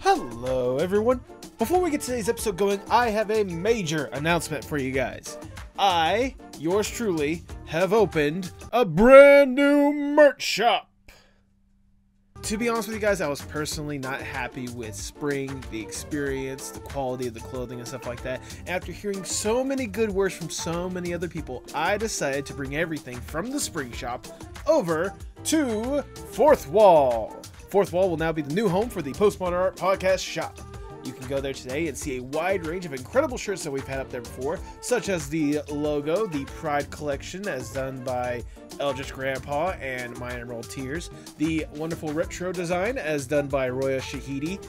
Hello everyone! Before we get today's episode going, I have a major announcement for you guys. I, yours truly, have opened a brand new merch shop! To be honest with you guys, I was personally not happy with spring, the experience, the quality of the clothing and stuff like that. After hearing so many good words from so many other people, I decided to bring everything from the spring shop over to Fourth Wall. Fourth Wall will now be the new home for the Postmodern Art Podcast shop. You can go there today and see a wide range of incredible shirts that we've had up there before, such as the logo, the Pride collection as done by Eldritch Grandpa and My Emerald Tears, the wonderful retro design as done by Roya Shahidi,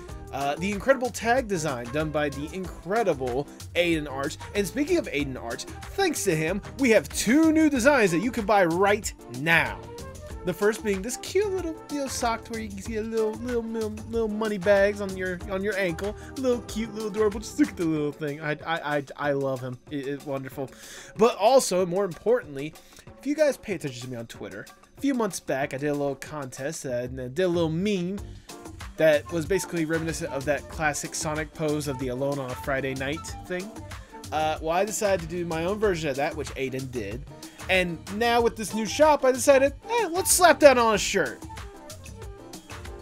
the incredible tag design done by the incredible Aiden Art. And speaking of Aiden Art, thanks to him, we have two new designs that you can buy right now. The first being this cute little sock where you can see a little money bags on your ankle, little cute, little adorable. Just look at the little thing. I love him. It's wonderful. But also, more importantly, if you guys pay attention to me on Twitter, a few months back I did a little contest and I did a little meme that was basically reminiscent of that classic Sonic pose of the Alone on a Friday Night thing. Well, I decided to do my own version of that, which Aiden did. And now with this new shop, I decided, let's slap that on a shirt.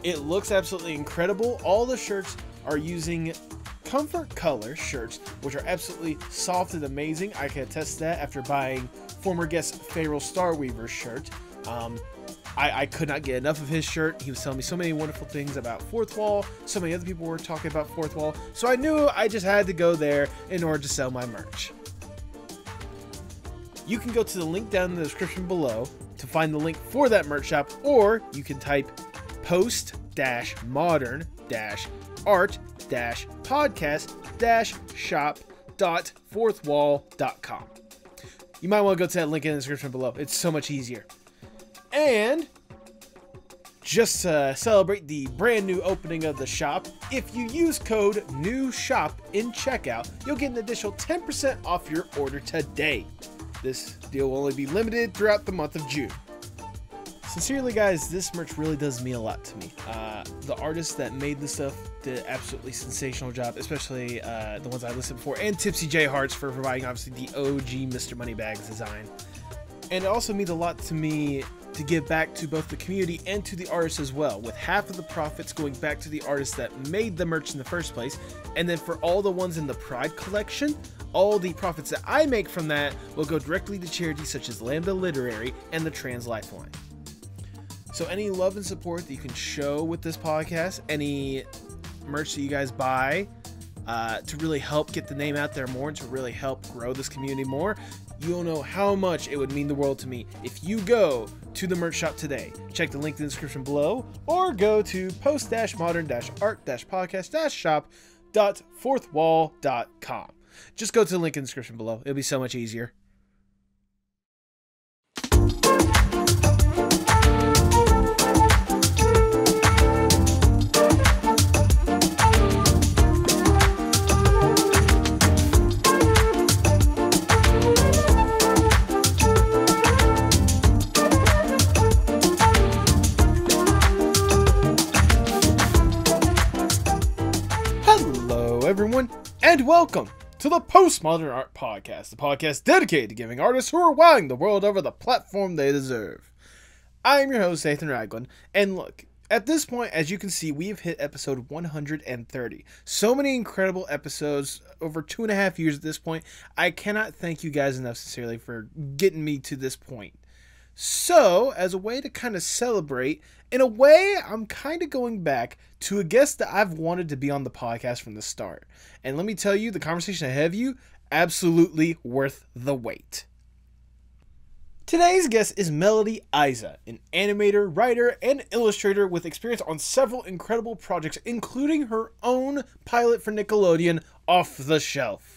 It looks absolutely incredible. All the shirts are using comfort color shirts, which are absolutely soft and amazing. I can attest to that after buying former guest Farrell Starweaver's shirt. I could not get enough of his shirt. He was telling me so many wonderful things about Fourth Wall. So many other people were talking about Fourth Wall. So I knew I just had to go there in order to sell my merch. You can go to the link down in the description below to find the link for that merch shop, or you can type post-modern-art-podcast-shop.fourthwall.com. You might want to go to that link in the description below. It's so much easier. And just to celebrate the brand new opening of the shop, if you use code NEWSHOP in checkout, you'll get an additional 10% off your order today. This deal will only be limited throughout the month of June. Sincerely, guys, this merch really does mean a lot to me. The artists that made this stuff did an absolutely sensational job, especially the ones I listed before, and Tipsy J Hearts for providing, obviously, the OG Mr. Moneybags design. And it also means a lot to me to give back to both the community and to the artists as well, with half of the profits going back to the artists that made the merch in the first place, and then for all the ones in the Pride collection, all the profits that I make from that will go directly to charities such as Lambda Literary and the Trans Lifeline. So any love and support that you can show with this podcast, any merch that you guys buy to really help get the name out there more and to really help grow this community more, you'll know how much it would mean the world to me if you go to the merch shop today. Check the link in the description below, or go to post-modern-art-podcast-shop.fourthwall.com. Just go to the link in the description below. It'll be so much easier. Hello, everyone, and welcome to the Postmodern Art Podcast, the podcast dedicated to giving artists who are wowing the world over the platform they deserve. I am your host, Nathan Ragland, and look, at this point, as you can see, we have hit episode 130. So many incredible episodes, over 2.5 years at this point. I cannot thank you guys enough, sincerely, for getting me to this point. So, as a way to kind of celebrate, in a way, I'm kind of going back to a guest that I've wanted to be on the podcast from the start. And let me tell you, the conversation ahead of you, absolutely worth the wait. Today's guest is Melody Iza, an animator, writer, and illustrator with experience on several incredible projects, including her own pilot for Nickelodeon, Off the Shelf.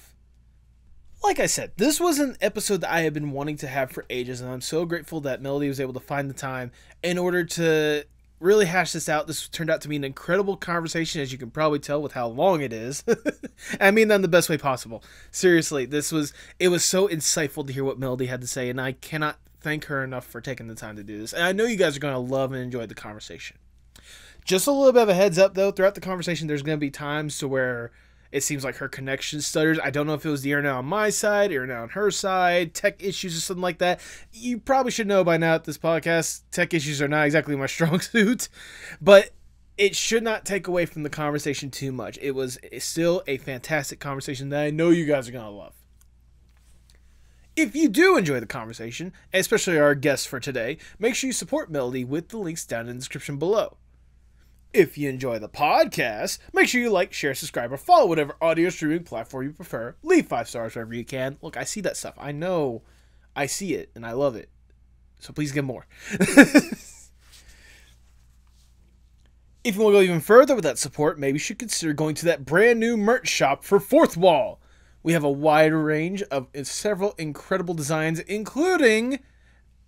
Like I said, this was an episode that I have been wanting to have for ages, and I'm so grateful that Melody was able to find the time in order to really hash this out. This turned out to be an incredible conversation, as you can probably tell with how long it is. I mean that in the best way possible. Seriously, it was so insightful to hear what Melody had to say, and I cannot thank her enough for taking the time to do this. And I know you guys are going to love and enjoy the conversation. Just a little bit of a heads up, though. Throughout the conversation, there's going to be times to where it seems like her connection stutters. I don't know if it was the internet on my side, internet on her side, tech issues or something like that. You probably should know by now at this podcast, tech issues are not exactly my strong suit. But it should not take away from the conversation too much. It's still a fantastic conversation that I know you guys are going to love. If you do enjoy the conversation, especially our guests for today, make sure you support Melody with the links down in the description below. If you enjoy the podcast, make sure you like, share, subscribe, or follow whatever audio streaming platform you prefer. Leave 5 stars wherever you can. Look, I see that stuff. I know. I see it, and I love it. So please give more. If you want to go even further with that support, maybe you should consider going to that brand new merch shop for Fourth Wall. We have a wide range of several incredible designs, including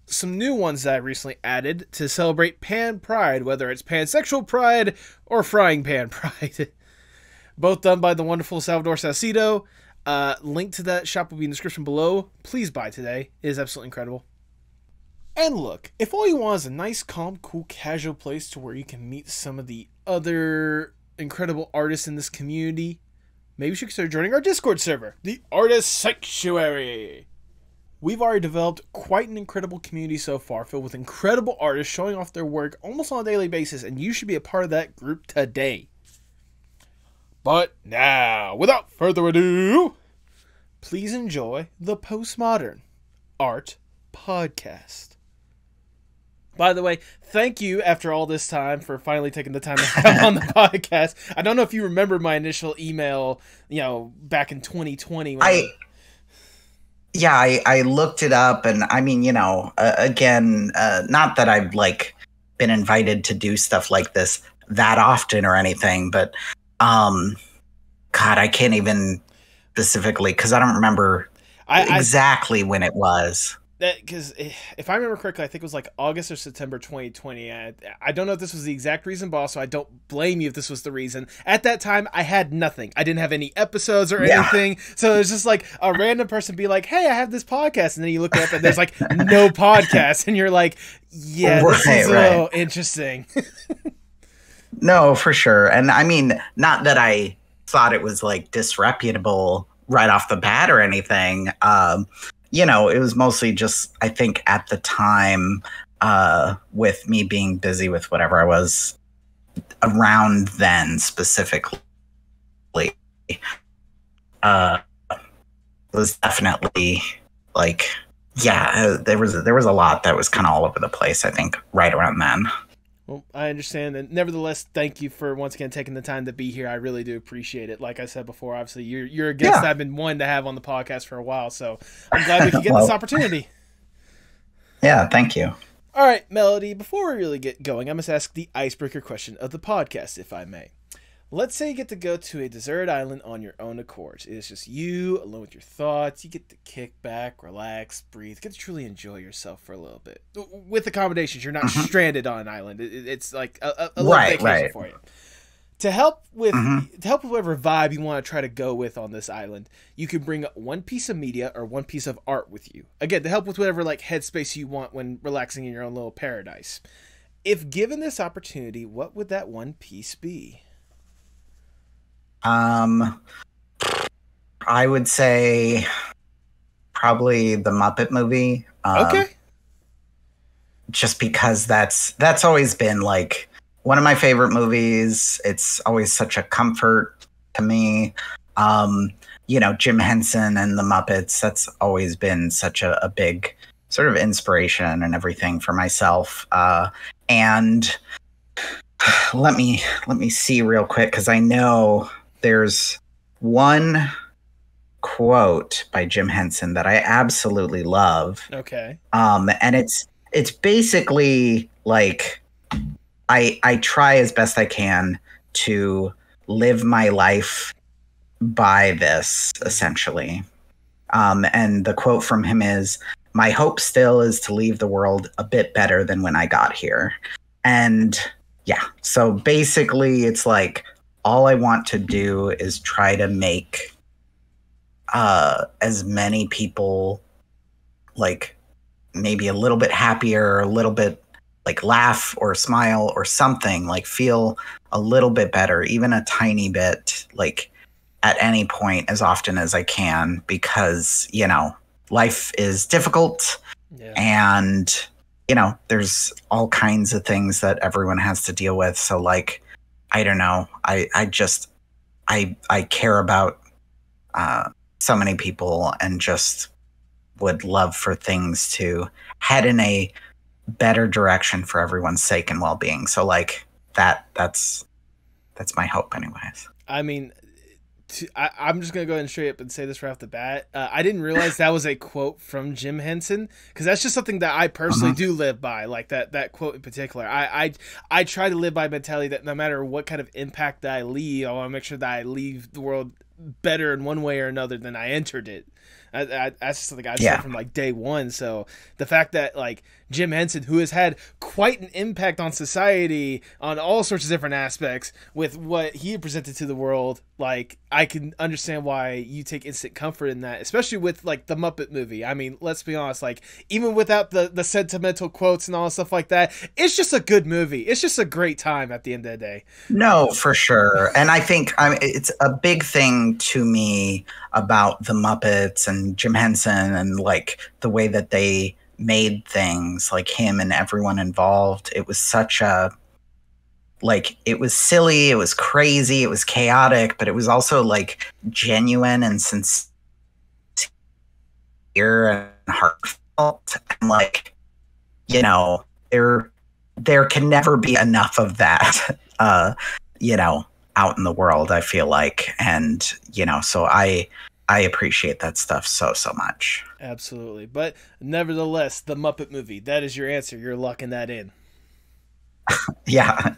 some new ones that I recently added to celebrate Pan Pride, whether it's pansexual pride or frying pan pride. Both done by the wonderful Salvador Salcido. Link to that shop will be in the description below. Please buy today. It is absolutely incredible. And look, if all you want is a nice, calm, cool, casual place to where you can meet some of the other incredible artists in this community, maybe you should consider joining our Discord server, the Artist Sanctuary. We've already developed quite an incredible community so far, filled with incredible artists showing off their work almost on a daily basis, and you should be a part of that group today. But now, without further ado, please enjoy the Postmodern Art Podcast. By the way, thank you after all this time for finally taking the time to come on the podcast. I don't know if you remember my initial email, back in 2020. I looked it up, and I mean, again, not that I've been invited to do stuff like this that often or anything, but God, I can't even specifically, because I don't remember exactly when it was. Because if I remember correctly, I think it was like August or September 2020. I don't know if this was the exact reason, but also I don't blame you if this was the reason. At that time, I had nothing. I didn't have any episodes or anything. So it was just like a random person be like, hey, I have this podcast. And then you look it up and there's like no podcast. And you're like, yeah, this is so interesting. No, for sure. And I mean, not that I thought it was disreputable right off the bat or anything. It was mostly just, I think at the time, with me being busy with whatever I was around then specifically, was definitely there was a lot that was kind of all over the place, I think, right around then. Well, I understand, and nevertheless, thank you for once again taking the time to be here. I really do appreciate it. Like I said before, obviously you're a guest I've been wanting to have on the podcast for a while, so I'm glad we could get this opportunity. Yeah, thank you. All right, Melody, before we really get going, I must ask the icebreaker question of the podcast, if I may. Let's say you get to go to a deserted island on your own accord. It's just you, alone with your thoughts. You get to kick back, relax, breathe. Get to truly enjoy yourself for a little bit. With accommodations, you're not stranded on an island. It's like a little vacation for you. To help with whatever vibe you want to try to go with on this island, you can bring one piece of media or one piece of art with you. Again, to help with whatever headspace you want when relaxing in your own little paradise. If given this opportunity, what would that one piece be? I would say probably the Muppet movie. Okay. Just because that's always been one of my favorite movies. It's always such a comfort to me. Jim Henson and the Muppets, that's always been such a big sort of inspiration and everything for myself. And let me see real quick, because I know there's one quote by Jim Henson that I absolutely love. Okay. And it's basically I try as best I can to live my life by this, essentially. And the quote from him is, "My hope still is to leave the world a bit better than when I got here." And yeah, so basically it's all I want to do is try to make as many people maybe a little bit happier, a little bit like laugh or smile or something, like feel a little bit better, even a tiny bit, like at any point as often as I can, because, you know, life is difficult. Yeah. And, you know, there's all kinds of things that everyone has to deal with. So like, I don't know. I just, I care about so many people and just would love for things to head in a better direction for everyone's sake and well-being. So like that's my hope anyways. I mean, I'm just gonna go ahead and straight up and say this right off the bat. I didn't realize that was a quote from Jim Henson, because that's just something that I personally do live by. Like that quote in particular. I try to live by mentality that no matter what kind of impact that I leave, I want to make sure that I leave the world better in one way or another than I entered it. That's just something I said from like day one. So the fact that like Jim Henson, who has had quite an impact on society on all sorts of different aspects with what he presented to the world, like I can understand why you take instant comfort in that, especially with like the Muppet movie. I mean, let's be honest, like even without the sentimental quotes and all stuff like that, it's just a good movie. It's just a great time at the end of the day. No, for sure. And I think it's a big thing to me about the Muppets and Jim Henson and like the way that they made things, like him and everyone involved. It was such a, like, it was silly, it was crazy, it was chaotic, but it was also like genuine and sincere and heartfelt. And like, you know, there can never be enough of that, you know, out in the world, I feel like. And, you know, so I appreciate that stuff so much. Absolutely. But nevertheless, the Muppet movie, that is your answer. You're locking that in. Yeah.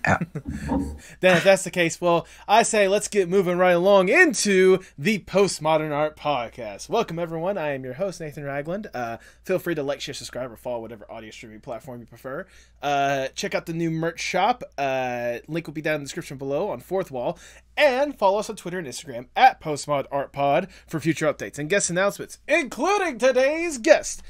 Then if that's the case, well, I say let's get moving right along into the Postmodern Art Podcast. Welcome, everyone. I am your host, Nathan Ragland. Feel free to like, share, subscribe, or follow whatever audio streaming platform you prefer. Check out the new merch shop. Link will be down in the description below on Fourth Wall. And follow us on Twitter and Instagram at PostmodArtPod for future updates and guest announcements, including today's guest.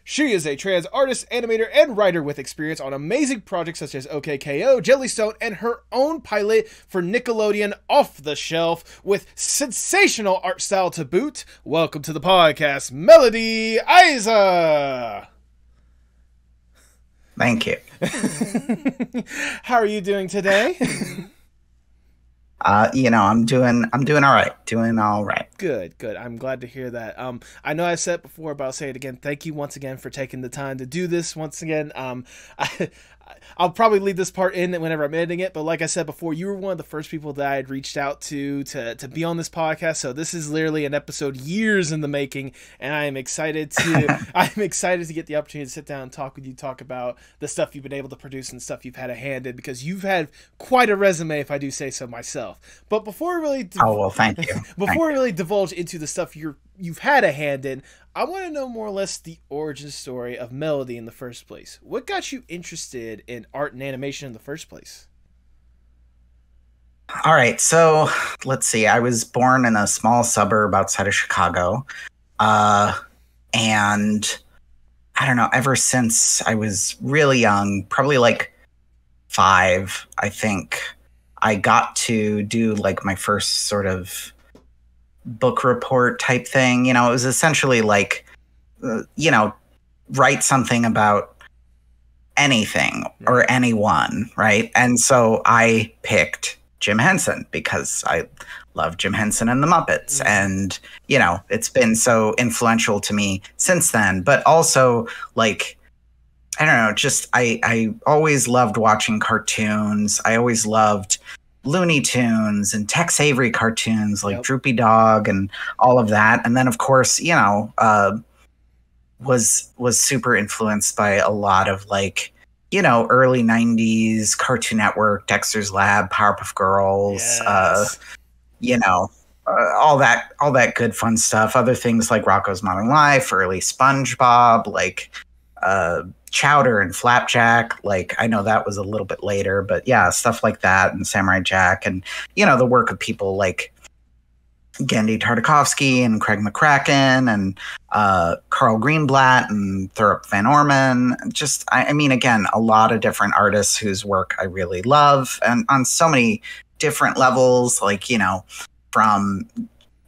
She is a trans artist, animator, and writer with experience on amazing projects such as OKKO, Jellystone, and her own pilot for Nickelodeon, Off the Shelf, with sensational art style to boot. Welcome to the podcast, Melody Iza! Thank you. How are you doing today? You know, I'm doing all right. Doing all right. Good. I'm glad to hear that. I know I've said it before, but I'll say it again. Thank you once again for taking the time to do this once again. I'll probably leave this part in whenever I'm editing it, but like I said before, you were one of the first people that I had reached out to be on this podcast. So this is literally an episode years in the making, and I am excited to get the opportunity to sit down and talk with you, talk about the stuff you've been able to produce and stuff you've had a hand in, because you've had quite a resume, if I do say so myself. But before we really thank you. Before we really divulge into the stuff you've had a hand in, I want to know more or less the origin story of Melody in the first place. What got you interested in art and animation in the first place? All right, so let's see. I was born in a small suburb outside of Chicago. And I don't know, ever since I was really young, probably like 5, I think, I got to do like my first sort of book report type thing. You know, it was essentially like, you know, write something about anything or anyone, right? And so I picked Jim Henson because I love Jim Henson and the Muppets. And, you know, it's been so influential to me since then. But also, like, I don't know, just I always loved watching cartoons. I always loved Looney Tunes and Tex Avery cartoons like Droopy Dog and all of that. And then, of course, you know, was super influenced by a lot of, like, you know, early 90s Cartoon Network, Dexter's Lab, Powerpuff Girls, you know, all that good fun stuff. Other things like Rocko's Modern Life, early SpongeBob, like Chowder and Flapjack. Like, I know that was a little bit later, but yeah, stuff like that, and Samurai Jack, and, you know, the work of people like Gendy Tartakovsky and Craig McCracken and Carl Greenblatt and Thurop Van Orman. Just, I mean, again, a lot of different artists whose work I really love, and on so many different levels, like, you know, from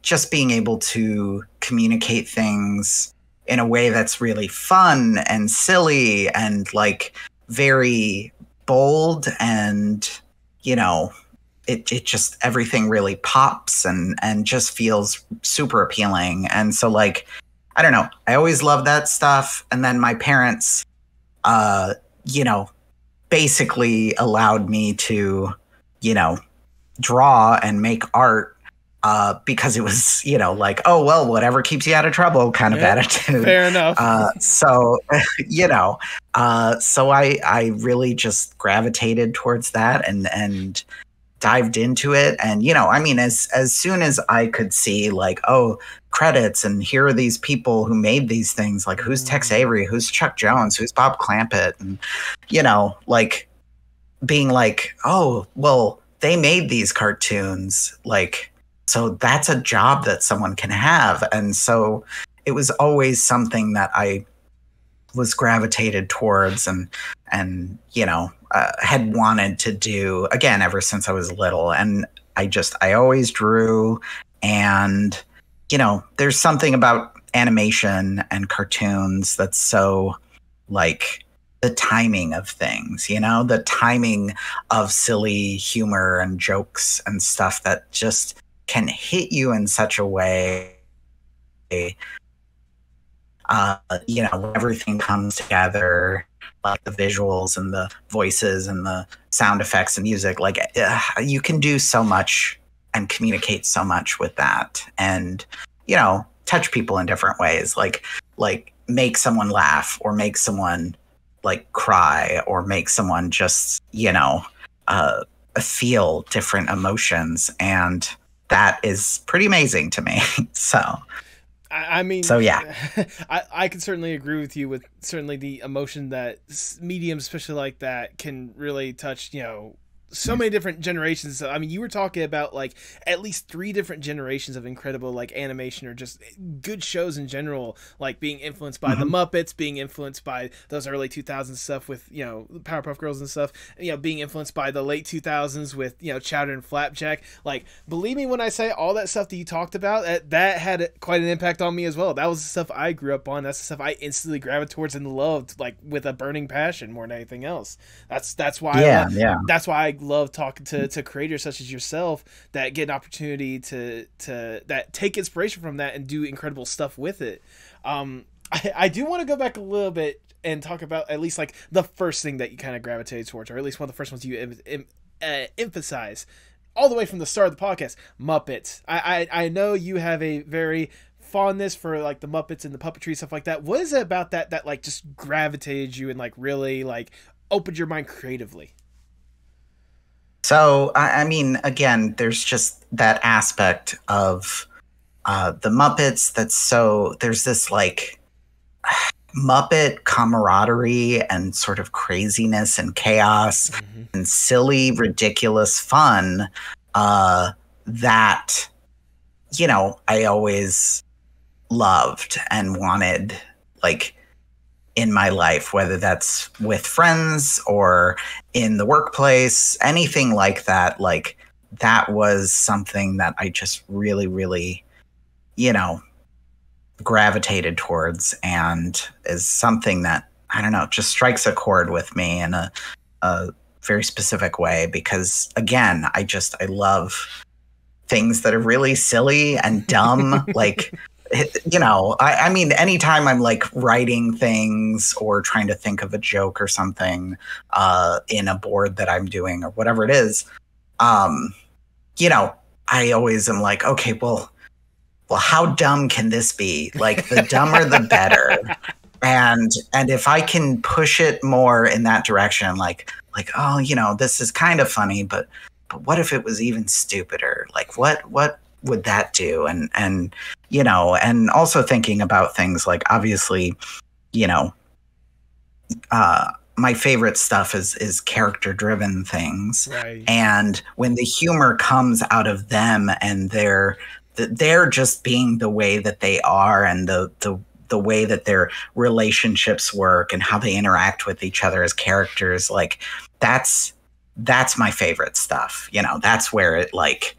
just being able to communicate things in a way that's really fun and silly and like very bold, and, you know, it just, everything really pops and just feels super appealing. And so, like, I don't know, I always loved that stuff. And then my parents, you know, basically allowed me to, you know, draw and make art because it was, you know, like, oh, well, whatever keeps you out of trouble kind of attitude. Fair enough. So, you know, so I really just gravitated towards that and dived into it. And, you know, I mean, as soon as I could see, like, oh, credits, and here are these people who made these things, like, who's Tex Avery, who's Chuck Jones, who's Bob Clampett, and, you know, like, being like, oh, well, they made these cartoons, like, so that's a job that someone can have. And so it was always something that I was gravitated towards and you know, had wanted to do, again, ever since I was little. And I always drew. And, you know, there's something about animation and cartoons that's so, like, the timing of things, you know, the timing of silly humor and jokes and stuff that just can hit you in such a way. You know, when everything comes together, like the visuals and the voices and the sound effects and music, like, you can do so much and communicate so much with that, and, you know, touch people in different ways, like make someone laugh, or make someone, like, cry, or make someone just, you know, feel different emotions. And that is pretty amazing to me. So I mean, so yeah, I can certainly agree with you with certainly the emotion that mediums, especially like that, can really touch, you know, so many different generations. So, I mean, you were talking about, like, at least 3 different generations of incredible, like, animation or just good shows in general, like being influenced by the Muppets, being influenced by those early 2000s stuff with, you know, Powerpuff Girls and stuff, you know, being influenced by the late 2000s with, you know, Chowder and Flapjack. Like, believe me when I say all that stuff that you talked about, that had quite an impact on me as well. That was the stuff I grew up on. That's the stuff I instantly gravitated towards and loved, like, with a burning passion more than anything else. That's why that's why I love talking to creators such as yourself that get an opportunity to that take inspiration from that and do incredible stuff with it. I do want to go back a little bit and talk about at least, like, the first thing that you kind of gravitated towards, or at least one of the first ones you emphasize all the way from the start of the podcast, Muppets. I know you have a very fondness for, like, the Muppets and the puppetry, stuff like that. What is it about that like just gravitated you and, like, really, like, opened your mind creatively? So, I mean, again, there's just that aspect of the Muppets that's so, there's this, like, Muppet camaraderie and sort of craziness and chaos and silly, ridiculous fun that, you know, I always loved and wanted, like, in my life, whether that's with friends or in the workplace, anything like that. Like, that was something that I just really, really, you know, gravitated towards, and is something that, I don't know, just strikes a chord with me in a very specific way, because, again, I love things that are really silly and dumb. Like, you know, I mean, anytime I'm, like, writing things or trying to think of a joke or something in a board that I'm doing or whatever it is, you know, I always am like, okay, well, how dumb can this be? Like, the dumber the better. And if I can push it more in that direction, like, oh, you know, this is kind of funny, but what if it was even stupider? Like, what would that do? And you know, and also thinking about things like, obviously, you know, my favorite stuff is character driven things. Right. And when the humor comes out of them and their they're just being the way that they are, and the way that their relationships work and how they interact with each other as characters. Like that's my favorite stuff. That's where it like,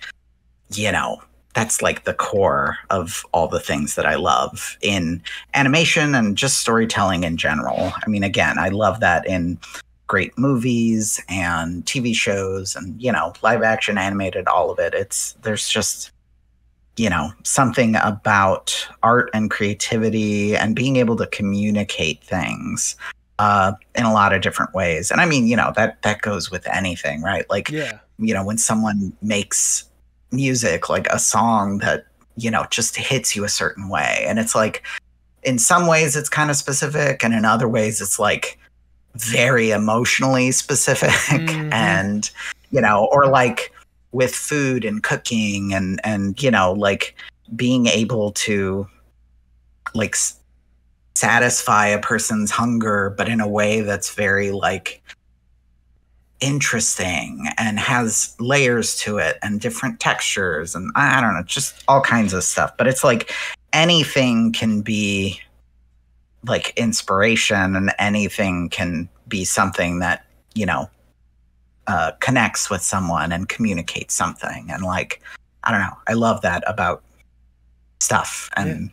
that's like the core of all the things that I love in animation and just storytelling in general. I mean, again, I love that in great movies and TV shows and, live action, animated, all of it. There's just, something about art and creativity and being able to communicate things in a lot of different ways. And I mean, that goes with anything, right? Like, when someone makes music, like a song that, just hits you a certain way. And it's like, in some ways it's kind of specific, and in other ways it's like very emotionally specific. Mm-hmm. And, or like with food and cooking and, like being able to like satisfy a person's hunger, but in a way that's very like interesting and has layers to it and different textures and I don't know, just all kinds of stuff. But it's like anything can be like inspiration, and anything can be something that connects with someone and communicates something. And like, I don't know, I love that about stuff and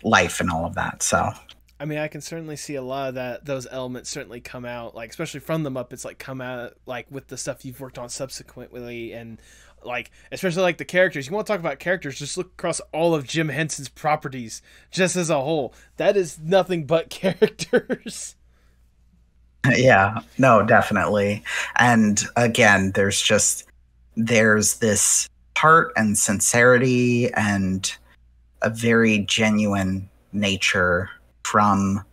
life and all of that. So I mean, I can certainly see a lot of those elements certainly come out, like, especially from the Muppets, like, come out, like, with the stuff you've worked on subsequently, and, like, especially, like, the characters. You want to talk about characters, just look across all of Jim Henson's properties, just as a whole. That is nothing but characters. Yeah, no, definitely. And, again, there's this heart and sincerity and a very genuine nature from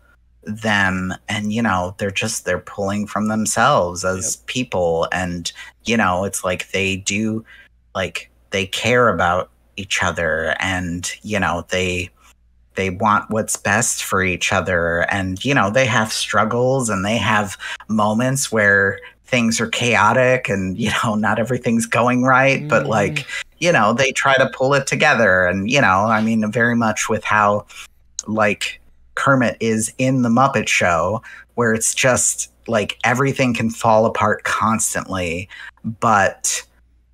them, and they're pulling from themselves as people, and it's like they care about each other, and they want what's best for each other, and they have struggles and they have moments where things are chaotic and not everything's going right, but like they try to pull it together. And I mean, very much with how like Kermit is in the Muppet Show, where it's just like everything can fall apart constantly, but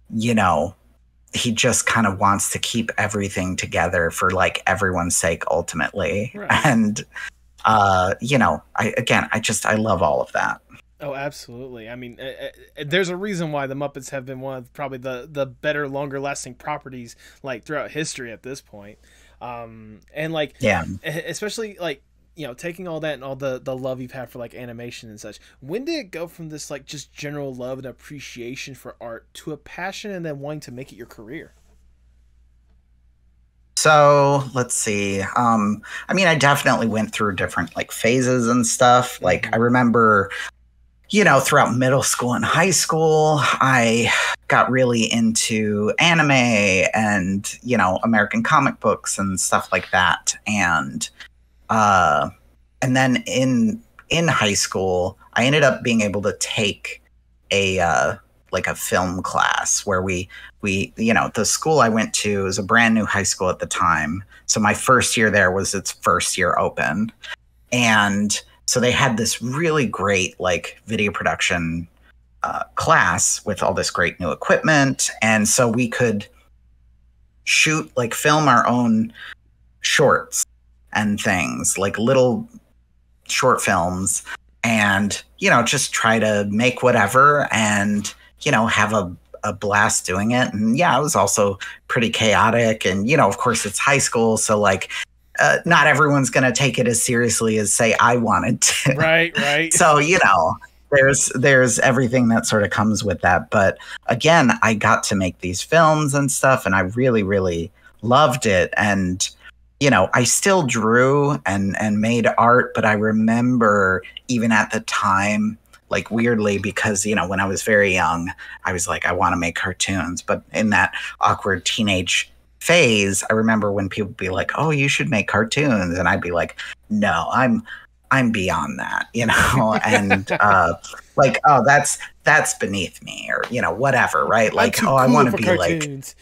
he just kind of wants to keep everything together for like everyone's sake ultimately. Right. And I love all of that. Oh, absolutely. I mean, there's a reason why the Muppets have been one of probably the better, longer lasting properties like throughout history at this point. And like, especially like, taking all that and all the love you've had for like animation and such, when did it go from this like just general love and appreciation for art to a passion and then wanting to make it your career? So let's see. I mean, I definitely went through different like phases and stuff. Like I remember, throughout middle school and high school, I got really into anime and, American comic books and stuff like that. And then in high school, I ended up being able to take a film class where we the school I went to was a brand new high school at the time. So my first year there was its first year open. And so they had this really great like video production class with all this great new equipment. And so we could film our own shorts and things, like little short films, and just try to make whatever and have a blast doing it. And it was also pretty chaotic, and of course it's high school, so like not everyone's gonna take it as seriously as say I wanted to. Right. So there's everything that sort of comes with that. But again, I got to make these films and stuff, and I really, really loved it. And I still drew and made art, but I remember even at the time, like weirdly, because, when I was very young, I was like, I want to make cartoons. But in that awkward teenage phase, I remember when people would be like, oh, you should make cartoons. And I'd be like, no, I'm beyond that, you know, and like, oh, that's beneath me, or, you know, whatever, right? Like, I'm too oh, I cool want to for be cartoons.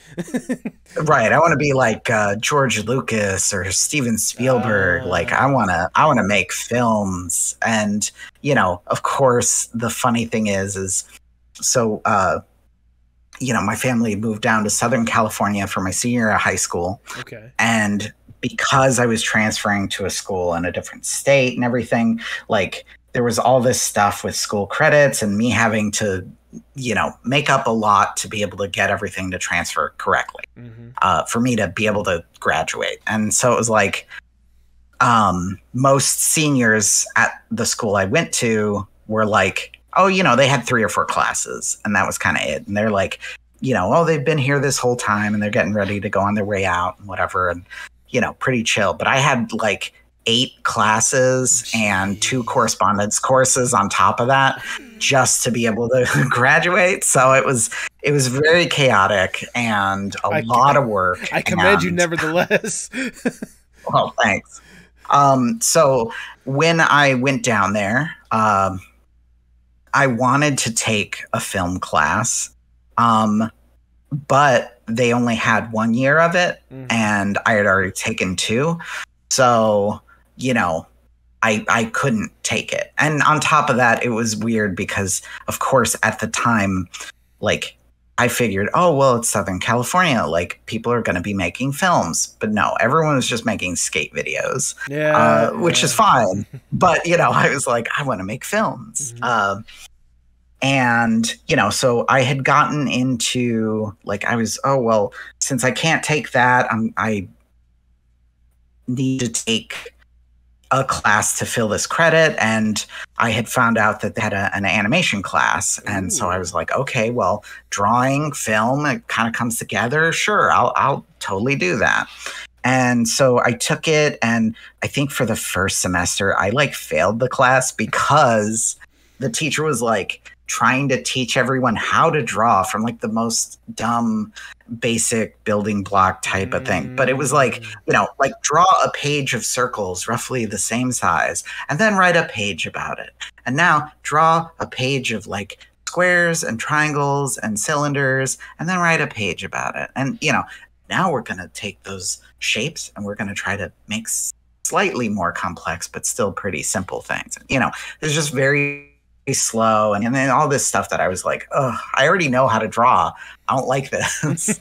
right, I want to be like George Lucas or Steven Spielberg. Like, I want to make films, and, you know, of course, the funny thing is so you know, my family moved down to Southern California for my senior year of high school. Okay. And because I was transferring to a school in a different state and everything, like, there was all this stuff with school credits and me having to, you know, make up a lot to be able to get everything to transfer correctly, for me to be able to graduate. And so it was like, most seniors at the school I went to were like, oh, you know, they had 3 or 4 classes, and that was kind of it. And they're like, you know, oh, they've been here this whole time and they're getting ready to go on their way out and whatever. And, you know, pretty chill. But I had like 8 classes and 2 correspondence courses on top of that just to be able to graduate. So it was very chaotic and a lot of work. I commend you nevertheless. Well, thanks. So when I went down there, I wanted to take a film class, but they only had 1 year of it, and I had already taken 2. So, you know, I couldn't take it. And on top of that, it was weird because, of course, at the time, like, I figured, oh, well, it's Southern California. Like, people are going to be making films. But no, everyone was just making skate videos, which is fine. But, you know, I was like, I want to make films. And, you know, so I had gotten into, like, I was, oh, well, since I can't take that, I need to take a class to fill this credit. And I had found out that they had an animation class. And so I was like, okay, well, drawing, film, it kind of comes together. Sure, I'll totally do that. And so I took it, and I think for the first semester, I like failed the class because the teacher was like trying to teach everyone how to draw from like the most dumb basic building block type of thing. But it was like, you know, like draw a page of circles roughly the same size and then write a page about it. And now draw a page of like squares and triangles and cylinders and then write a page about it. And, you know, now we're going to take those shapes and we're going to try to make slightly more complex, but still pretty simple things. You know, it's just very slow, and then all this stuff that I was like, oh, I already know how to draw. I don't like this.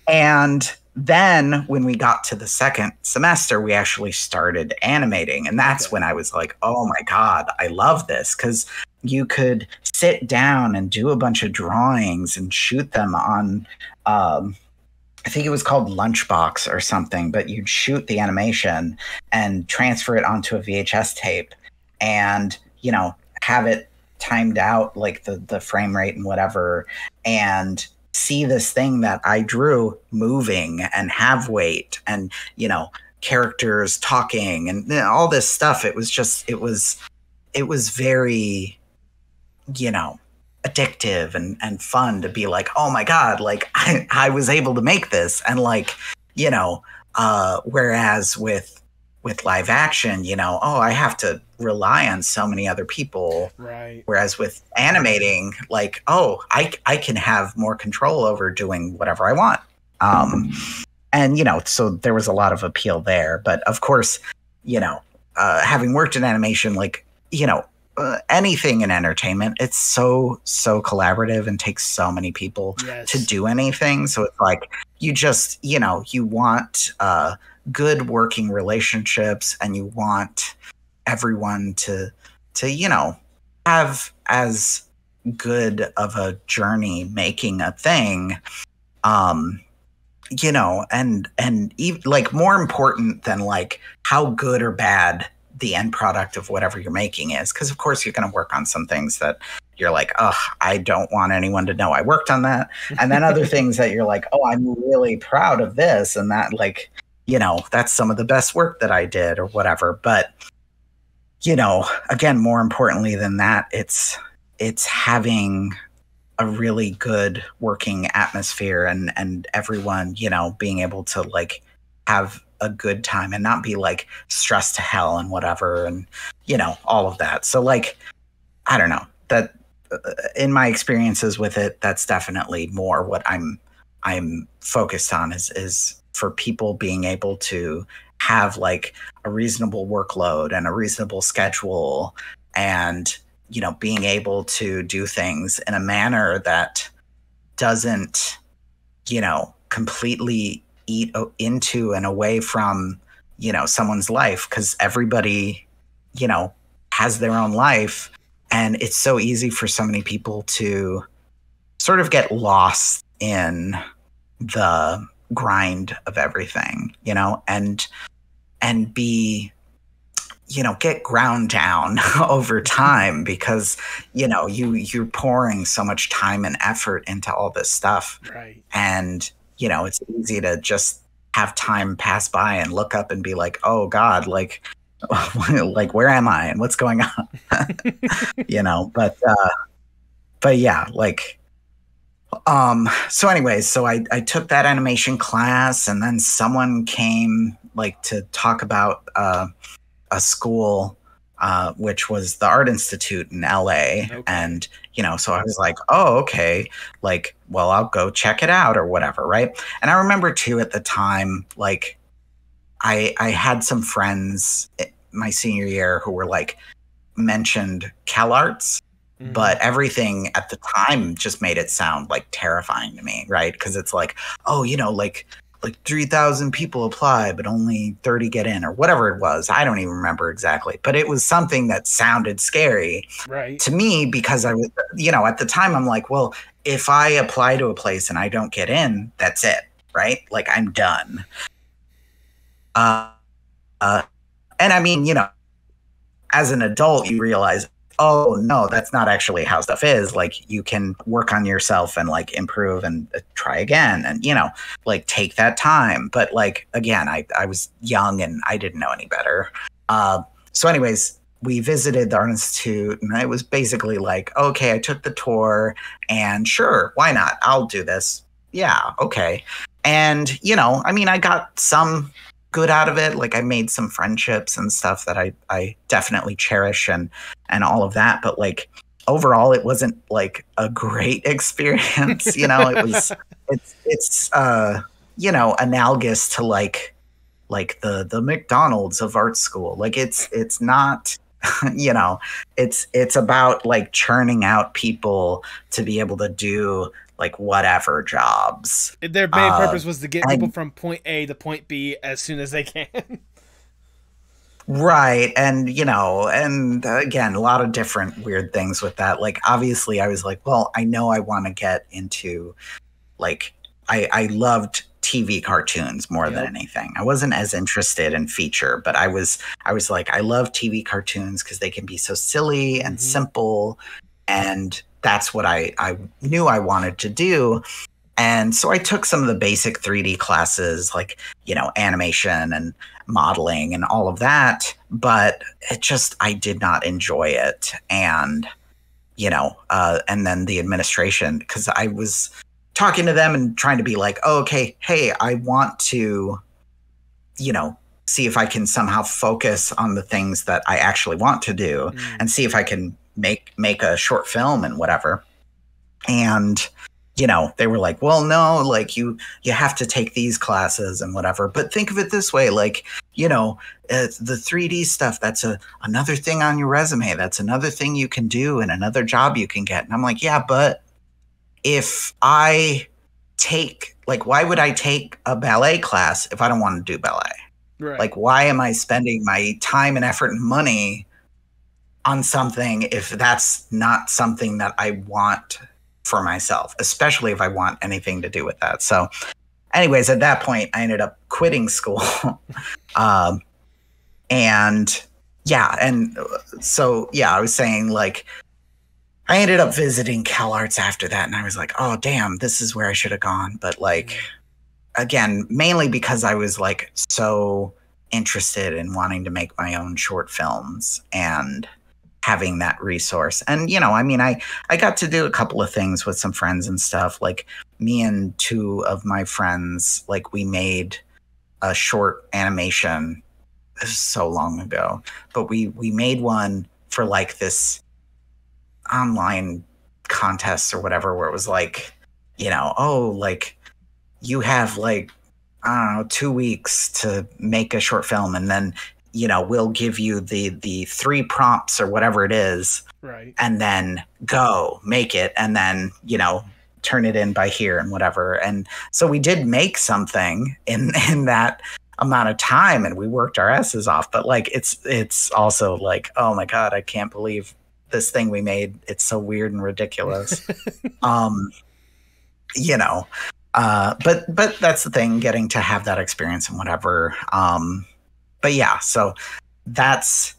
And then when we got to the second semester, we actually started animating. And that's when I was like, oh my God, I love this. Because you could sit down and do a bunch of drawings and shoot them on, I think it was called Lunchbox or something, but you'd shoot the animation and transfer it onto a VHS tape and, you know, have it timed out, like the frame rate and whatever, and see this thing that I drew moving and have weight and, you know, characters talking and all this stuff. It was just, it was very, you know, addictive and fun to be like, oh my God, like I was able to make this. And like, you know, whereas with live action, you know, oh, I have to rely on so many other people. Right. Whereas with animating, like, oh, I can have more control over doing whatever I want. And, you know, so there was a lot of appeal there. But of course, you know, having worked in animation, like, you know, anything in entertainment, it's so collaborative and takes so many people to do anything. So it's like, you just, you know, you want good working relationships, and you want everyone to you know, have as good of a journey making a thing, you know, and even, like, more important than like how good or bad the end product of whatever you're making is, because of course you're going to work on some things that you're like, oh, I don't want anyone to know I worked on that, and then other things that you're like, oh, I'm really proud of this, and that, like, you know, that's some of the best work that I did or whatever. But, you know, again, more importantly than that, it's having a really good working atmosphere and everyone, you know, being able to like have a good time and not be like stressed to hell and whatever, and all of that. So like, I don't know, that in my experiences with it, that's definitely more what I'm focused on is for people being able to have like a reasonable workload and a reasonable schedule, and being able to do things in a manner that doesn't completely eat into and away from someone's life, because everybody has their own life, and it's so easy for so many people to sort of get lost in the grind of everything, and be get ground down over time, because you're pouring so much time and effort into all this stuff, right? And it's easy to just have time pass by and look up and be like, oh God, like like where am I and what's going on? But yeah, like so anyways, so I took that animation class, and then someone came like to talk about a school, which was the Art Institute in LA. Okay. And, so I was like, oh, okay, like, well, I'll go check it out or whatever. Right. And I remember too, at the time, like I had some friends my senior year who were like mentioned CalArts, but everything at the time just made it sound like terrifying to me. Right. Because it's like, oh, like 3,000 people apply, but only 30 get in, or whatever it was. I don't even remember exactly, but it was something that sounded scary to me, because I was, at the time I'm like, well, if I apply to a place and I don't get in, that's it. Right. Like I'm done. And I mean, as an adult, you realize, oh no, that's not actually how stuff is. Like you can work on yourself and like improve and try again, and like take that time. But like again, I was young and I didn't know any better. So anyways, we visited the Art Institute, and it was basically like, okay, I took the tour, and sure, why not? I'll do this. Yeah, okay. And I mean, I got some good out of it. Like I made some friendships and stuff that I definitely cherish and all of that. But like overall, it wasn't like a great experience. It's analogous to like the McDonald's of art school. Like it's not, it's about like churning out people to be able to do like whatever jobs. Their main purpose was to get people from point A to point B as soon as they can. Right. And, and again, a lot of different weird things with that. Like, obviously I was like, well, I know I want to get into like, I loved TV cartoons more than anything. I wasn't as interested in feature, but I was like, I love TV cartoons because they can be so silly and simple, and that's what I knew I wanted to do. And so I took some of the basic 3D classes, like, animation and modeling and all of that, but I did not enjoy it. And, and then the administration, because I was talking to them and trying to be like, oh, okay, hey, I want to, see if I can somehow focus on the things that I actually want to do and see if I can make a short film and whatever. And they were like, well, no, like you have to take these classes and whatever, but think of it this way, like the 3D stuff, that's another thing on your resume, that's another thing you can do and another job you can get. And I'm like, yeah, but if I take, like, why would I take a ballet class if I don't want to do ballet? Right. Like, why am I spending my time and effort and money on something if that's not something that I want for myself, especially if I want anything to do with that? So anyways, at that point, I ended up quitting school. And so, I was saying, like, I ended up visiting CalArts after that, and I was like, oh, damn, this is where I should have gone. But like, again, mainly because I was like so interested in wanting to make my own short films and having that resource. And, I mean, I got to do a couple of things with some friends and stuff. Like me and two of my friends, like we made a short animation. This is so long ago, but we made one for like this online contest or whatever, where it was like, you know, oh, like you have like, I don't know, 2 weeks to make a short film, and then, you know, we'll give you the 3 prompts or whatever it is, right, and then go make it, and then, you know, turn it in by here and whatever. And so we did make something in that amount of time, and we worked our asses off. But like, it's also like, oh my God, I can't believe this thing we made. It's so weird and ridiculous. You know, but that's the thing, getting to have that experience and whatever. But yeah, so that's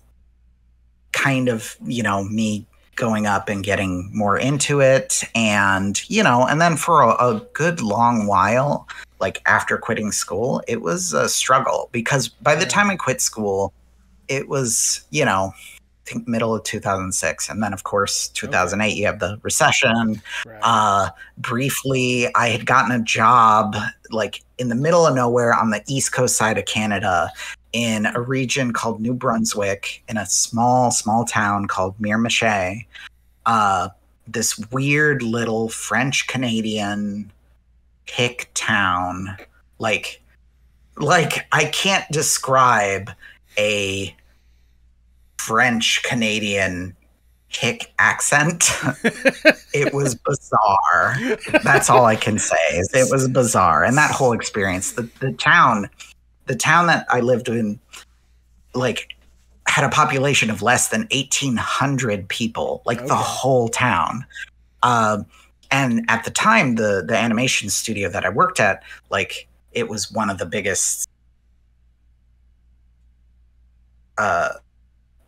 kind of, you know, me going up and getting more into it. And, you know, and then for a good long while, like after quitting school, it was a struggle, because by the time I quit school, it was, you know, I think middle of 2006. And then of course, 2008, you have the recession. Right. Briefly, I had gotten a job like in the middle of nowhere on the East Coast side of Canada, in a region called New Brunswick, in a small town called Miramichi. This weird little French Canadian hick town. Like I can't describe a French Canadian hick accent. It was bizarre. That's all I can say, is it was bizarre. And that whole experience, the town that I lived in, like, had a population of less than 1,800 people, like the whole town. And at the time, the animation studio that I worked at, like, it was one of the biggest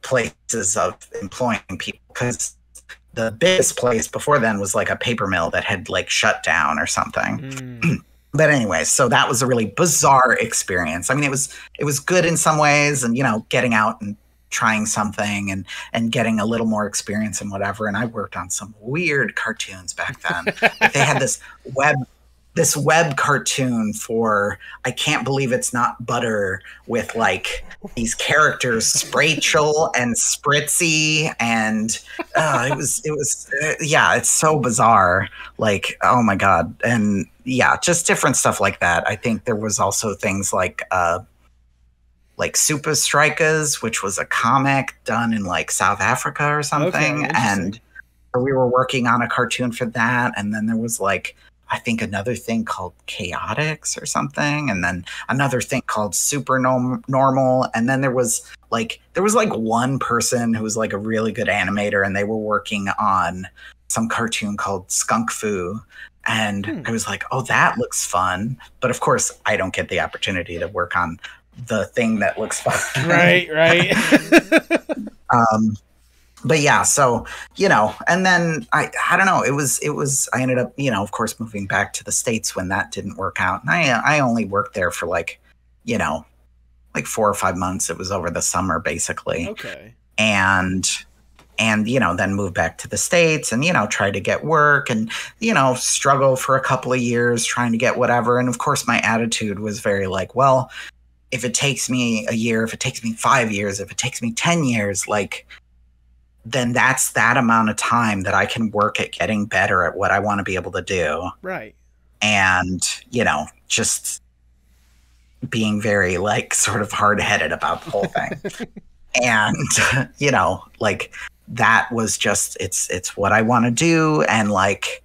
places of employing people, because the biggest place before then was like a paper mill that had like shut down or something. But anyway, so that was a really bizarre experience. I mean, it was good in some ways, and, you know, getting out and trying something and getting a little more experience and whatever. And I worked on some weird cartoons back then. Like, they had this web cartoon for I Can't Believe It's Not Butter, with like these characters Sprachel and Spritzy, and it was yeah, it's so bizarre. Like, oh my God. And yeah, just different stuff like that. I think there was also things like Super Strikers, which was a comic done in like South Africa or something. And we were working on a cartoon for that. And then there was like, I think another thing called Chaotix or something, and then another thing called Super Normal. And then there was like one person who was like a really good animator, and they were working on some cartoon called Skunk Fu. And I was like, oh, that looks fun. But of course, I don't get the opportunity to work on the thing that looks fun. Right. But yeah, so, you know, and then I don't know, it was, I ended up, you know, of course, moving back to the States when that didn't work out. And I only worked there for like, you know, like 4 or 5 months. It was over the summer, basically. Okay. And, you know, then moved back to the States and, you know, tried to get work and, you know, struggle for a couple of years trying to get whatever. And of course, my attitude was very like, well, if it takes me a year, if it takes me 5 years, if it takes me 10 years, like, then that's that amount of time that I can work at getting better at what I want to be able to do. Right. And, you know, just being very like sort of hard-headed about the whole thing. And, you know, like that was just, it's what I want to do. And like,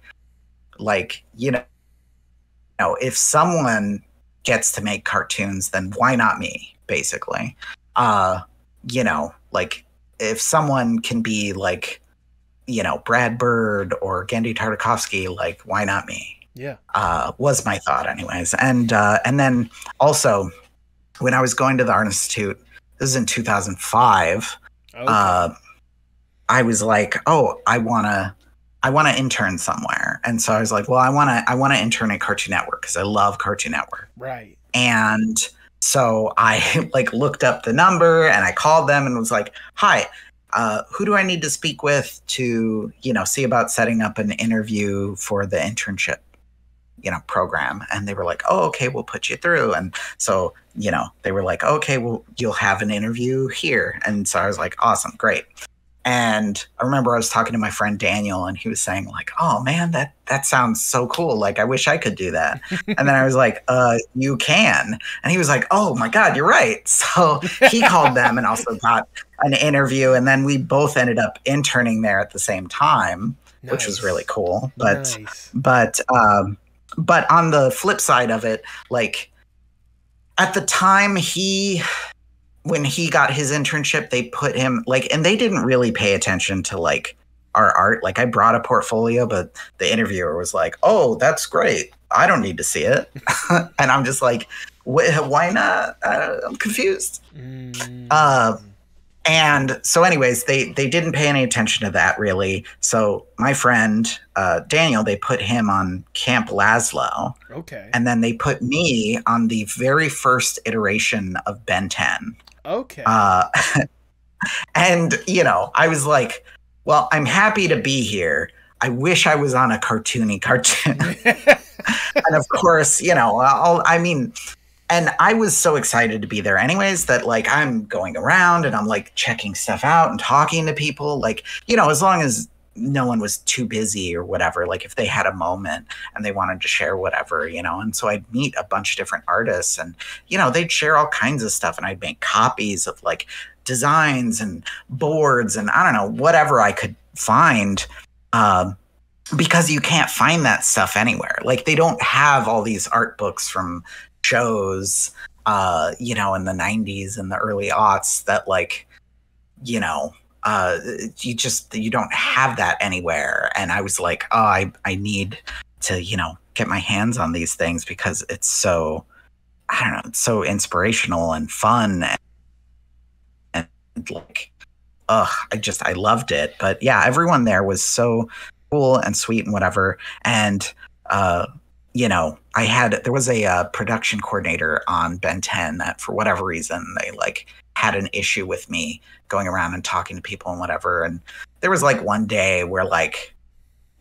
you know, if someone gets to make cartoons, then why not me, basically? You know, like, if someone can be like, you know, Brad Bird or Genndy Tartakovsky, like, why not me? Yeah. Was my thought anyways. And then also when I was going to the Art Institute, this is in 2005, I was like, oh, I want to intern somewhere. And so I was like, well, I want to intern at Cartoon Network because I love Cartoon Network. Right. And so I like looked up the number and I called them and was like, hi, who do I need to speak with to, you know, see about setting up an interview for the internship? program. And they were like, oh, okay, we'll put you through. And so, they were like, okay, well, you'll have an interview here. And so I was like, awesome, great. And I remember I was talking to my friend Daniel, and he was saying like, oh man, that sounds so cool. Like, I wish I could do that. And then I was like, you can. And he was like, oh my God, you're right. So he called them and also got an interview. And then we both ended up interning there at the same time, which was really cool. But, but on the flip side of it, like at the time when he got his internship, they put him like, and they didn't really pay attention to like our art. Like I brought a portfolio, but the interviewer was like, oh, that's great. I don't need to see it. And I'm just like, why not? I'm confused. And so anyways, they didn't pay any attention to that really. So my friend, Daniel, they put him on Camp Laszlo. Okay. And then they put me on the very first iteration of Ben 10. Okay. And, I was like, well, I'm happy to be here. I wish I was on a cartoony cartoon. And of course, and I was so excited to be there anyways that like I'm going around and I'm like checking stuff out and talking to people, like, as long as no one was too busy or whatever, like if they had a moment and they wanted to share whatever, and so I'd meet a bunch of different artists and, they'd share all kinds of stuff and I'd make copies of like designs and boards and I don't know, whatever I could find, because you can't find that stuff anywhere. Like they don't have all these art books from shows, in the 90s and the early aughts that like, you don't have that anywhere. And I was like, oh, I need to, get my hands on these things because it's so, I don't know, it's so inspirational and fun. And like, I loved it. But yeah, everyone there was so cool and sweet and whatever. And, there was a production coordinator on Ben 10 that for whatever reason, they like had an issue with me going around and talking to people and whatever. And there was like one day where like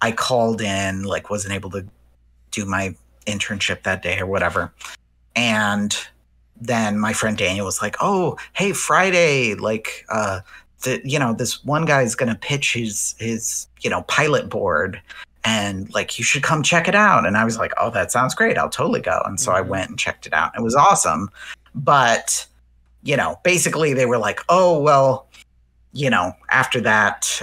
I called in, like wasn't able to do my internship that day or whatever. And then my friend Daniel was like, oh, hey, Friday, like, this one guy's going to pitch his, pilot board and like, you should come check it out. And I was like, oh, that sounds great. I'll totally go. And so I went and checked it out. It was awesome. But, basically they were like, oh, well, after that,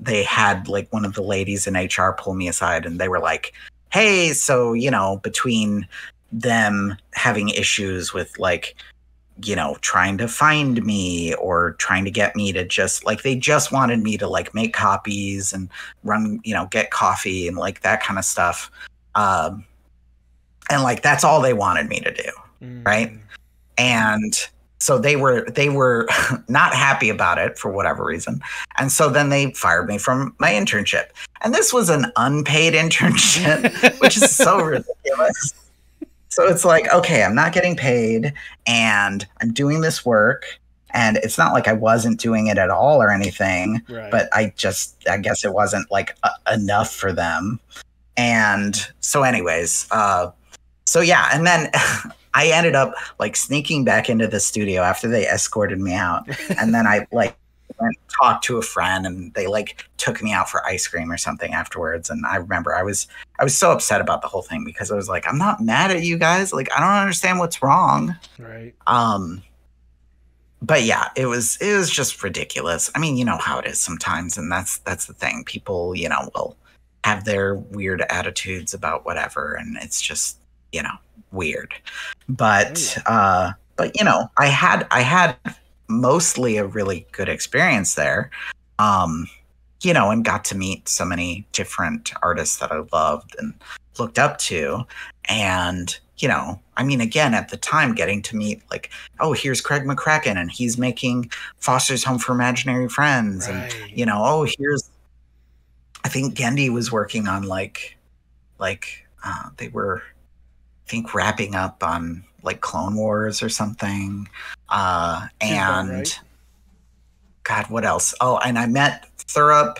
they had like one of the ladies in HR pull me aside and they were like, hey, so, between them having issues with like, trying to find me or trying to get me to just like, they just wanted me to like make copies and run, get coffee and like that kind of stuff. And like, that's all they wanted me to do. Right. And so they were not happy about it for whatever reason. And so then they fired me from my internship. And this was an unpaid internship, which is so ridiculous. So it's like, okay, I'm not getting paid and I'm doing this work and it's not like I wasn't doing it at all or anything, but I guess it wasn't like enough for them. And so anyways, so yeah. And then I ended up like sneaking back into the studio after they escorted me out. And then I like went and talked to a friend and they like took me out for ice cream or something afterwards. And I remember I was so upset about the whole thing because I was like, I'm not mad at you guys. Like, I don't understand what's wrong. Right. But yeah, it was just ridiculous. I mean, you know how it is sometimes. And that's the thing. People, will have their weird attitudes about whatever. And it's just, weird. But, I had mostly a really good experience there, and got to meet so many different artists that I loved and looked up to. And, again, at the time getting to meet like, oh, here's Craig McCracken and he's making Foster's Home for Imaginary Friends. Right. And, I think Gendy was working on they were, I think, wrapping up on like Clone Wars or something. And right. God, what else? Oh, and I met Thurup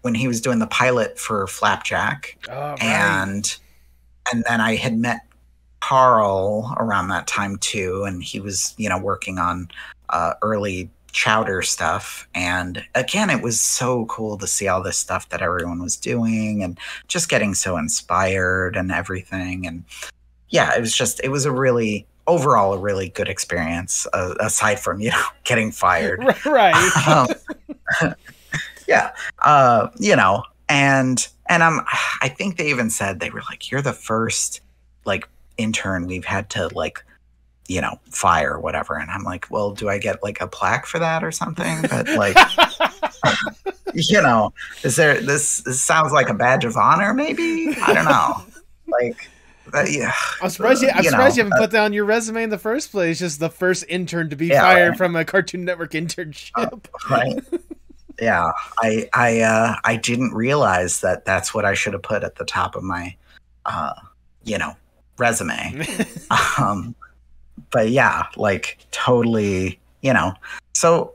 when he was doing the pilot for Flapjack. Oh, right. And And then I had met Carl around that time too, and he was, working on early Chowder stuff. And again, it was so cool to see all this stuff that everyone was doing and just getting so inspired and everything. And yeah, it was overall a really good experience, aside from, getting fired. Right. Yeah. And I think they even said, they were like, you're the first like intern we've had to like, fire or whatever. And I'm like, well, do I get like a plaque for that or something? But like, this sounds like a badge of honor, maybe? I don't know. Like, yeah. I'm surprised you haven't put that on your resume in the first place. Just the first intern to be fired from a Cartoon Network internship. Right. Yeah. I didn't realize that that's what I should have put at the top of my, resume. But yeah, like totally, so,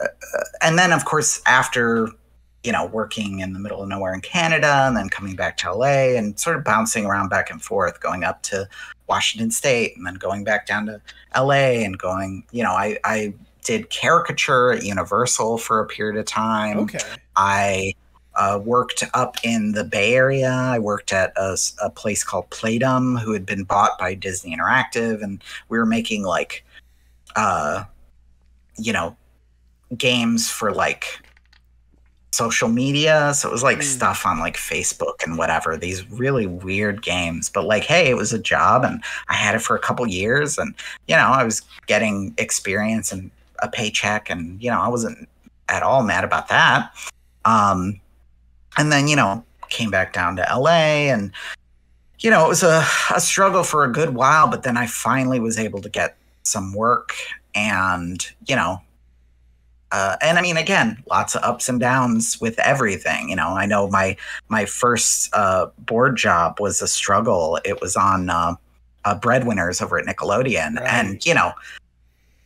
and then of course, after, working in the middle of nowhere in Canada and then coming back to LA and sort of bouncing around back and forth, going up to Washington State and then going back down to LA and going, I did caricature at Universal for a period of time. Okay. I worked up in the Bay Area. I worked at a place called Playdom, who had been bought by Disney Interactive, and we were making like, games for like social media. So it was like stuff on like Facebook and whatever. These really weird games, but like, hey, it was a job, and I had it for a couple years, and I was getting experience and a paycheck, and I wasn't at all mad about that. And then, came back down to LA, and, it was a struggle for a good while, but then I finally was able to get some work, and, and I mean, again, lots of ups and downs with everything. I know my first board job was a struggle. It was on Breadwinners over at Nickelodeon. Right. And,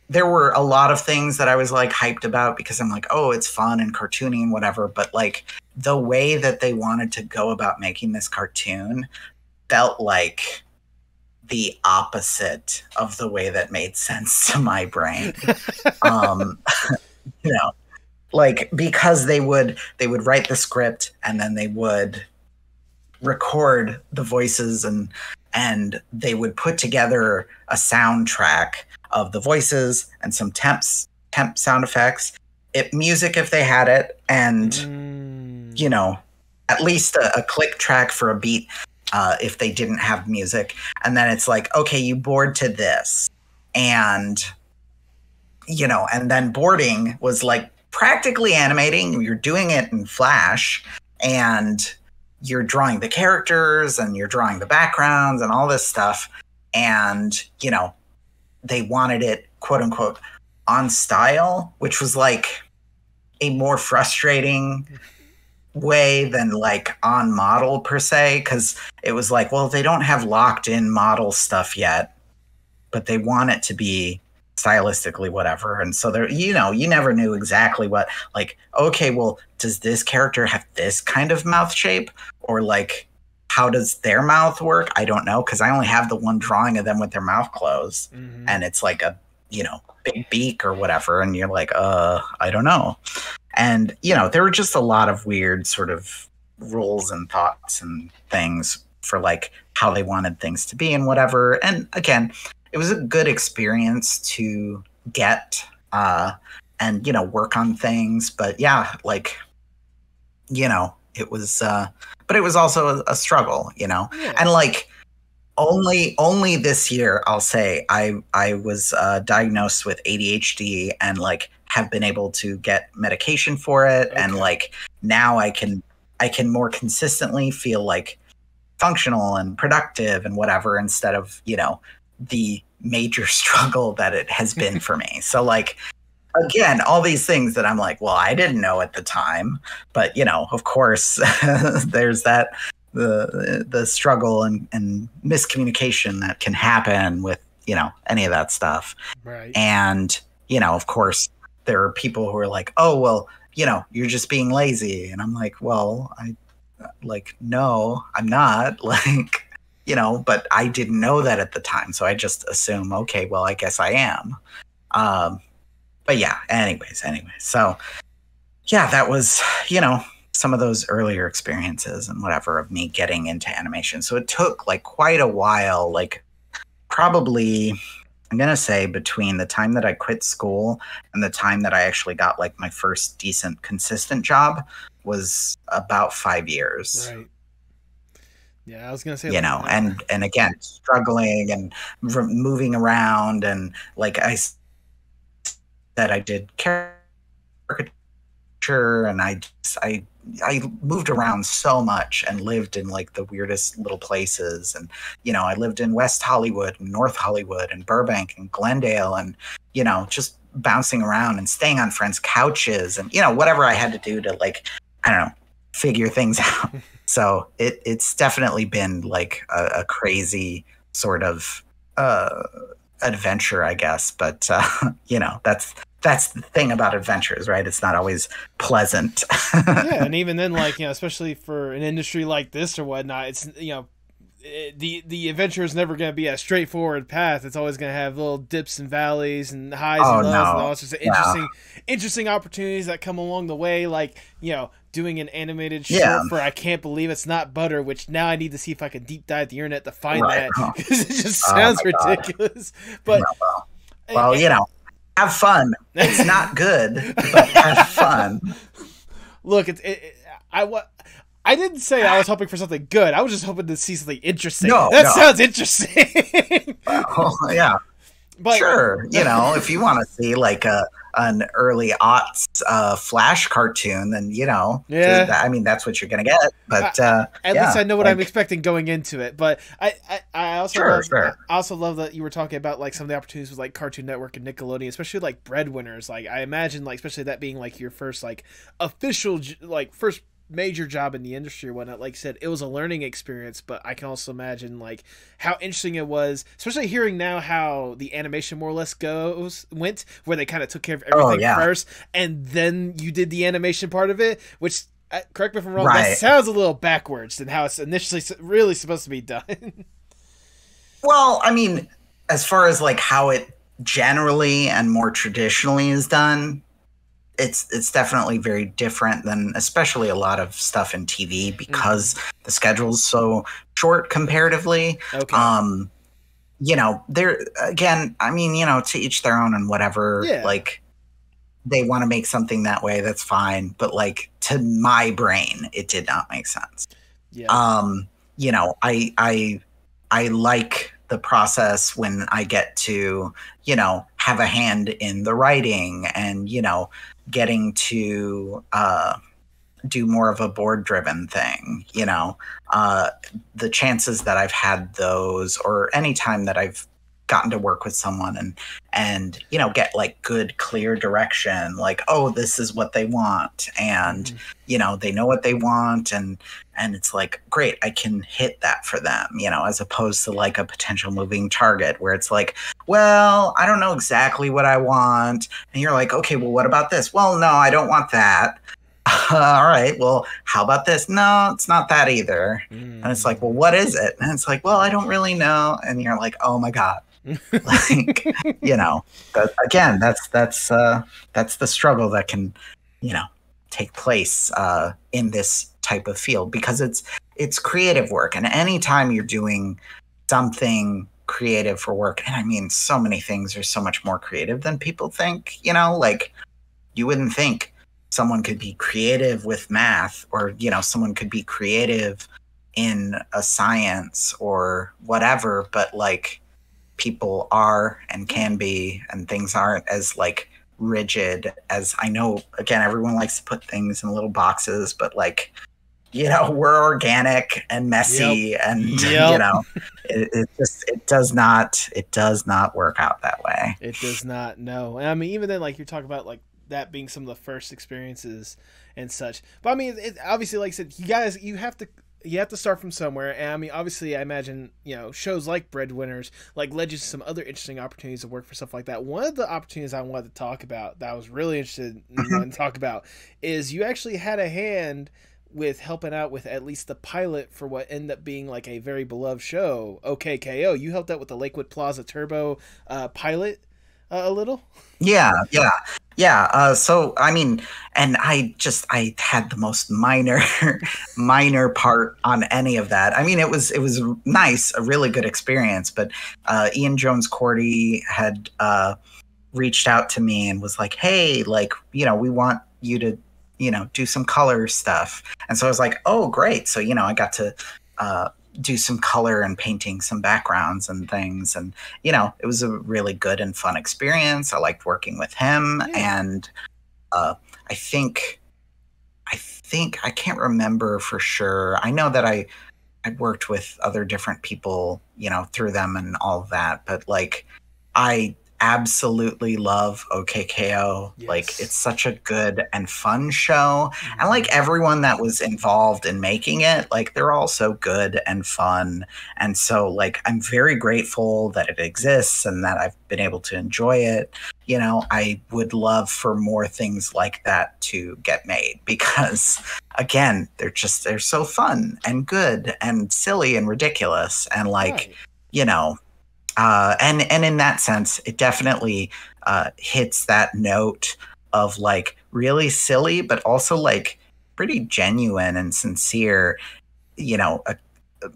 there were a lot of things that I was like hyped about because I'm like, oh, it's fun and cartoony and whatever. But like the way that they wanted to go about making this cartoon felt like the opposite of the way that made sense to my brain. Like because they would write the script and then they would record the voices and they would put together a soundtrack of the voices and some temp sound effects, music if they had it, and at least a click track for a beat if they didn't have music. And then it's like, okay, you board to this, and and then boarding was like practically animating. You're doing it in Flash, and you're drawing the characters and you're drawing the backgrounds and all this stuff, and they wanted it, quote unquote, on style, which was like a more frustrating way than like on model per se. Cause it was like, well, they don't have locked in model stuff yet, but they want it to be stylistically whatever. And so there, you never knew exactly what, like, okay, well, does this character have this kind of mouth shape, or like, how does their mouth work? I don't know, because I only have the one drawing of them with their mouth closed, and it's like a big beak or whatever, and you're like, I don't know. And there were just a lot of weird sort of rules and thoughts and things for like how they wanted things to be and whatever. And again, it was a good experience to get and work on things. But yeah, like it was but it was also a struggle, yeah. And like only this year, I'll say, I was diagnosed with ADHD and like have been able to get medication for it. Okay. And like now I can more consistently feel like functional and productive and whatever, instead of the major struggle that it has been for me. So like, again, all these things that I'm like, well, I didn't know at the time, but of course there's that the struggle and miscommunication that can happen with any of that stuff. Right. And of course there are people who are like, oh, well, you're just being lazy. And I'm like, well, no, I'm not. Like, but I didn't know that at the time. So I just assume, okay, well, I guess I am. But yeah, anyways. So yeah, that was, some of those earlier experiences and whatever of me getting into animation. So it took like quite a while, like probably, I'm going to say between the time that I quit school and the time that I actually got like my first decent consistent job was about 5 years. Right. Yeah, I was going to say, and again, struggling and moving around. And like I said, I did caricature, and I moved around so much and lived in like the weirdest little places. And, I lived in West Hollywood and North Hollywood and Burbank and Glendale, and, just bouncing around and staying on friends' couches and, whatever I had to do to like, I don't know, figure things out. So it's definitely been like a crazy sort of adventure, I guess. But, that's the thing about adventures, right? It's not always pleasant. Yeah, and even then, like, especially for an industry like this or whatnot, it's, the adventure is never going to be a straightforward path. It's always going to have little dips and valleys and highs and lows, and all sorts of interesting opportunities that come along the way. Like, doing an animated short for I Can't Believe It's Not Butter, which now I need to see if I can deep dive the internet to find that, because it just sounds ridiculous. But have fun. It's not good, but have fun. Look, I didn't say I was hoping for something good. I was just hoping to see something interesting. Sounds interesting. Yeah. But, sure. If you want to see like an early aughts Flash cartoon, then I mean that's what you're gonna get. But at least I know what I'm expecting going into it. But I also I also love that you were talking about like some of the opportunities with like Cartoon Network and Nickelodeon, especially like Breadwinners. Like I imagine like especially that being like your first like official like first major job in the industry or whatnot. Like I said, it was a learning experience, but I can also imagine like how interesting it was, especially hearing now how the animation more or less went, where they kind of took care of everything first and then you did the animation part of it, which correct me if I'm wrong, that sounds a little backwards than how it's initially really supposed to be done. Well, I mean, as far as like how it generally and more traditionally is done, it's definitely very different than especially a lot of stuff in TV, because the schedule's so short comparatively. Okay. There again, I mean, to each their own and whatever. Yeah. Like they want to make something that way, that's fine. But like to my brain, it did not make sense. Yeah. I like the process when I get to, have a hand in the writing and, getting to do more of a board driven thing. The chances that I've had those, or any time that I've gotten to work with someone and get like good clear direction, like, oh, this is what they want, and they know what they want, and it's like, great, I can hit that for them, as opposed to like a potential moving target where it's like, well, I don't know exactly what I want, and you're like, okay, well, what about this? Well, no, I don't want that. All right, well, how about this? No, it's not that either. And it's like, well, what is it? And it's like, well, I don't really know. And you're like, oh my God. Like, but again, that's the struggle that can, take place in this type of field, because it's creative work. And anytime you're doing something creative for work, and I mean, so many things are so much more creative than people think, like you wouldn't think someone could be creative with math, or, someone could be creative in a science or whatever, but like people are and can be, and things aren't as like rigid as, I know, again, everyone likes to put things in little boxes, but like, we're organic and messy, and it does not work out that way. It does not. No. And I mean, even then, like you're talking about like that being some of the first experiences and such. But I mean, obviously, like I said, you have to start from somewhere. And I mean, obviously, I imagine, shows like Breadwinners like led you to some other interesting opportunities to work for stuff like that. One of the opportunities I wanted to talk about that I was really interested in wanting to talk about is you actually had a hand with helping out with at least the pilot for what ended up being like a very beloved show, OKKO. You helped out with the Lakewood Plaza Turbo pilot a little. Yeah. So I mean, and I had the most minor minor part on any of that. I mean, it was nice, a really good experience. But Ian Jones Cordy had reached out to me and was like, hey, like, you know, we want you to, you know, do some color stuff. And so I was like, oh, great. So, you know, I got to do some color and painting some backgrounds and things. And, you know, it was a really good and fun experience. I liked working with him. Yeah. And I think I can't remember for sure. I know that I worked with other different people, you know, through them and all of that. But like, I absolutely love OKKO. Yes. Like, it's such a good and fun show. Mm-hmm. And like everyone that was involved in making it, like they're all so good and fun. And so like, I'm very grateful that it exists and that I've been able to enjoy it. You know, I would love for more things like that to get made because again, they're so fun and good and silly and ridiculous. And like, right. You know, and in that sense, it definitely hits that note of like really silly, but also like pretty genuine and sincere, you know,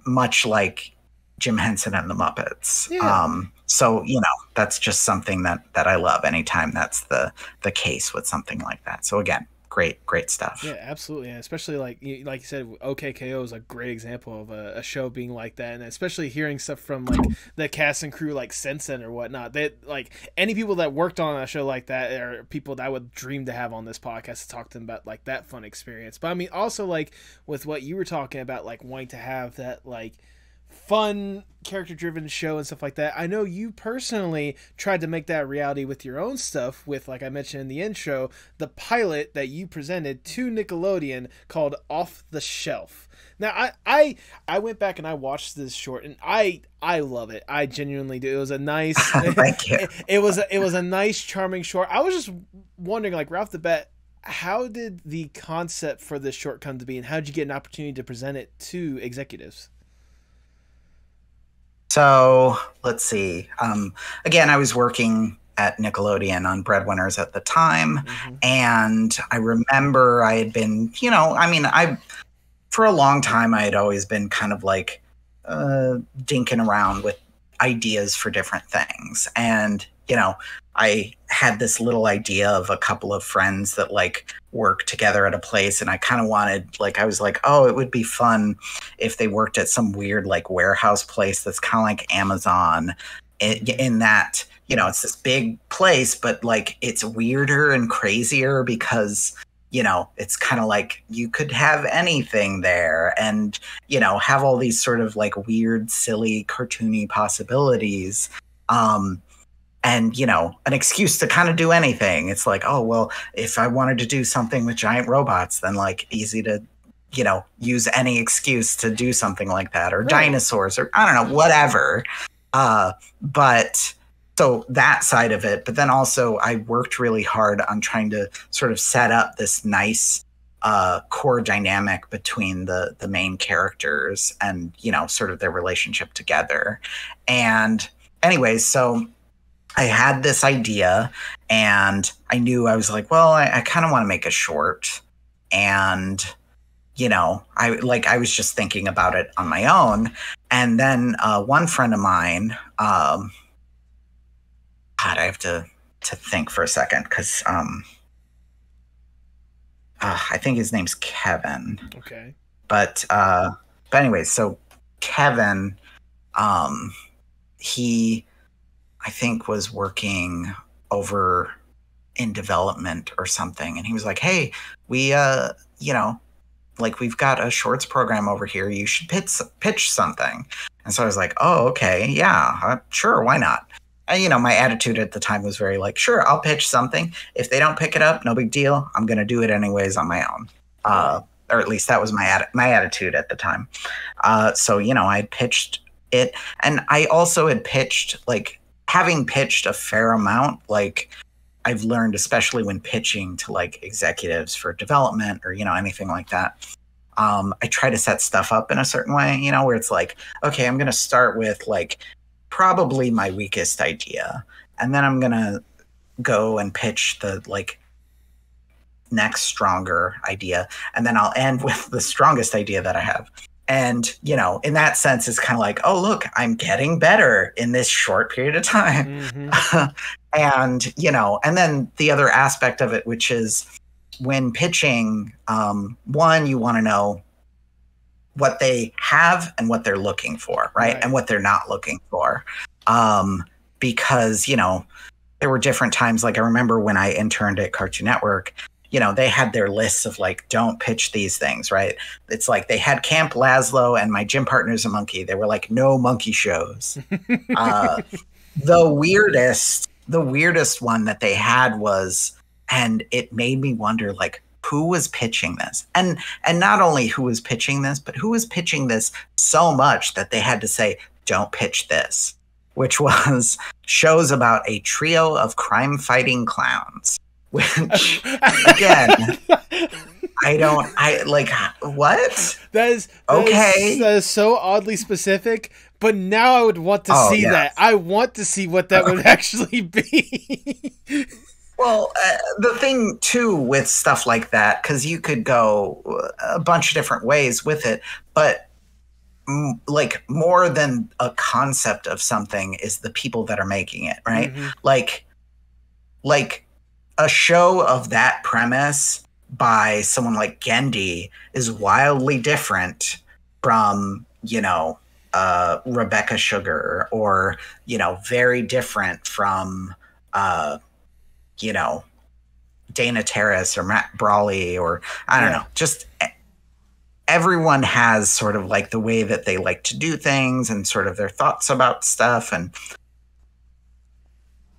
much like Jim Henson and the Muppets. Yeah. So, you know, that's just something that I love anytime that's the case with something like that. So again, great stuff. Yeah, absolutely. And especially like you said, OKKO is a great example of a show being like that. And especially hearing stuff from like the cast and crew like since then or whatnot. They like any people that worked on a show like that are people that I would dream to have on this podcast to talk to them about like that fun experience. But I mean also like with what you were talking about, like wanting to have that like fun character driven show and stuff like that. I know you personally tried to make that a reality with your own stuff with, like I mentioned in the intro, the pilot that you presented to Nickelodeon called Off the Shelf. Now I went back and I watched this short and I love it. I genuinely do. It was a nice Thank you. It was a nice charming short. I was just wondering, like right off the bat, how did the concept for this short come to be and how did you get an opportunity to present it to executives? So let's see. Again, I was working at Nickelodeon on Breadwinners at the time. Mm-hmm. And I remember I had been, you know, I mean, for a long time, I had always been kind of like dinking around with ideas for different things. And, you know, I had this little idea of a couple of friends that like work together at a place. And I kind of wanted, like, I was like, oh, it would be fun if they worked at some weird like warehouse place that's kind of like Amazon in that, you know, it's this big place, but like it's weirder and crazier because, you know, it's kind of like you could have anything there and, you know, have all these sort of like weird, silly, cartoony possibilities. And, you know, an excuse to kind of do anything. It's like, oh, well, if I wanted to do something with giant robots, then like easy to, you know, use any excuse to do something like that, or right. Dinosaurs, or I don't know, whatever. But so that side of it. But then also I worked really hard on trying to sort of set up this nice core dynamic between the main characters and, you know, sort of their relationship together. And anyways, so I had this idea and I knew I was like, well, I kind of want to make a short. And, you know, I was just thinking about it on my own. And then one friend of mine, God, I have to think for a second because I think his name's Kevin. Okay. But anyways, so Kevin, he, I think, was working over in development or something. And he was like, hey, we, you know, like we've got a shorts program over here. You should pitch something. And so I was like, oh, okay. Yeah, sure. Why not? And, you know, my attitude at the time was very like, sure, I'll pitch something. If they don't pick it up, no big deal. I'm going to do it anyways on my own. Or at least that was my attitude at the time. So, you know, I pitched it. And I also had pitched, like, having pitched a fair amount, like I've learned, especially when pitching to like executives for development or, you know, anything like that, I try to set stuff up in a certain way, you know, where it's like, okay, I'm going to start with like probably my weakest idea. And then I'm going to go and pitch the like next stronger idea. And then I'll end with the strongest idea that I have. And, you know, in that sense, it's kind of like, oh, look, I'm getting better in this short period of time. Mm-hmm. And, you know, and then the other aspect of it, which is when pitching, one, you want to know what they have and what they're looking for, right? And what they're not looking for. Because, you know, there were different times, like I remember when I interned at Cartoon Network, you know, they had their lists of like, don't pitch these things, right? It's like they had Camp Laszlo and my gym partner's a monkey. They were like, no monkey shows. The weirdest one that they had was, and it made me wonder, like, who was pitching this? And not only who was pitching this, but who was pitching this so much that they had to say, don't pitch this, which was shows about a trio of crime-fighting clowns. Which, again, I like, what? That is so oddly specific, but now I would want to see that. I want to see what that would actually be. Well, the thing, too, with stuff like that, because you could go a bunch of different ways with it, but like more than a concept of something is the people that are making it, right? Mm-hmm. Like a show of that premise by someone like Gendy is wildly different from, you know, Rebecca Sugar, or, you know, very different from, you know, Dana Terrace or Matt Brawley, or I don't know, just everyone has sort of like the way that they like to do things and sort of their thoughts about stuff and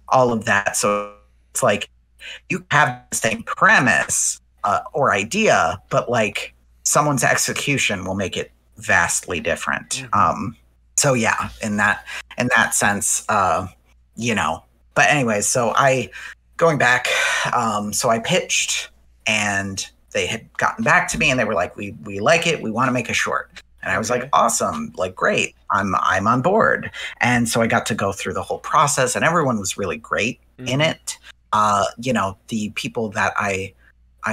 all of that. So it's like, you have the same premise or idea, but like someone's execution will make it vastly different. Mm-hmm. So yeah, in that sense, you know, but anyways, so going back, so I pitched and they had gotten back to me and they were like, we like it. We want to make a short. And I was like, awesome, like, great. I'm on board. And so I got to go through the whole process and everyone was really great in it. You know, the people that I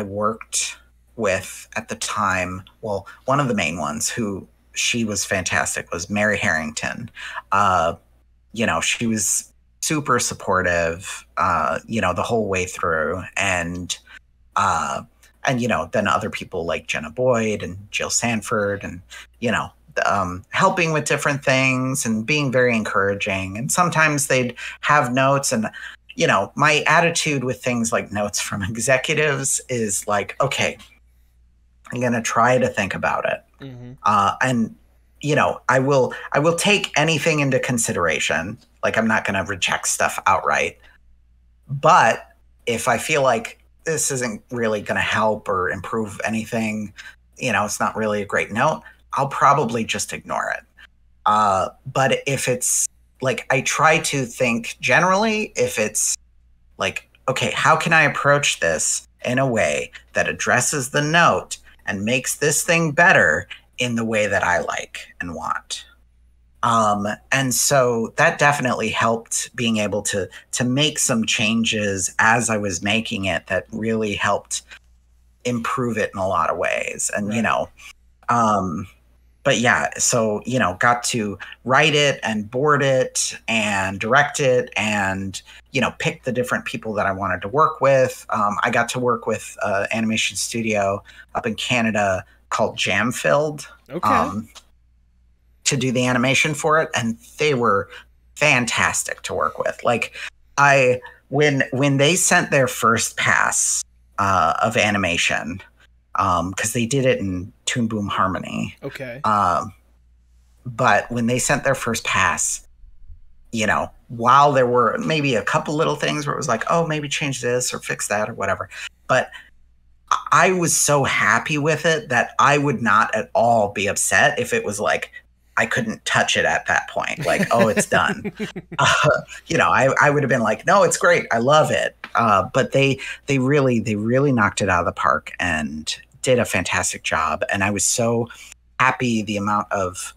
worked with at the time, well, one of the main ones who she was fantastic was Mary Harrington. You know, she was super supportive, you know, the whole way through. And, you know, then other people like Jenna Boyd and Jill Sanford and, you know, helping with different things and being very encouraging. And sometimes they'd have notes, and you know, my attitude with things like notes from executives is like, okay, I'm going to try to think about it. Mm-hmm. And, you know, I will take anything into consideration. Like, I'm not going to reject stuff outright. But if I feel like this isn't really going to help or improve anything, you know, it's not really a great note, I'll probably just ignore it. But if it's, like, I try to think generally, if it's like, okay, how can I approach this in a way that addresses the note and makes this thing better in the way that I like and want? And so that definitely helped, being able to make some changes as I was making it that really helped improve it in a lot of ways. And, you know, but yeah, so, you know, got to write it and board it and direct it and, you know, pick the different people that I wanted to work with. I got to work with an animation studio up in Canada called Jamfilled to do the animation for it. And they were fantastic to work with. Like, when they sent their first pass of animation, because they did it in Toon Boom Harmony. Okay. But when they sent their first pass, you know, while there were maybe a couple little things where it was like, oh, maybe change this or fix that or whatever. But I was so happy with it that I would not at all be upset if it was like, I couldn't touch it at that point. Like, oh, it's done. You know, I would have been like, no, it's great. I love it. But they really knocked it out of the park and did a fantastic job. And I was so happy the amount of,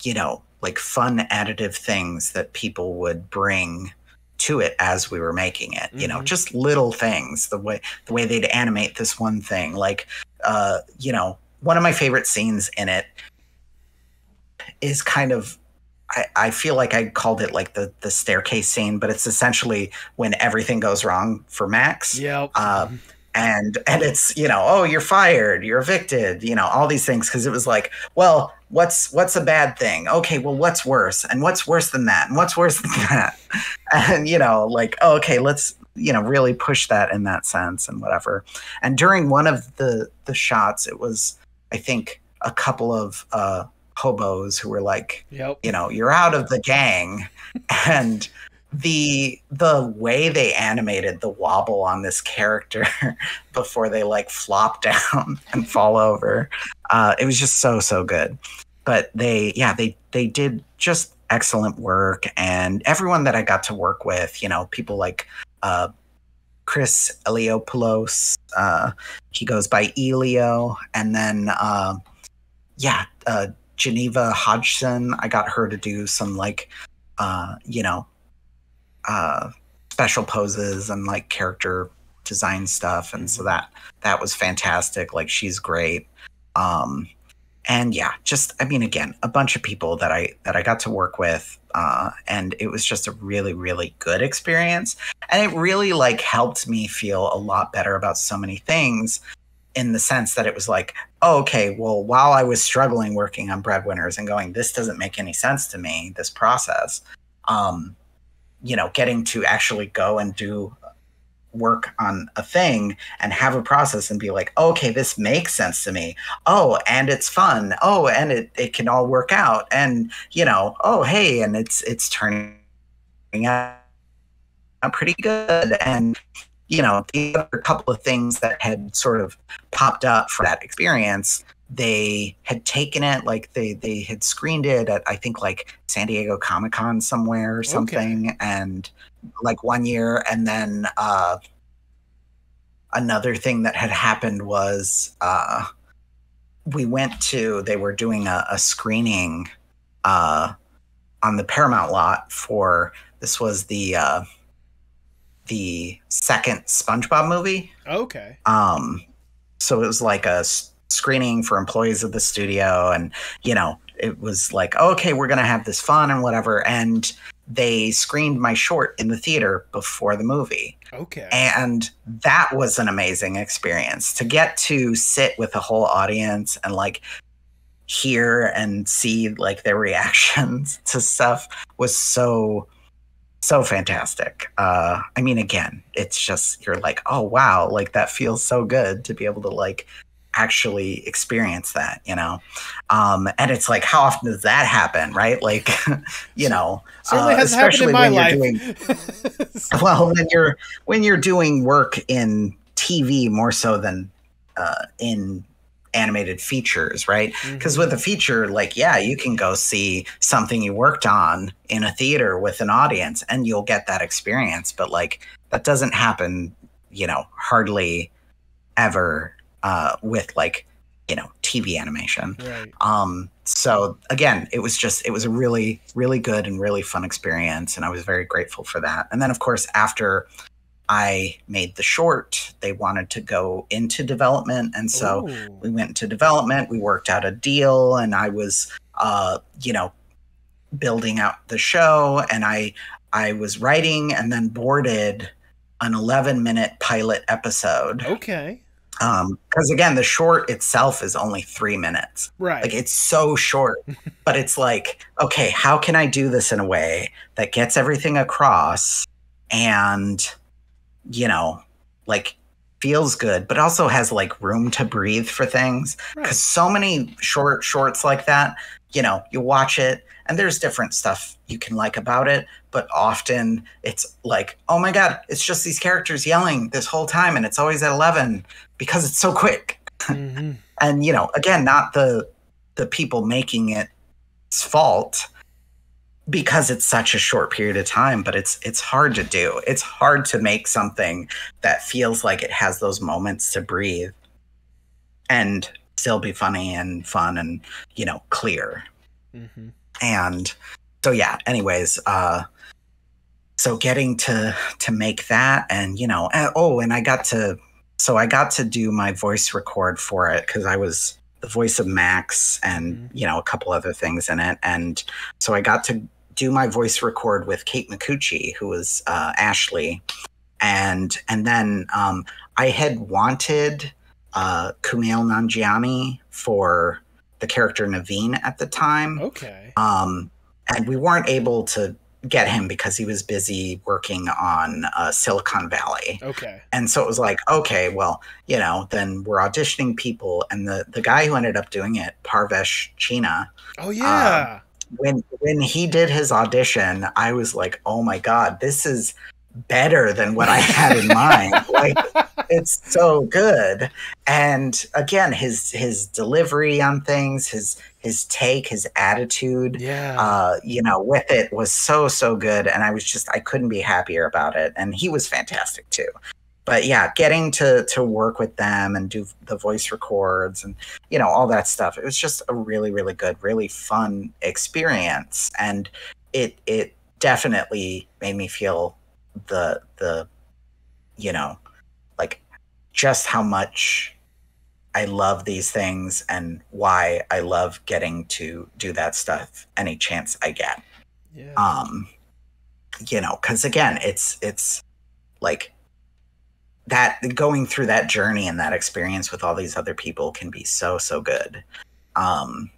you know, like fun additive things that people would bring to it as we were making it, you know, just little things, the way they'd animate this one thing. Like, you know, one of my favorite scenes in it is kind of, I feel like I called it like the staircase scene, but it's essentially when everything goes wrong for Max. Yep. And it's, you know, oh, you're fired, you're evicted, you know, all these things. Cause it was like, well, what's a bad thing? Okay, well, what's worse? And what's worse than that? And what's worse than that? And, you know, like, oh, okay, let's, you know, really push that in that sense and whatever. And during one of the shots, it was, I think, a couple of hobos who were like, yep, you know, you're out of the gang. And the way they animated the wobble on this character before they like flop down and fall over, it was just so good. But they did just excellent work. And everyone that I got to work with, you know, people like Chris Eliopoulos, he goes by Elio, and then Geneva Hodgson, I got her to do some like you know, special poses and like character design stuff, and so that was fantastic. Like, she's great. And yeah, just, I mean, again, a bunch of people that I got to work with, and it was just a really, really good experience. And it really like helped me feel a lot better about so many things, in the sense that it was like, oh, okay, well, while I was struggling working on Breadwinners and going, this doesn't make any sense to me, this process, you know, getting to actually go and do work on a thing and have a process and be like, oh, okay, this makes sense to me. Oh, and it's fun. Oh, and it can all work out. And, you know, oh, hey, and it's turning out pretty good. And, you know, the other couple of things that had sort of popped up for that experience, they had taken it, like they had screened it at, I think, like San Diego Comic-Con somewhere or something, and like one year. And then another thing that had happened was they were doing a screening on the Paramount lot for, this was the second SpongeBob movie. Okay. So it was like a screening for employees of the studio, and, you know, it was like, okay, we're going to have this fun and whatever. And they screened my short in the theater before the movie. Okay. And that was an amazing experience to get to sit with the whole audience and like hear and see like their reactions to stuff was so fantastic. I mean, again, it's just, you're like, oh, wow, like that feels so good to be able to like actually experience that, you know? And it's like, how often does that happen, right? Like, you know, certainly hasn't happened in my life. Well, when you're doing work in TV more so than in animated features, right? Because with a feature, like, yeah, you can go see something you worked on in a theater with an audience and you'll get that experience. But like, that doesn't happen, you know, hardly ever with like, you know, TV animation. Right. So again, it was a really, really good and really fun experience. And I was very grateful for that. And then of course, after I made the short, they wanted to go into development. And so we went into development, we worked out a deal, and I was, you know, building out the show, and I was writing and then boarded an 11-minute pilot episode. Okay. Because again, the short itself is only 3 minutes. Right. Like, it's so short, but it's like, okay, how can I do this in a way that gets everything across and, you know, like feels good, but also has like room to breathe for things? Because so many shorts like that, you know, you watch it and there's different stuff you can like about it, but often it's like, oh my God, it's just these characters yelling this whole time and it's always at 11 because it's so quick. And, you know, again, not the people making it's fault, because it's such a short period of time, but it's hard to do. It's hard to make something that feels like it has those moments to breathe and still be funny and fun and, you know, clear. Mm-hmm. And so, yeah, anyways, so getting to make that, and, you know, and I got to do my voice record for it, because I was the voice of Max and, you know, a couple other things in it. And so I got to do my voice record with Kate Micucci, who was Ashley. And then I had wanted Kumail Nanjiani for the character Naveen at the time. Okay. And we weren't able to get him because he was busy working on Silicon Valley. Okay. And so it was like, okay, well, you know, then we're auditioning people. And the guy who ended up doing it, Parvesh Cheena. Oh, yeah. When he did his audition, I was like, oh my God, this is better than what I had in mind. Like, it's so good. And again, his delivery on things, his take, his attitude, you know, with it was so good. And I couldn't be happier about it. And he was fantastic too. But yeah, getting to work with them and do the voice records and, you know, all that stuff, it was just a really, really good, really fun experience. And it definitely made me feel the you know, like, just how much I love these things and why I love getting to do that stuff any chance I get. Yeah. You know, because again, it's like that, going through that journey and that experience with all these other people can be so good. And,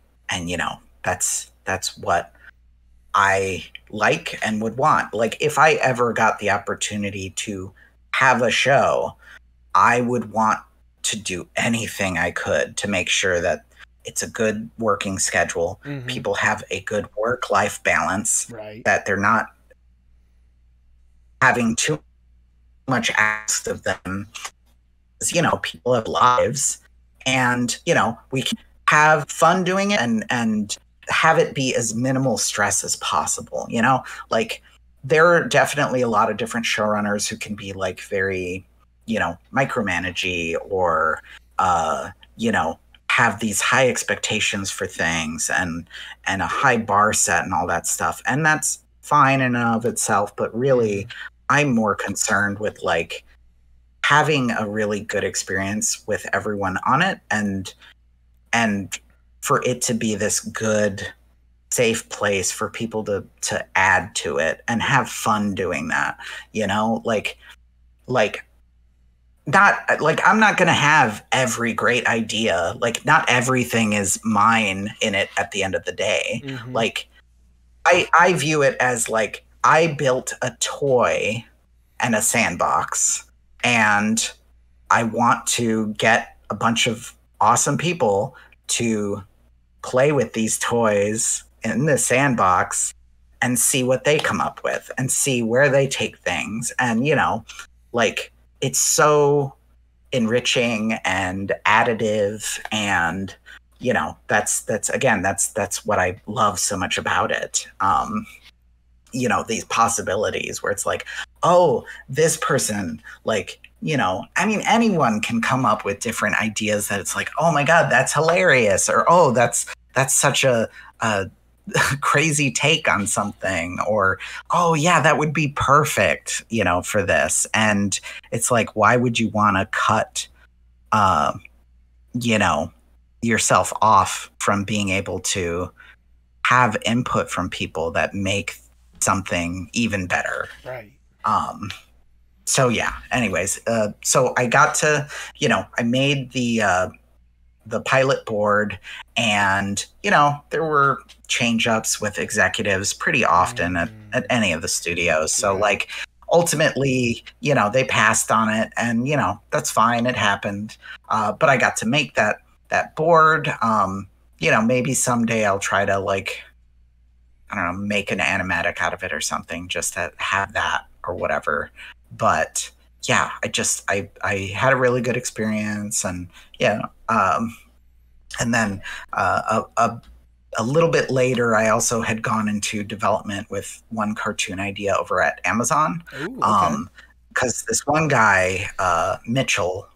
you know, that's what I like and would want. Like, if I ever got the opportunity to have a show, I would want to do anything I could to make sure that it's a good working schedule. Mm-hmm. People have a good work-life balance, right? That they're not having too much asked of them. You know, people have lives, and, you know, we can have fun doing it and have it be as minimal stress as possible. You know, like, there are definitely a lot of different showrunners who can be like very, you know, micromanagey, or you know, have these high expectations for things and a high bar set and all that stuff. And that's fine in and of itself, but really I'm more concerned with like having a really good experience with everyone on it, and for it to be this good, safe place for people to add to it and have fun doing that. You know, like not like, I'm not going to have every great idea. Like, not everything is mine in it at the end of the day. Mm-hmm. Like, I view it as like, I built a toy and a sandbox, and I want to get a bunch of awesome people to play with these toys in the sandbox and see what they come up with and see where they take things. And, you know, like, it's so enriching and additive, and, you know, that's what I love so much about it. You know, these possibilities where it's like, oh, this person, like, you know, I mean, anyone can come up with different ideas that it's like, oh my God, that's hilarious, or oh, that's such a crazy take on something, or oh yeah, that would be perfect, you know, for this. And it's like, why would you want to cut you know, yourself off from being able to have input from people that make something even better? Right. So yeah, anyways, so I got to, you know, I made the pilot board, and, you know, there were change ups with executives pretty often at any of the studios. So like, ultimately, you know, they passed on it, and, you know, that's fine. It happened. But I got to make that board. You know, maybe someday I'll try to, like, I don't know, make an animatic out of it or something, just to have that or whatever. But yeah, I had a really good experience, and yeah. And then a a little bit later, I also had gone into development with one cartoon idea over at Amazon. Ooh, okay. Because this one guy, Mitchell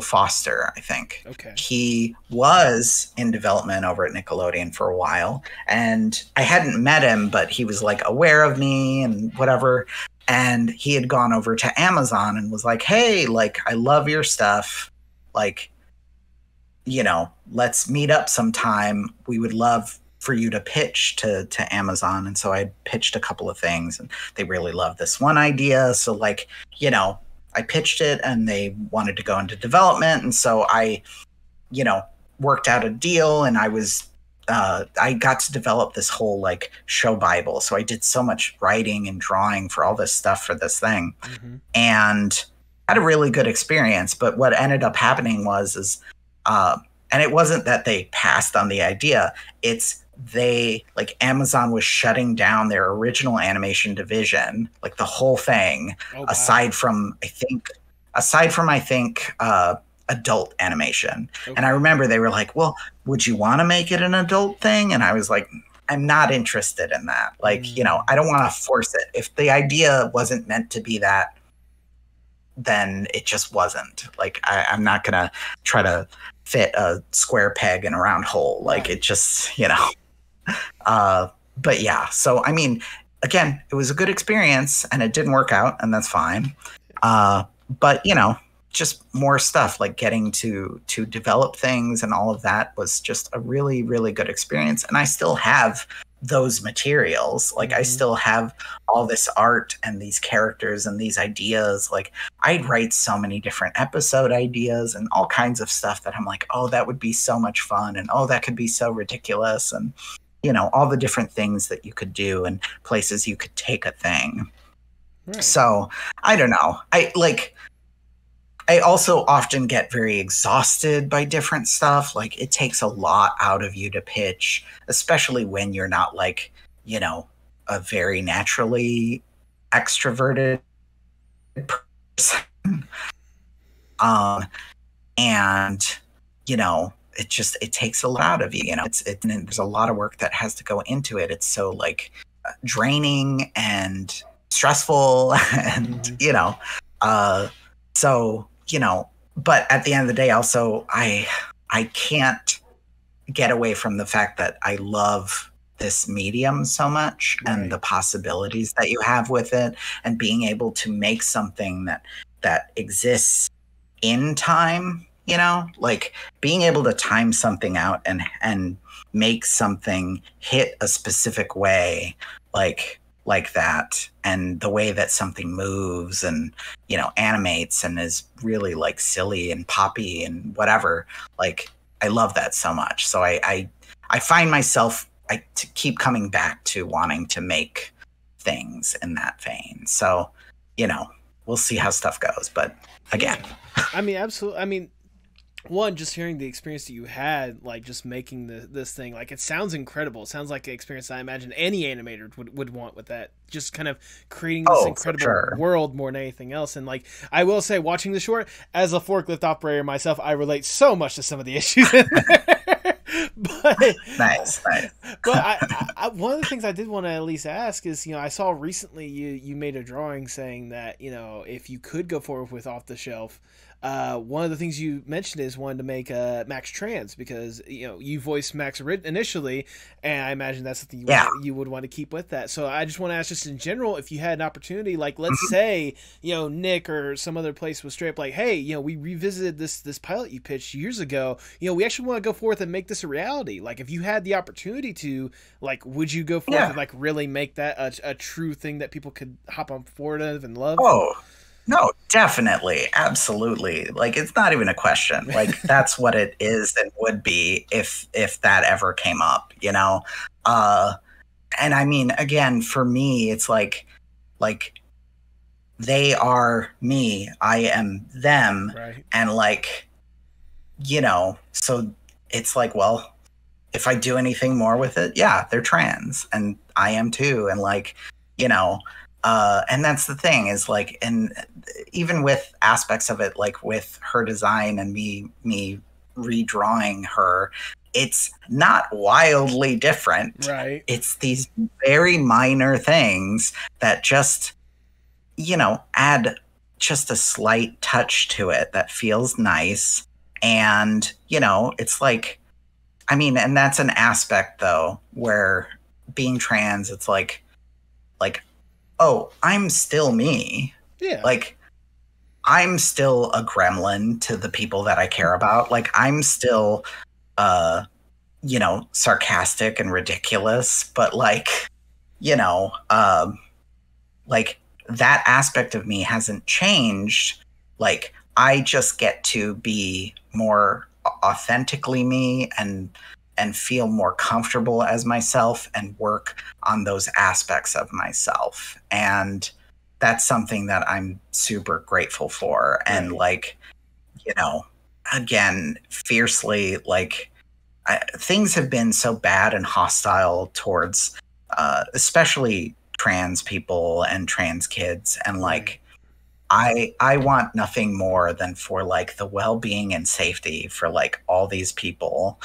Foster, I think. Okay. He was in development over at Nickelodeon for a while, and I hadn't met him, but he was like aware of me and whatever. And he had gone over to Amazon and was like, "Hey, like, I love your stuff. Like, you know, let's meet up sometime. We would love for you to pitch to Amazon." And so I pitched a couple of things, and they really loved this one idea. So, like, you know, I pitched it and they wanted to go into development. And so I, you know, worked out a deal, and I got to develop this whole like show Bible. So I did so much writing and drawing for all this stuff for this thing, and had a really good experience. But what ended up happening was and it wasn't that they passed on the idea. It's like Amazon was shutting down their original animation division, like the whole thing, aside from I think adult animation. Okay. And I remember they were like, "Well, would you want to make it an adult thing?" And I was like, "I'm not interested in that. Like, you know, I don't want to force it. If the idea wasn't meant to be that, then it just wasn't. Like, I'm not gonna try to fit a square peg in a round hole. Like, it just, you know." But yeah, so I mean, again, it was a good experience, and it didn't work out, and that's fine. But you know, just more stuff, like getting to develop things and all of that was just a really, really good experience. And I still have those materials. Like, I still have all this art and these characters and these ideas. Like, I'd write so many different episode ideas and all kinds of stuff that I'm like, oh, that would be so much fun, and oh, that could be so ridiculous, and you know, all the different things that you could do and places you could take a thing. Right. So I don't know. I also often get very exhausted by different stuff. Like, it takes a lot out of you to pitch, especially when you're not, like, you know, a very naturally extroverted person. And, you know, it takes a lot out of you. You know, there's a lot of work that has to go into it. It's so, like, draining and stressful and, you know, so, you know, but at the end of the day, also, I can't get away from the fact that I love this medium so much, and the possibilities that you have with it, and being able to make something that exists in time, you know, like being able to time something out and make something hit a specific way, like that, and the way that something moves and, you know, animates and is really like silly and poppy and whatever. Like, I love that so much. So I find myself to keep coming back to wanting to make things in that vein. So, you know, we'll see how stuff goes. But again, I mean, absolutely. I mean, one, just hearing the experience that you had, like, just making this thing, like, it sounds incredible. It sounds like an experience I imagine any animator would want with that. Just kind of creating this incredible world more than anything else. And, like, I will say, watching the short, as a forklift operator myself, I relate so much to some of the issues in there. But, nice. But I one of the things I did want to at least ask is, you know, I saw recently you made a drawing saying that, you know, if you could go forward with Off the Shelf, one of the things you mentioned is wanting to make Max trans, because, you know, you voiced Max initially, and I imagine that's something you would want to keep with that. So I just want to ask, just in general, if you had an opportunity, like, let's say, you know, Nick or some other place was straight up like, hey, you know, we revisited this pilot you pitched years ago, you know, we actually want to go forth and make this a reality. Like, if you had the opportunity to, like, would you go forth and, like, really make that a true thing that people could hop on board of and love? Oh, no, definitely. Absolutely. Like, it's not even a question. Like, that's what it is and would be if that ever came up, you know? And I mean, again, for me, it's like they are me, I am them. Right. And, like, you know, so it's like, well, if I do anything more with it, yeah, they're trans and I am too. And, like, you know, and that's the thing is, like, and even with aspects of it, like with her design and me redrawing her, it's not wildly different. Right. It's these very minor things that just, add just a slight touch to it that feels nice. And, it's like, I mean, and that's an aspect though, where being trans, it's like, oh, I'm still me. Yeah. Like, I'm still a gremlin to the people that I care about. Like, I'm still, sarcastic and ridiculous, but like, like that aspect of me hasn't changed. Like, I just get to be more authentically me and feel more comfortable as myself and work on those aspects of myself. And that's something that I'm super grateful for. And like, again, fiercely, like, things have been so bad and hostile towards especially trans people and trans kids. And like, I want nothing more than for like the well-being and safety for like all these people,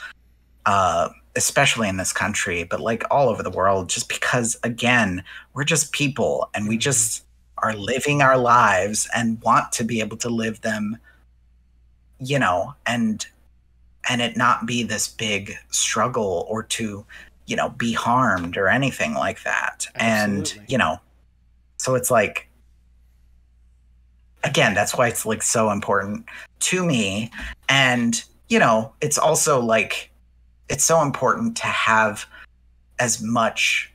especially in this country, but like all over the world, just because, again, we're just people and we just are living our lives and want to be able to live them, and it not be this big struggle or to, be harmed or anything like that. Absolutely. And, so it's like, again, that's why it's like so important to me. And, it's also like, it's so important to have as much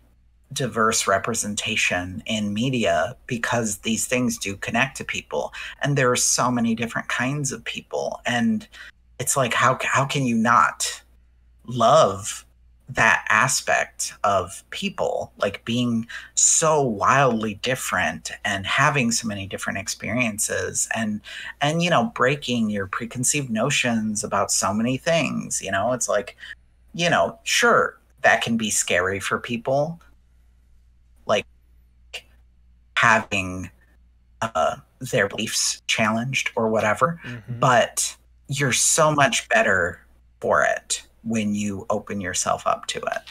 diverse representation in media because these things do connect to people. And there are so many different kinds of people. And it's like, how can you not love that aspect of people, like being so wildly different and having so many different experiences and breaking your preconceived notions about so many things. It's like, sure, that can be scary for people, like having their beliefs challenged or whatever, but you're so much better for it when you open yourself up to it.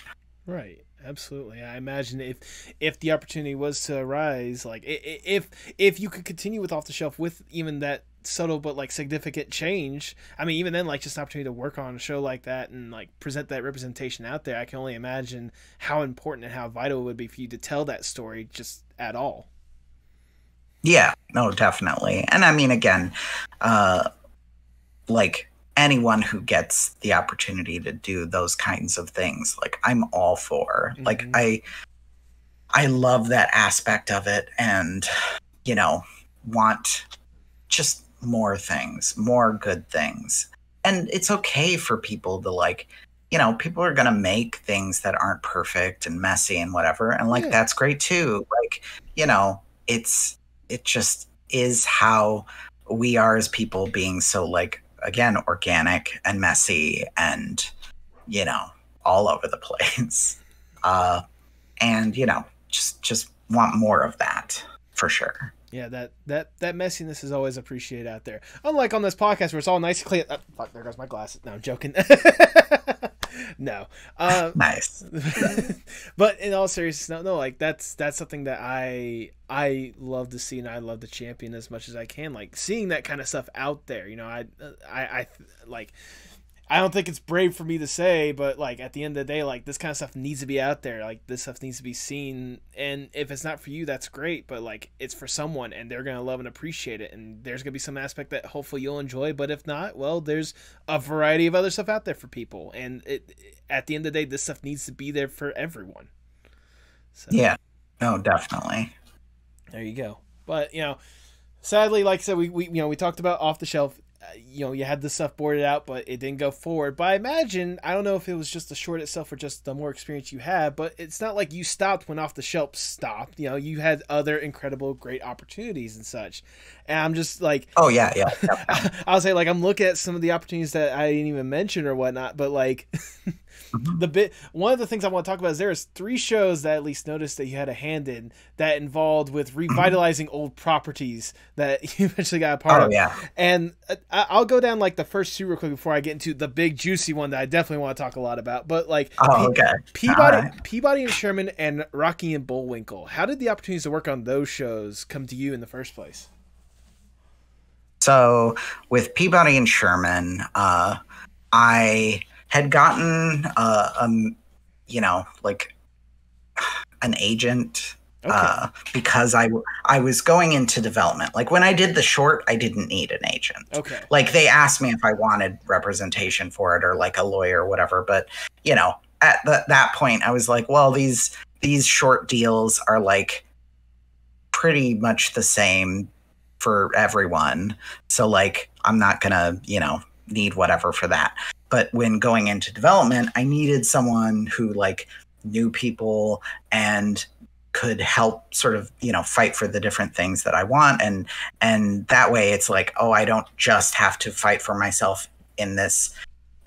Right. Absolutely. I imagine if the opportunity was to arise, like if you could continue with Off the Shelf with even that subtle but like significant change, I mean, even then, like just an opportunity to work on a show like that and like present that representation out there, I can only imagine how important and how vital it would be for you to tell that story just at all. Yeah, no, definitely. And I mean, again, like anyone who gets the opportunity to do those kinds of things, like I'm all for. Like I love that aspect of it, and want just more things, more good things. And it's okay for people to like, people are gonna make things that aren't perfect and messy and whatever, and like that's great too. Like, it just is how we are as people, being so like, again, organic and messy and, all over the place. And, just want more of that for sure. Yeah, that messiness is always appreciated out there. Unlike on this podcast where it's all nice and clean. Oh, fuck, there goes my glasses. No, I'm joking. No. Nice. But in all seriousness, no, like that's something that I love to see and I love to champion as much as I can. Like seeing that kind of stuff out there, I like, I don't think it's brave for me to say, but like at the end of the day, like this kind of stuff needs to be out there. Like this stuff needs to be seen. And if it's not for you, that's great. But like it's for someone and they're going to love and appreciate it. And there's going to be some aspect that hopefully you'll enjoy. But if not, well, there's a variety of other stuff out there for people. And at the end of the day, this stuff needs to be there for everyone. So, yeah, no, definitely. There you go. But, sadly, like I said, we talked about Off the Shelf. You had the stuff boarded out, but it didn't go forward. But I imagine, I don't know if it was just the short itself or just the more experience you had, but it's not like you stopped when Off the Shelf stopped. You had other incredible, great opportunities and such. And I'm just like, oh yeah. I'll say, like, I'm looking at some of the opportunities that I didn't even mention or whatnot, but like one of the things I want to talk about is there's 3 shows that I at least noticed that you had a hand in that involved with revitalizing old properties that you eventually got a part of. Yeah. And I'll go down like the first two real quick before I get into the big juicy one that I definitely want to talk a lot about. But like, okay. Peabody and Sherman and Rocky and Bullwinkle. How did the opportunities to work on those shows come to you in the first place? So with Peabody and Sherman, I had gotten, like an agent. Okay. Because I was going into development. Like when I did the short, I didn't need an agent. Okay. Like they asked me if I wanted representation for it or like a lawyer or whatever. But at that point, I was like, well, these short deals are like pretty much the same for everyone. So like I'm not gonna need whatever for that. But when going into development, I needed someone who like knew people and could help sort of fight for the different things that I want, and that way it's like, oh, I don't just have to fight for myself in this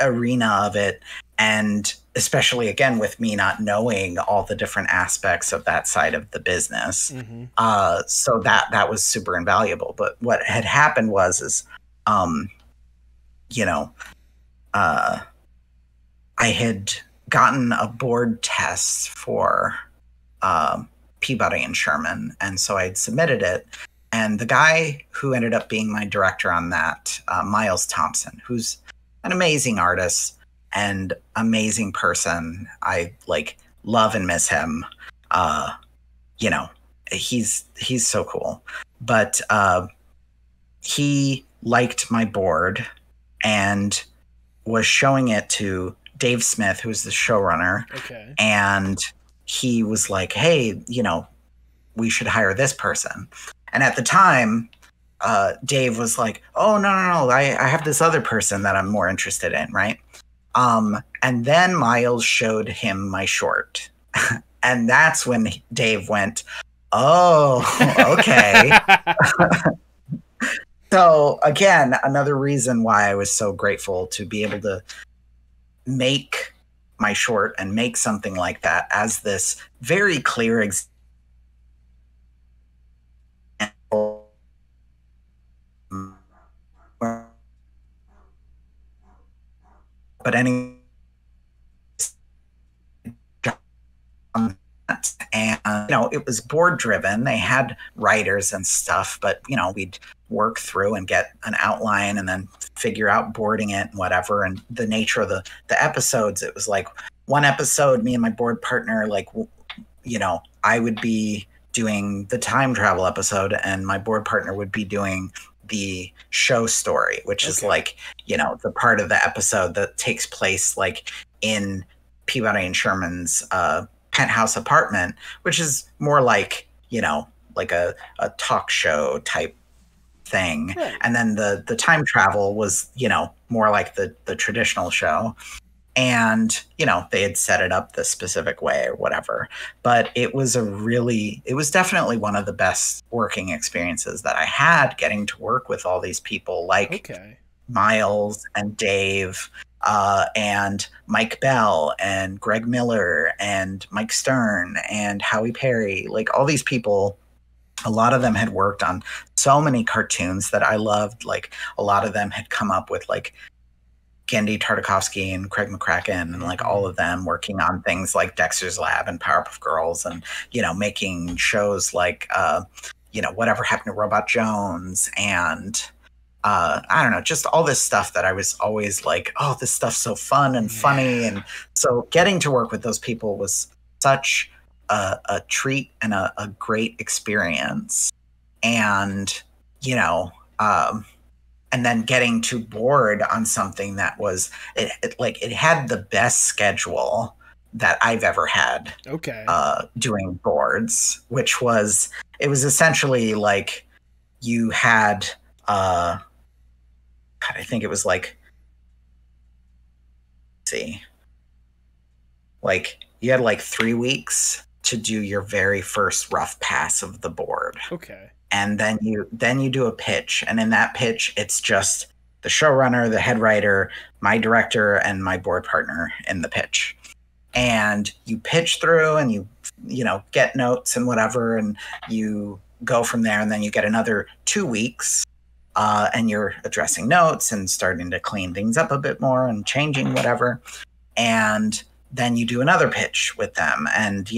arena of it, and especially again with me not knowing all the different aspects of that side of the business. Mm-hmm. So that was super invaluable. But what had happened was I had gotten a board test for Peabody and Sherman, and so I'd submitted it. And the guy who ended up being my director on that, Miles Thompson, who's an amazing artist and amazing person, I like love and miss him. He's so cool. But he liked my board and was showing it to Dave Smith, who's the showrunner. Okay. And he was like, hey, we should hire this person. And at the time, Dave was like, oh, no, I have this other person that I'm more interested in, right? And then Miles showed him my short. And that's when Dave went, oh, okay. So again, another reason why I was so grateful to be able to make my short and make something like that as this very clear example. But anyway, and it was board driven. They had writers and stuff, but we'd work through and get an outline and then figure out boarding it and whatever. And the nature of the episodes, it was like one episode, me and my board partner, like I would be doing the time travel episode and my board partner would be doing the show story, which is like the part of the episode that takes place like in Peabody and Sherman's penthouse apartment, which is more like like a talk show type thing. Right. And then the time travel was more like the traditional show, and they had set it up the specific way or whatever. But it was definitely one of the best working experiences that I had, getting to work with all these people like Miles and Dave and Mike Bell and Greg Miller and Mike Stern and Howie Perry, like all these people. A lot of them had worked on so many cartoons that I loved. Like a lot of them had come up with like Gendy Tartakovsky and Craig McCracken and like all of them working on things like Dexter's Lab and Powerpuff Girls and, making shows like, Whatever Happened to Robot Jones and, I don't know, just all this stuff that I was always like, oh, this stuff's so fun and funny. And so getting to work with those people was such a treat and a great experience. And, and then getting to board on something that was it had the best schedule that I've ever had. Doing boards, which was essentially like you had I think it was like you had like 3 weeks to do your very first rough pass of the board. And then you do a pitch, and in that pitch, it's just the showrunner, the head writer, my director, and my board partner in the pitch. And you pitch through, and you get notes and whatever, and you go from there, and then you get another 2 weeks and you're addressing notes and starting to clean things up a bit more and changing whatever. And then you do another pitch with them and,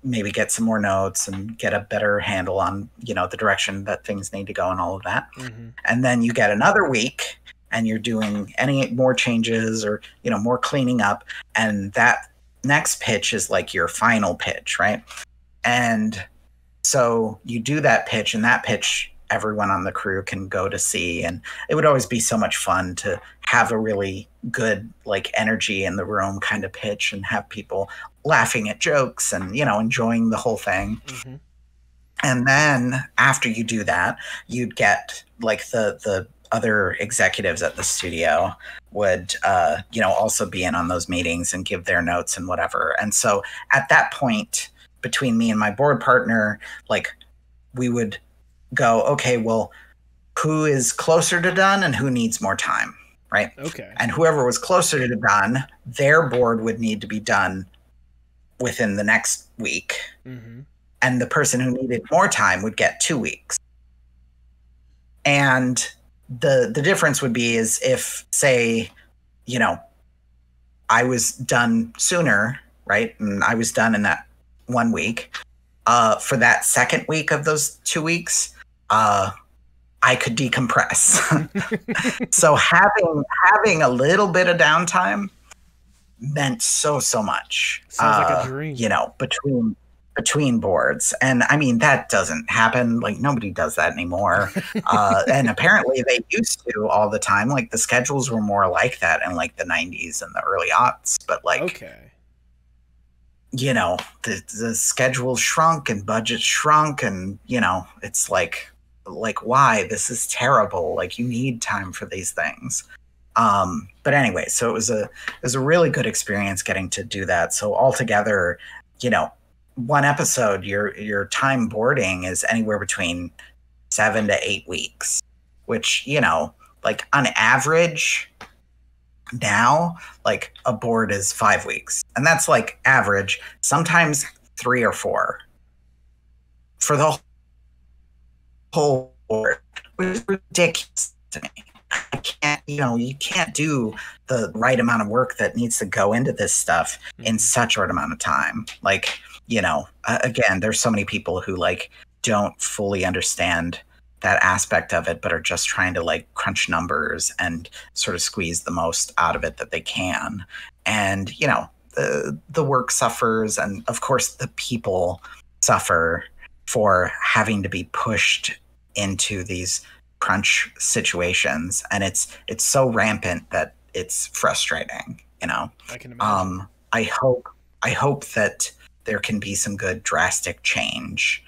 maybe get some more notes and get a better handle on, the direction that things need to go and all of that. Mm-hmm. And then you get another week and you're doing any more changes or, more cleaning up. And that next pitch is like your final pitch, right? And so you do that pitch, and that pitch everyone on the crew can go to see. And it would always be so much fun to have a really good like energy in the room kind of pitch and have people laughing at jokes and, enjoying the whole thing. Mm-hmm. And then after you do that, you'd get like the other executives at the studio would, also be in on those meetings and give their notes and whatever. And so at that point, between me and my board partner, like we would go, okay, well, who is closer to done and who needs more time, right? Okay. And whoever was closer to done, their board would need to be done within the next week. Mm-hmm. And the person who needed more time would get 2 weeks. And the difference would be is if, say, I was done sooner, right? And I was done in that 1 week. For that second week of those 2 weeks, I could decompress. So having a little bit of downtime meant so much. Sounds like a dream. Between boards. And I mean, that doesn't happen. Like nobody does that anymore. And apparently they used to all the time. Like the schedules were more like that in like the 90s and the early aughts. But like, okay. The schedule shrunk and budget shrunk and, it's like why? This is terrible. Like you need time for these things. But anyway, so it was a really good experience getting to do that. So altogether, one episode, your time boarding is anywhere between 7 to 8 weeks, which, like on average now, like a board is 5 weeks. And that's like average, sometimes 3 or 4 for the whole board, which is ridiculous to me. I can't, you can't do the right amount of work that needs to go into this stuff in such a short amount of time. Like, again, there's so many people who like don't fully understand that aspect of it, but are just trying to like crunch numbers and sort of squeeze the most out of it that they can. And, the work suffers. And of course the people suffer for having to be pushed into these crunch situations. And it's so rampant that it's frustrating, I can imagine. I hope that there can be some good drastic change,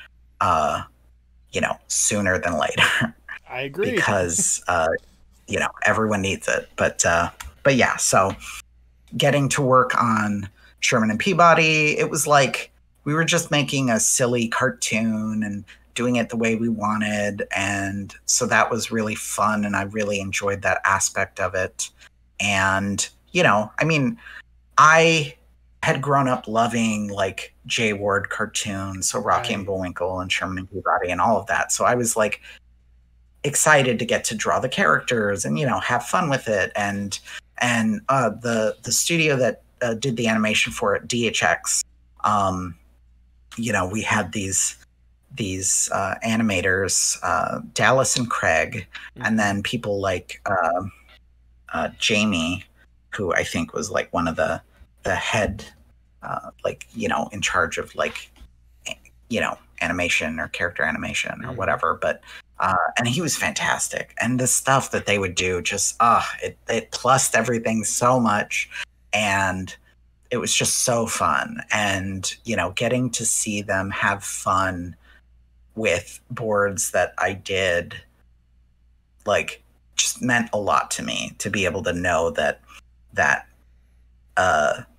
sooner than later. I agree. Because, everyone needs it. But yeah, so getting to work on Sherman and Peabody, it was like we were just making a silly cartoon and doing it the way we wanted. And so that was really fun. And I really enjoyed that aspect of it. And, I had grown up loving like Jay Ward cartoons, so Rocky and Bullwinkle and Sherman and Peabody and all of that. So I was like excited to get to draw the characters and have fun with it. And the studio that did the animation for it, DHX, we had these animators, Dallas and Craig, and then people like Jamie, who I think was like one of the head, in charge of like, animation or character animation or whatever. But, and he was fantastic. And the stuff that they would do just, it plussed everything so much. And it was just so fun. And, getting to see them have fun with boards that I did, like, just meant a lot to me to be able to know that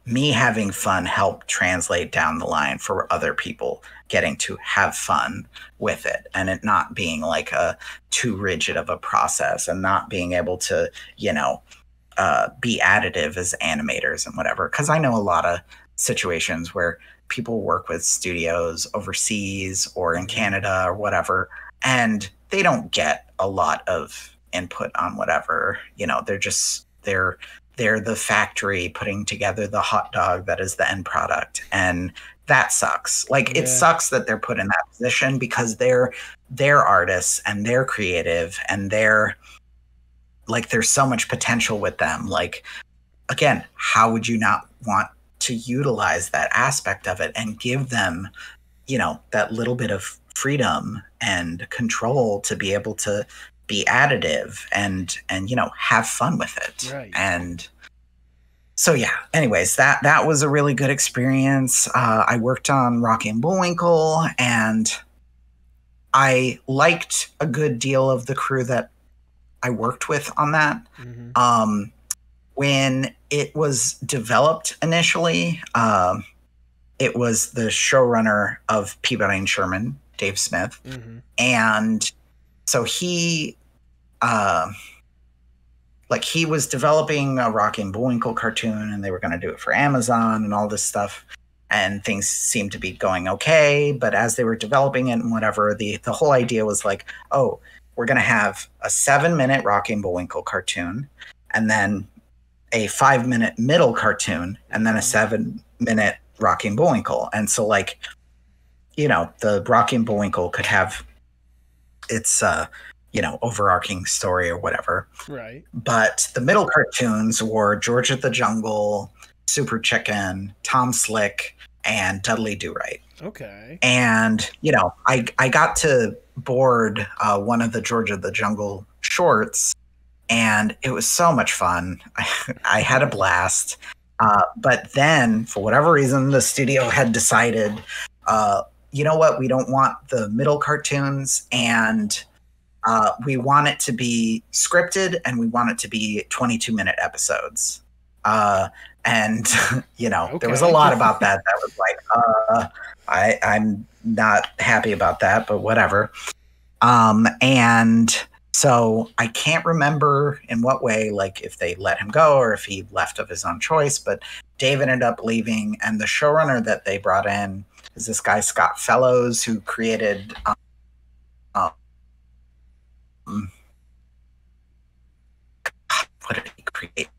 me having fun helped translate down the line for other people getting to have fun with it, and it not being like a too rigid of a process, and not being able to, be additive as animators and whatever. Because I know a lot of situations where people work with studios overseas or in Canada or whatever, and they don't get a lot of input on whatever, you know, they're the factory putting together the hot dog that is the end product. And that sucks. Like, it sucks that they're put in that position because they're artists and they're creative and they're like, there's so much potential with them. Like, again, how would you not want to utilize that aspect of it and give them, you know, that little bit of freedom and control to be able to be additive and you know, have fun with it. Right. And so yeah, anyways, that was a really good experience. I worked on Rocky and Bullwinkle, and I liked a good deal of the crew that I worked with on that. Mm-hmm. When it was developed initially, it was the showrunner of Peabody and Sherman, Dave Smith. Mm-hmm. And so he was developing a Rocky and Bullwinkle cartoon, and they were going to do it for Amazon and all this stuff. And things seemed to be going okay. But as they were developing it and whatever, the whole idea was like, oh, we're going to have a 7-minute Rocky and Bullwinkle cartoon, and then a 5-minute middle cartoon, and then a 7-minute Rocky and Bullwinkle. And so, like, you know, the Rocky and Bullwinkle could have its, you know, overarching story or whatever. Right. But the middle cartoons were George of the Jungle, Super Chicken, Tom Slick, and Dudley Do-Right. Okay. And, you know, I got to board one of the George of the Jungle shorts, and it was so much fun. I had a blast. But then, for whatever reason, the studio had decided, you know what, we don't want the middle cartoons, and we want it to be scripted, and we want it to be 22-minute episodes. And, you know, there was a lot about that was like, I'm not happy about that, but whatever. And so I can't remember in what way, like if they let him go or if he left of his own choice, but Dave ended up leaving, and the showrunner that they brought in is this guy, Scott Fellows, who created what did he create?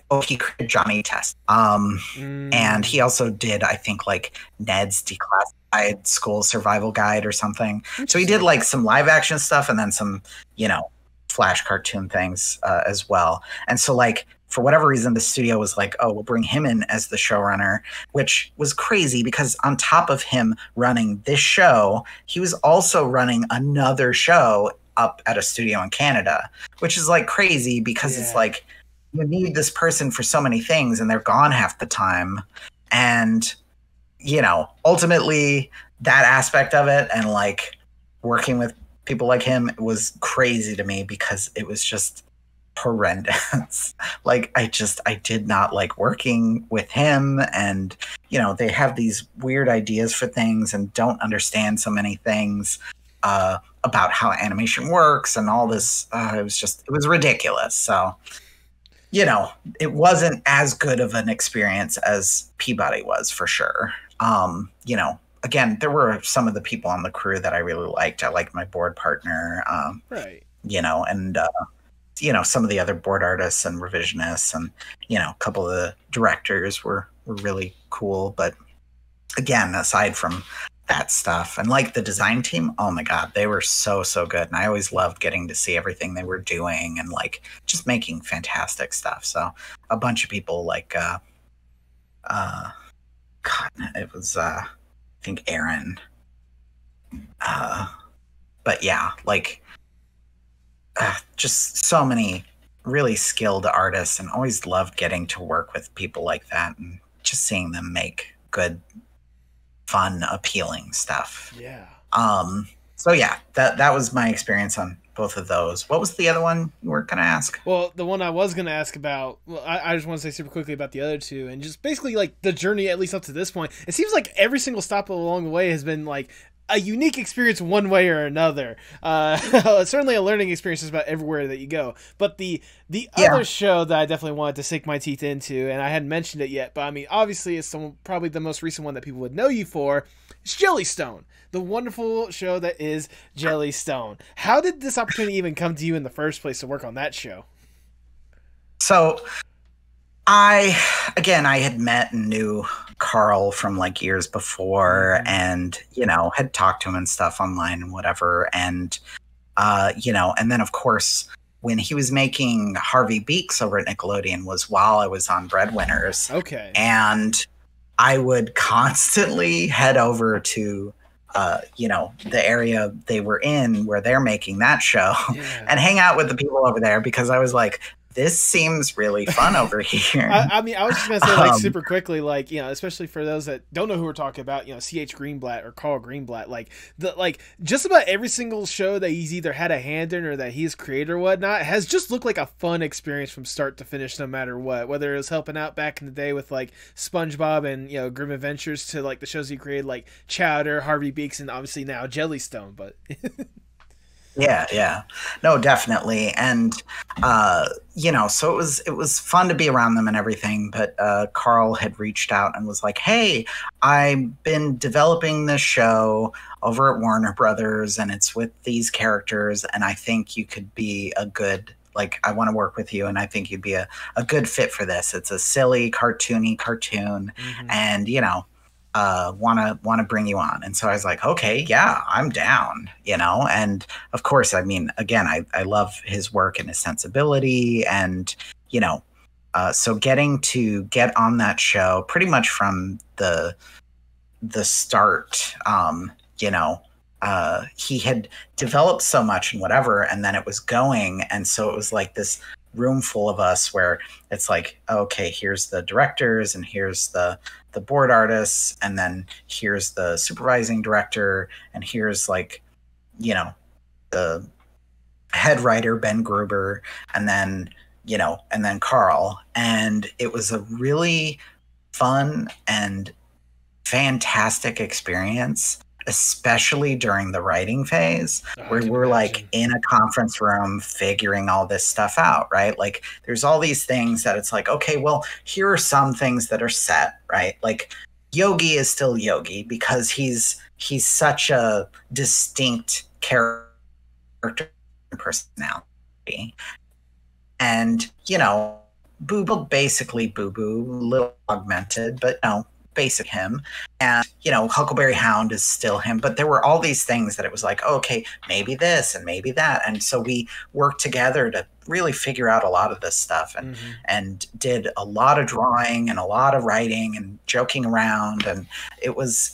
Oh, he created Johnny Test. And he also did, I think, like Ned's Declassified School Survival Guide or something. So he did like some live action stuff and then some, you know, Flash cartoon things as well. And so, like, for whatever reason, the studio was like, oh, we'll bring him in as the showrunner, which was crazy because on top of him running this show, he was also running another show up at a studio in Canada, which is like crazy because it's like, you need this person for so many things and they're gone half the time. And, you know, ultimately that aspect of it and like working with people like him was crazy to me because it was just horrendous. Like, I did not like working with him, and, you know, they have these weird ideas for things and don't understand so many things about how animation works and all this. It was ridiculous. So, you know, it wasn't as good of an experience as Peabody was, for sure. You know, again, there were some of the people on the crew that I really liked. I liked my board partner, right. You know, and, you know, some of the other board artists and revisionists and, you know, a couple of the directors were really cool. But again, aside from that stuff and like the design team, oh my God, they were so good. And I always loved getting to see everything they were doing and like just making fantastic stuff. So a bunch of people like, God, it was, I think Aaron, but yeah, like, just so many really skilled artists, and always loved getting to work with people like that and just seeing them make good, fun, appealing stuff. Yeah. So yeah, that was my experience on both of those. What was the other one you were gonna ask? Well, the one I was gonna ask about, well, I just want to say super quickly about the other two, and just basically like the journey, at least up to this point. It seems like every single stop along the way has been like a unique experience one way or another. Certainly a learning experience about everywhere that you go. But the other show that I definitely wanted to sink my teeth into, and I hadn't mentioned it yet, but I mean, obviously it's probably the most recent one that people would know you for, is Jellystone, the wonderful show that is Jellystone. How did this opportunity even come to you in the first place to work on that show? So I had met and knew Carl from like years before, and, you know, had talked to him and stuff online and whatever. And, you know, and then of course, when he was making Harvey Beaks over at Nickelodeon was while I was on Breadwinners. Okay. And I would constantly head over to, you know, the area they were in where they're making that show and hang out with the people over there, because I was like, this seems really fun over here. I mean, I was just going to say, like, super quickly, like, you know, especially for those that don't know who we're talking about, you know, C.H. Greenblatt or Carl Greenblatt, like just about every single show that he's either had a hand in or that he's created or whatnot has just looked like a fun experience from start to finish, no matter what. Whether it was helping out back in the day with, like, SpongeBob and, you know, Grim Adventures, to, like, the shows he created, like Chowder, Harvey Beaks, and obviously now Jellystone, but... Yeah. No, definitely. And, you know, so it was fun to be around them and everything. But Carl had reached out and was like, hey, I've been developing this show over at Warner Brothers, and it's with these characters, and I think you could be a good, like, I want to work with you, and I think you'd be a good fit for this. It's a silly, cartoony cartoon, and, you know, want to bring you on. And so I was like, okay, yeah, I'm down, you know. And of course, I mean, again, I love his work and his sensibility, and, you know, so getting to get on that show pretty much from the start, you know, he had developed so much and whatever, and then it was going. And so it was like this room full of us where it's like, okay, here's the directors, and here's the board artists, and then here's the supervising director, and here's, like, you know, the head writer, Ben Gruber, and then, you know, and then Carl. And it was a really fun and fantastic experience, especially during the writing phase, where we're like in a conference room figuring all this stuff out, right? Like, there's all these things that it's like, okay, well, here are some things that are set, right? Like, Yogi is still Yogi because he's such a distinct character and personality. And, you know, Boo Boo, basically Boo Boo, a little augmented, but no, basic him. And, you know, Huckleberry Hound is still him, but there were all these things that it was like, oh, okay, maybe this and maybe that. And so we worked together to really figure out a lot of this stuff, and did a lot of drawing and a lot of writing and joking around. And it was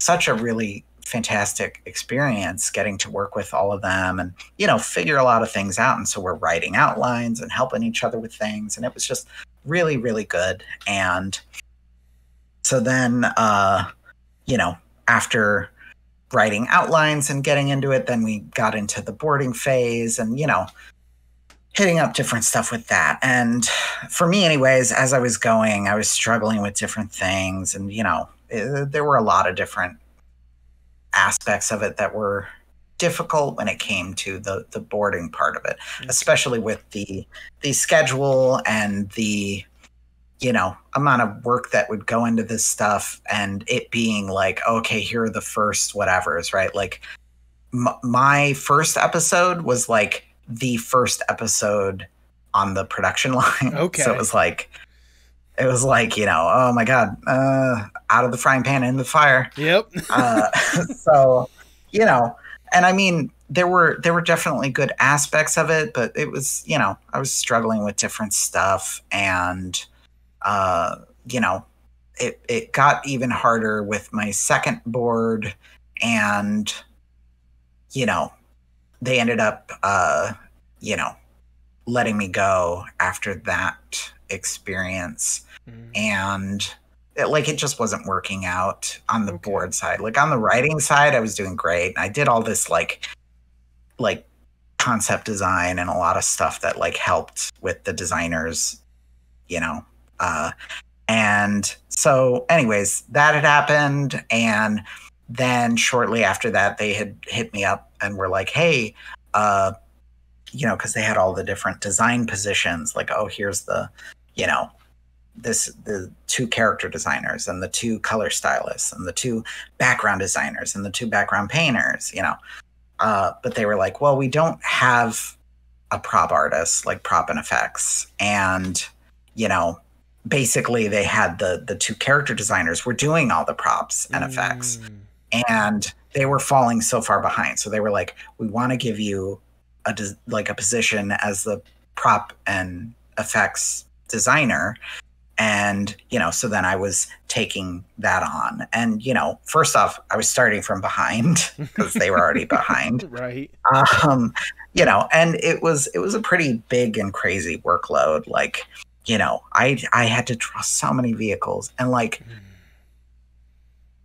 such a really fantastic experience getting to work with all of them and, you know, figure a lot of things out. And so we're writing outlines and helping each other with things. And it was just really, really good. And so then, you know, after writing outlines and getting into it, then we got into the boarding phase and, you know, hitting up different stuff with that. And for me anyways, as I was going, I was struggling with different things. And, you know, there were a lot of different aspects of it that were difficult when it came to the boarding part of it, especially with the schedule and the, you know, amount of work that would go into this stuff, and it being like, okay, here are the first whatevers, right? Like my first episode was like the first episode on the production line. Okay. So it was like, you know, oh my God, out of the frying pan into the fire. Yep. So, you know, and I mean, there were definitely good aspects of it, but it was, you know, I was struggling with different stuff, and, you know, it got even harder with my second board, and, you know, they ended up, you know, letting me go after that experience. And it just wasn't working out on the board side. Like on the writing side, I was doing great. I did all this like concept design and a lot of stuff that like helped with the designers, you know. And so anyways, that had happened, and then shortly after that, they had hit me up and were like, hey, because they had all the different design positions, like, oh, here's the, the 2 character designers and the 2 color stylists and the 2 background designers and the 2 background painters, but they were like, well, we don't have a prop artist, like prop and effects. And, basically they had the 2 character designers were doing all the props and effects, and they were falling so far behind. So they were like, we want to give you a position as the prop and effects designer. And, so then I was taking that on. And, first off, I was starting from behind because they were already behind. Right. And it was a pretty big and crazy workload. Like, I had to draw so many vehicles, and like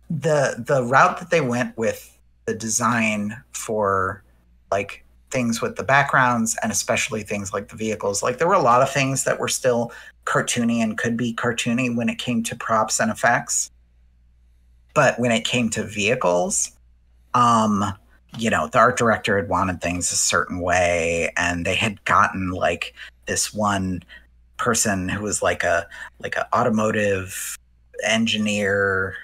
the route that they went with the design for like things with the backgrounds, and especially things like the vehicles, like there were a lot of things that were still cartoony and could be cartoony when it came to props and effects. But when it came to vehicles, the art director had wanted things a certain way, and they had gotten like this one person who was like a automotive engineer,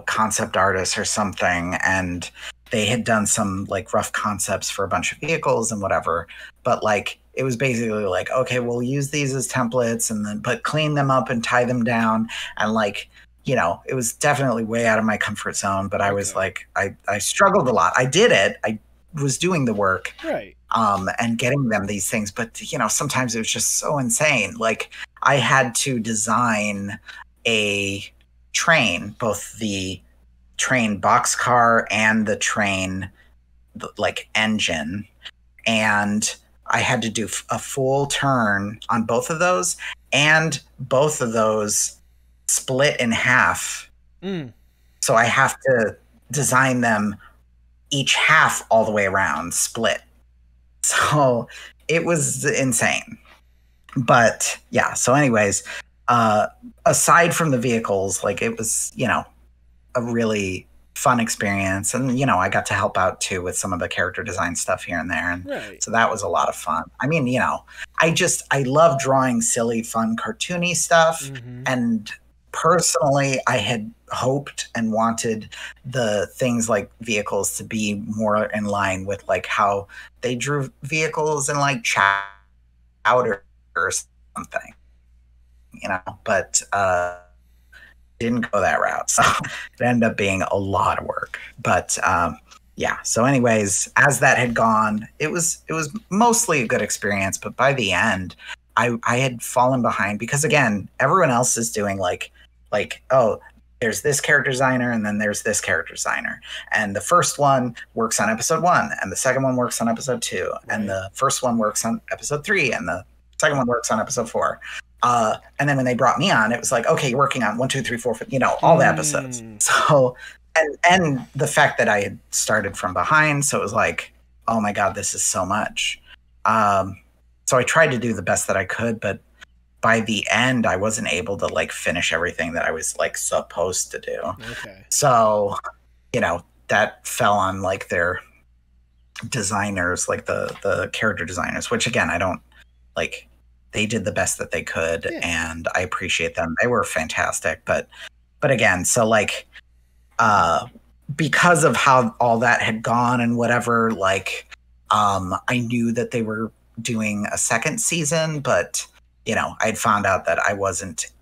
concept artist or something, and they had done some like rough concepts for a bunch of vehicles and whatever. But like it was basically like, okay, we'll use these as templates and then but clean them up and tie them down. And like, it was definitely way out of my comfort zone, but I was like, I struggled a lot. I did it. I was doing the work. Right. And getting them these things. But, sometimes it was just so insane. Like I had to design a train, both the train boxcar and the train like engine. And I had to do a full turn on both of those, and both of those split in half. So I have to design them each half all the way around, split. So it was insane. But yeah, so anyways, aside from the vehicles, like it was, a really fun experience. And, I got to help out too with some of the character design stuff here and there. And so that was a lot of fun. I mean, I love drawing silly, fun, cartoony stuff. And personally, I had hoped and wanted the things like vehicles to be more in line with like how they drew vehicles in like Chowder or something, but didn't go that route. So it ended up being a lot of work. But yeah, so anyways, as that had gone, it was mostly a good experience. But by the end, I had fallen behind because again, everyone else is doing like, oh, there's this character designer and then there's this character designer. And the first one works on episode 1 and the second one works on episode 2 and the first one works on episode 3 and the second one works on episode 4. And then when they brought me on, it was like, okay, you're working on 1, 2, 3, 4, 5, all the episodes. So, and the fact that I had started from behind, so it was like, oh my God, this is so much. So I tried to do the best that I could, but by the end, I wasn't able to like finish everything that I was like supposed to do. Okay. So, that fell on like their designers, like the character designers, which again, I don't like, they did the best that they could and I appreciate them. They were fantastic. But again, so like, because of how all that had gone and whatever, like, I knew that they were doing a second season, but I'd found out that I wasn't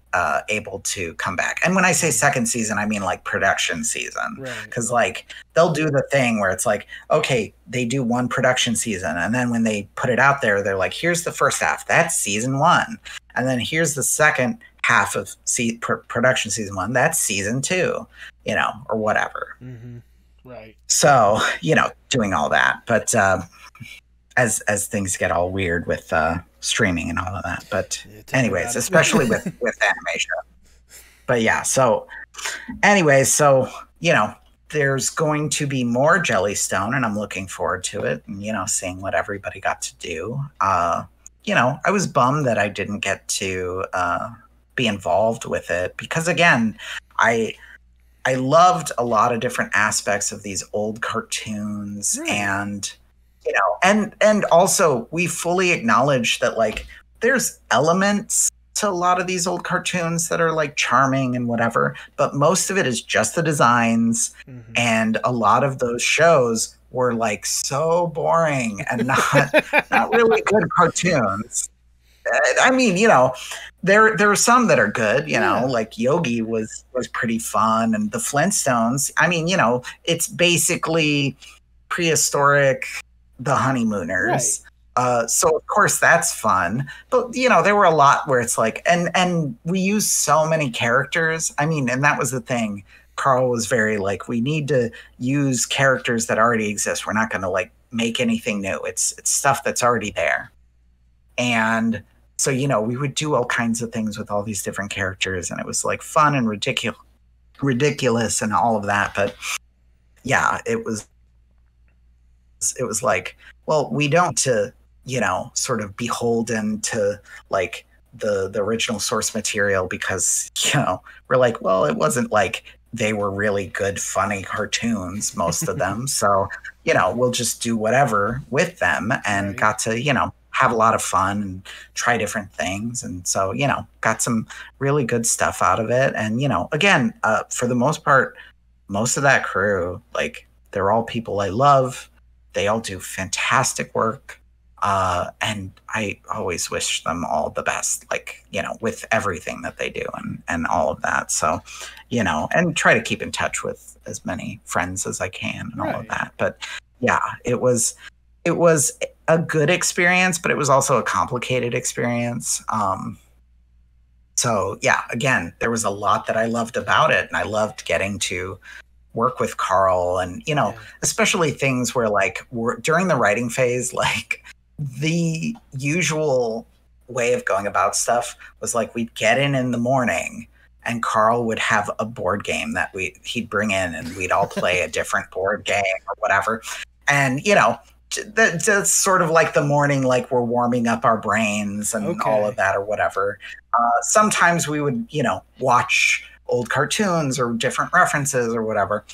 able to come back. And when I say second season, I mean like production season. Because like they'll do the thing where it's like, okay, they do one production season. And then when they put it out there, they're like, here's the first half. That's season 1. And then here's the second half of production season 1. That's season 2, or whatever. Right. So, doing all that. But as things get all weird with streaming and all of that. But anyways, especially with animation. But yeah, so anyways, so, there's going to be more Jellystone and I'm looking forward to it and, seeing what everybody got to do. I was bummed that I didn't get to be involved with it because again, I I loved a lot of different aspects of these old cartoons, Right. and and also we fully acknowledge that like there's elements to a lot of these old cartoons that are like charming and whatever, but most of it is just the designs, and a lot of those shows were like so boring and not really good cartoons. I mean, there are some that are good, like Yogi was pretty fun, and the Flintstones. I mean, it's basically prehistoric, the Honeymooners. Right. So of course that's fun, but there were a lot where it's like, and we use so many characters. I mean, and that was the thing. Carl was very like, we need to use characters that already exist. We're not going to like make anything new. It's stuff that's already there. And so, we would do all kinds of things with all these different characters, and it was like fun and ridiculous and all of that. But yeah, it was like, well, we don't sort of beholden to like the original source material, because, we're like, well, it wasn't like they were really good, funny cartoons, most of them. So, we'll just do whatever with them, and got to, have a lot of fun and try different things. And so, got some really good stuff out of it. And, again, for the most part, most of that crew, like, they're all people I love. They all do fantastic work. And I always wish them all the best, like, with everything that they do and all of that. So, and try to keep in touch with as many friends as I can and all of that. But yeah, it was a good experience, but it was also a complicated experience. So yeah, again, there was a lot that I loved about it, and I loved getting to work with Carl, and especially things where like during the writing phase, like the usual way of going about stuff was like we'd get in the morning, and Carl would have a board game that he'd bring in, and we'd all play a different board game or whatever. And that's sort of like the morning, like we're warming up our brains and all of that or whatever. Sometimes we would, watch old cartoons or different references or whatever.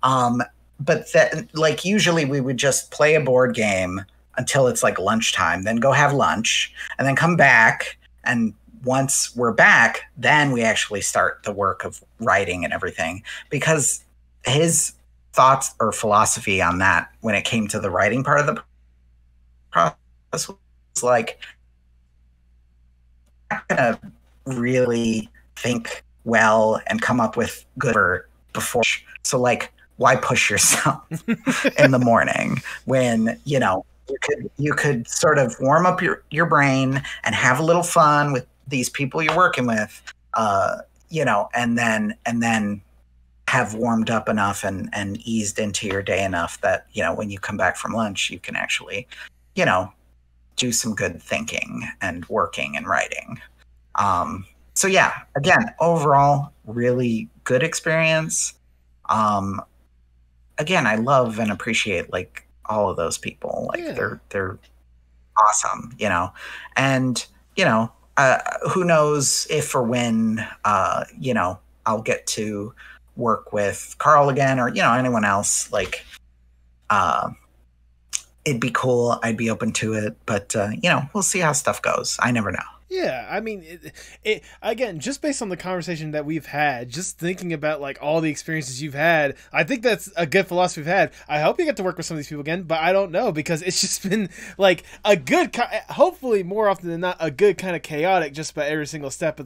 But that, like, usually we would just play a board game until it's like lunchtime, then go have lunch, and then come back. And once we're back, then we actually start the work of writing and everything, because his thoughts or philosophy on that when it came to the writing part of the process was like, I'm not gonna really think well and come up with good before. So like, why push yourself in the morning when you could sort of warm up your brain and have a little fun with these people you're working with, and then have warmed up enough and eased into your day enough that, when you come back from lunch, you can actually, do some good thinking and working and writing. So yeah, again, overall, really good experience. Again, I love and appreciate like all of those people. Like they're awesome, and, who knows if or when, I'll get to work with Carl again, or anyone else. Like it'd be cool, I'd be open to it, but we'll see how stuff goes. I never know. Yeah, I mean, it again, just based on the conversation that we've had, just thinking about like all the experiences you've had, I think that's a good philosophy we've had. I hope you get to work with some of these people again, but I don't know, because it's just been like a good, hopefully more often than not, a good kind of chaotic just about every single step of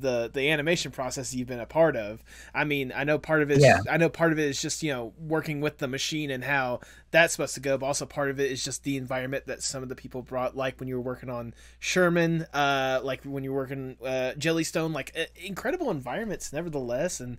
the animation process you've been a part of. I mean, I know part of it is just working with the machine and how that's supposed to go, but also part of it is just the environment that some of the people brought, like when you were working on Sherman, like when you were working Jellystone, like incredible environments nevertheless. And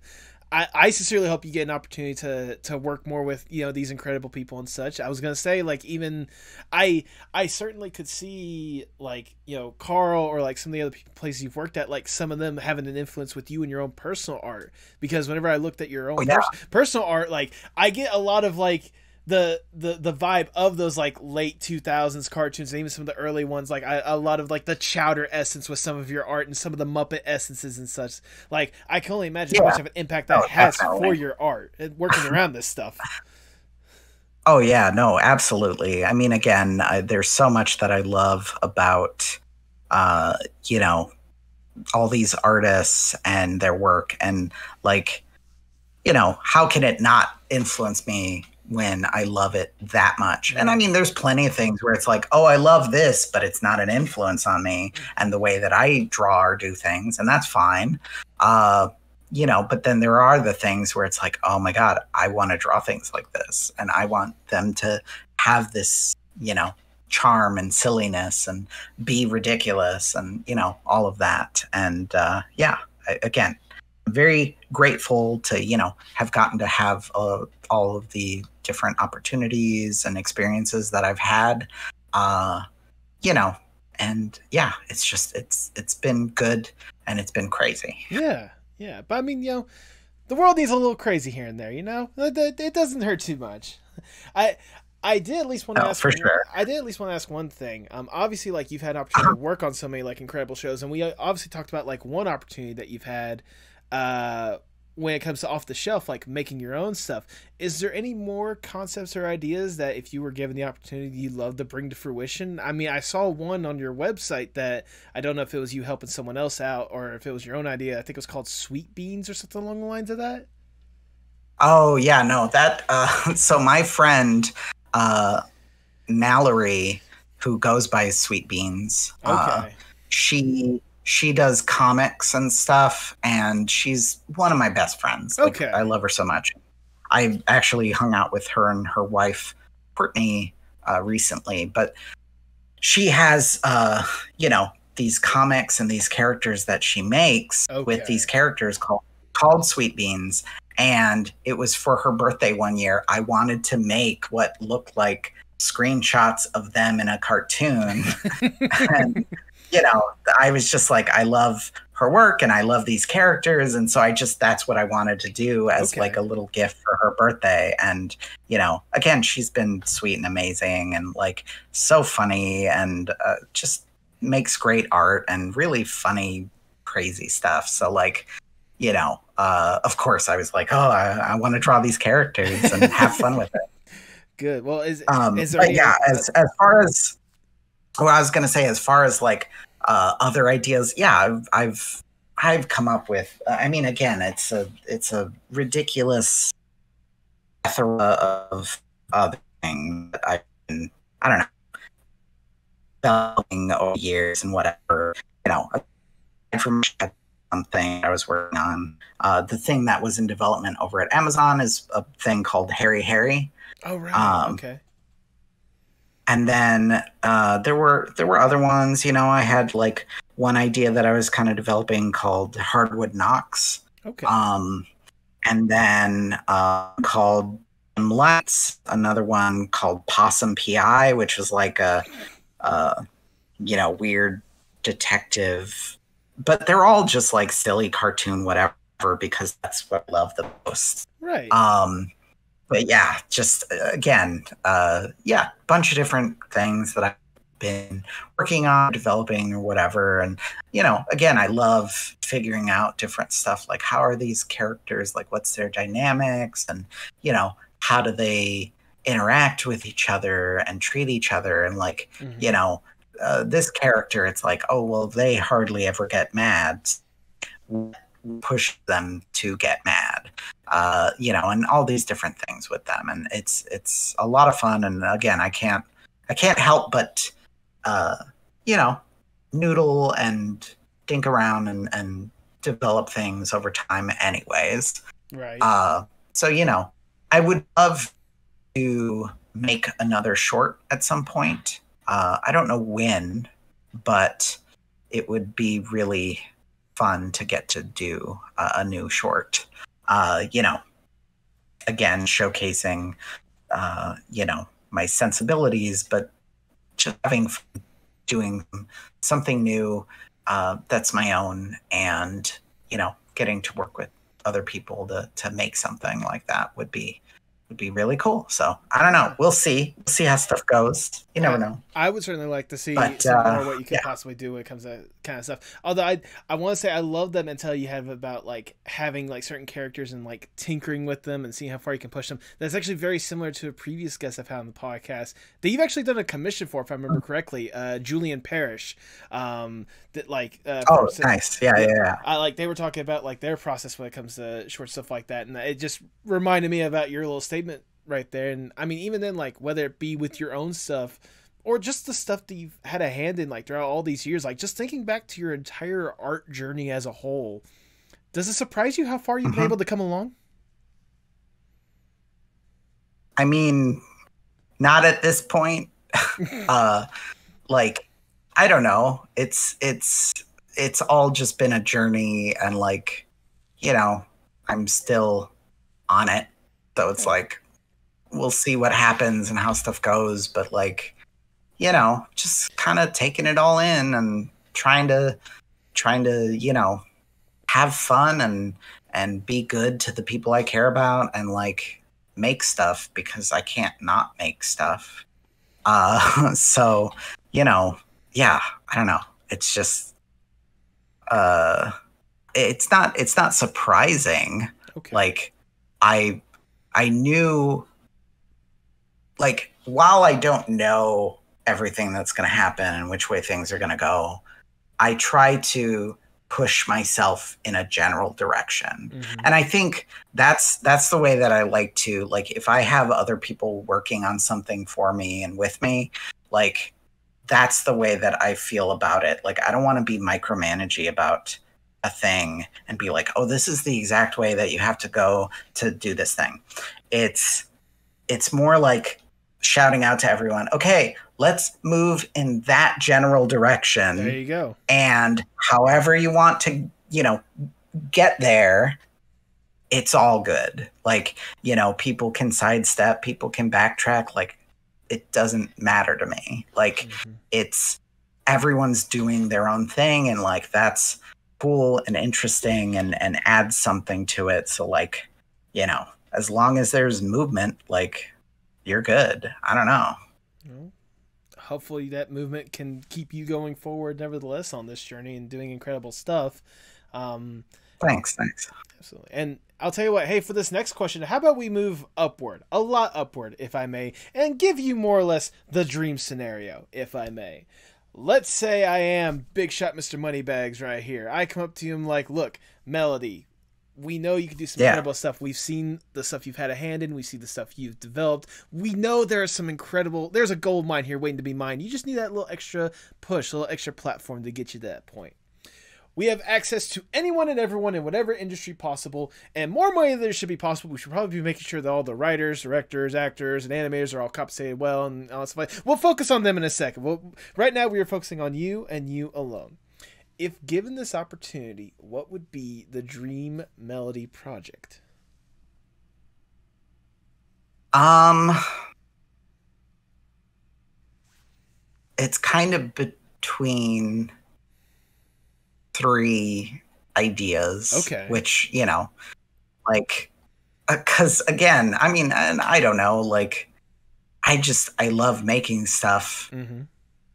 I sincerely hope you get an opportunity to work more with these incredible people and such. I was gonna say, like, even I certainly could see like Carl or like some of the other places you've worked at, like some of them having an influence with you in your own personal art, because whenever I looked at your own personal art, like I get a lot of like the vibe of those like late 2000s cartoons, and even some of the early ones, like a lot of like the Chowder essence with some of your art and some of the Muppet essences and such. Like I can only imagine how much of an impact that has for your art and working around this stuff. Oh yeah, no, absolutely. I mean, again, there's so much that I love about, you know, all these artists and their work, and like, you know, how can it not influence me when I love it that much? And I mean, there's plenty of things where it's like, oh, I love this, but it's not an influence on me and the way that I draw or do things, and that's fine. You know, but then there are the things where it's like, oh my God, I want to draw things like this, and I want them to have this, you know, charm and silliness and be ridiculous and, you know, all of that. And yeah, again, very grateful to, you know, have gotten to have all of the different opportunities and experiences that I've had, you know, and yeah, it's just, it's been good and it's been crazy. Yeah. Yeah. But I mean, you know, the world needs a little crazy here and there, you know, it doesn't hurt too much. I did at least want to ask. For sure. I did at least want to ask one thing. Obviously, like you've had an opportunity to work on so many like incredible shows, and we obviously talked about like one opportunity that you've had when it comes to off the shelf, like making your own stuff. Is there any more concepts or ideas that if you were given the opportunity, you'd love to bring to fruition? I mean, I saw one on your website that I don't know if it was you helping someone else out or if it was your own idea. I think it was called Sweet Beans or something along the lines of that. Oh yeah, no, that so my friend Mallory, who goes by Sweet Beans, Okay. she does comics and stuff, and she's one of my best friends. Like, Okay. I love her so much. I actually hung out with her and her wife Courtney recently, but she has you know, these comics and these characters that she makes with these characters called Sweet Beans. And it was for her birthday one year. I wanted to make what looked like screenshots of them in a cartoon. And, you know, I was just like, I love her work and I love these characters. And so that's what I wanted to do as like a little gift for her birthday. And, you know, again, she's been sweet and amazing and like so funny and just makes great art and really funny, crazy stuff. So like, you know, of course I was like, oh, I want to draw these characters and have fun with it. Good. Well, is there but yeah, as far as what I was going to say, as far as like other ideas, yeah, I've come up with, I mean, again, it's a ridiculous plethora of other things that I've been, I don't know, developing over years and whatever, you know, from something I was working on. The thing that was in development over at Amazon is a thing called Harry Harry. Oh, right. Okay. And then there were other ones. You know, I had like one idea that I was kind of developing called Hardwood Knocks. Okay. And then called Lights, another one called Possum PI, which was like a you know, weird detective. But they're all just like silly cartoon whatever, because that's what I love the most. Right. But yeah, just again, yeah, bunch of different things that I've been working on, developing or whatever. And, you know, again, I love figuring out different stuff, like how are these characters, like what's their dynamics, and, you know, how do they interact with each other and treat each other, and like, you know, this character, it's like, oh, well, they hardly ever get mad. Push them to get mad, you know, and all these different things with them. And it's a lot of fun. And again, I can't help but, you know, noodle and dink around and develop things over time anyways. Right. So, you know, I would love to make another short at some point. I don't know when, but it would be really fun to get to do a new short. You know, again, showcasing, you know, my sensibilities, but just having fun doing something new that's my own, and, you know, getting to work with other people to make something like that would be would be really cool. So I don't know. We'll see. We'll see how stuff goes. You never know. I would certainly like to see But some more what you could yeah. possibly do when it comes to that kind of stuff. Although I want to say I love that mentality you have about like having like certain characters and like tinkering with them and seeing how far you can push them. That's actually very similar to a previous guest I've had on the podcast that you've actually done a commission for, if I remember correctly, Julian Parrish. That like Oh, nice. Yeah. I like they were talking about like their process when it comes to short stuff like that, and it just reminded me about your little statement right there. And I mean, even then, like whether it be with your own stuff or just the stuff that you've had a hand in like throughout all these years, like just thinking back to your entire art journey as a whole, does it surprise you how far you've been able to come along? I mean, not at this point. Like, I don't know. It's all just been a journey, and like, you know, I'm still on it. So it's like, we'll see what happens and how stuff goes, but like, you know, just kind of taking it all in and trying to, you know, have fun and be good to the people I care about, and like make stuff because I can't not make stuff. So, you know, yeah, I don't know. It's just, it's not surprising. Okay. Like, I knew, like, while I don't know everything that's going to happen and which way things are going to go, I try to push myself in a general direction. And I think that's the way that I like to, like, if I have other people working on something for me and with me, like, that's the way that I feel about it. Like, I don't want to be micromanagey about a thing and be like, oh, this is the exact way that you have to go to do this thing. It's more like shouting out to everyone, okay, let's move in that general direction. There you go. And however you want to, you know, get there, it's all good. Like, you know, people can sidestep, people can backtrack. Like, it doesn't matter to me. Like, it's everyone's doing their own thing, and like, that's cool and interesting and adds something to it. So like, you know, as long as there's movement, like, you're good. I don't know. Well, hopefully that movement can keep you going forward nevertheless on this journey and doing incredible stuff. Thanks. Absolutely. And I'll tell you what, hey, for this next question, how about we move upward, a lot upward, if I may, and give you more or less the dream scenario, if I may. Let's say I am Big Shot Mr. Moneybags right here. I come up to you and I'm like, look, Melody, we know you can do some incredible stuff. We've seen the stuff you've had a hand in. We see the stuff you've developed. We know there's a gold mine here waiting to be mined. You just need that little extra push, a little extra platform to get you to that point. We have access to anyone and everyone in whatever industry possible, and more money than there should be possible. We should probably be making sure that all the writers, directors, actors, and animators are all compensated well and all that stuff. We'll focus on them in a second. Right now we are focusing on you and you alone. If given this opportunity, what would be the dream Melody project? It's kind of between 3 ideas. Okay. Which, you know, like, because again, I mean, and I don't know, like, I love making stuff.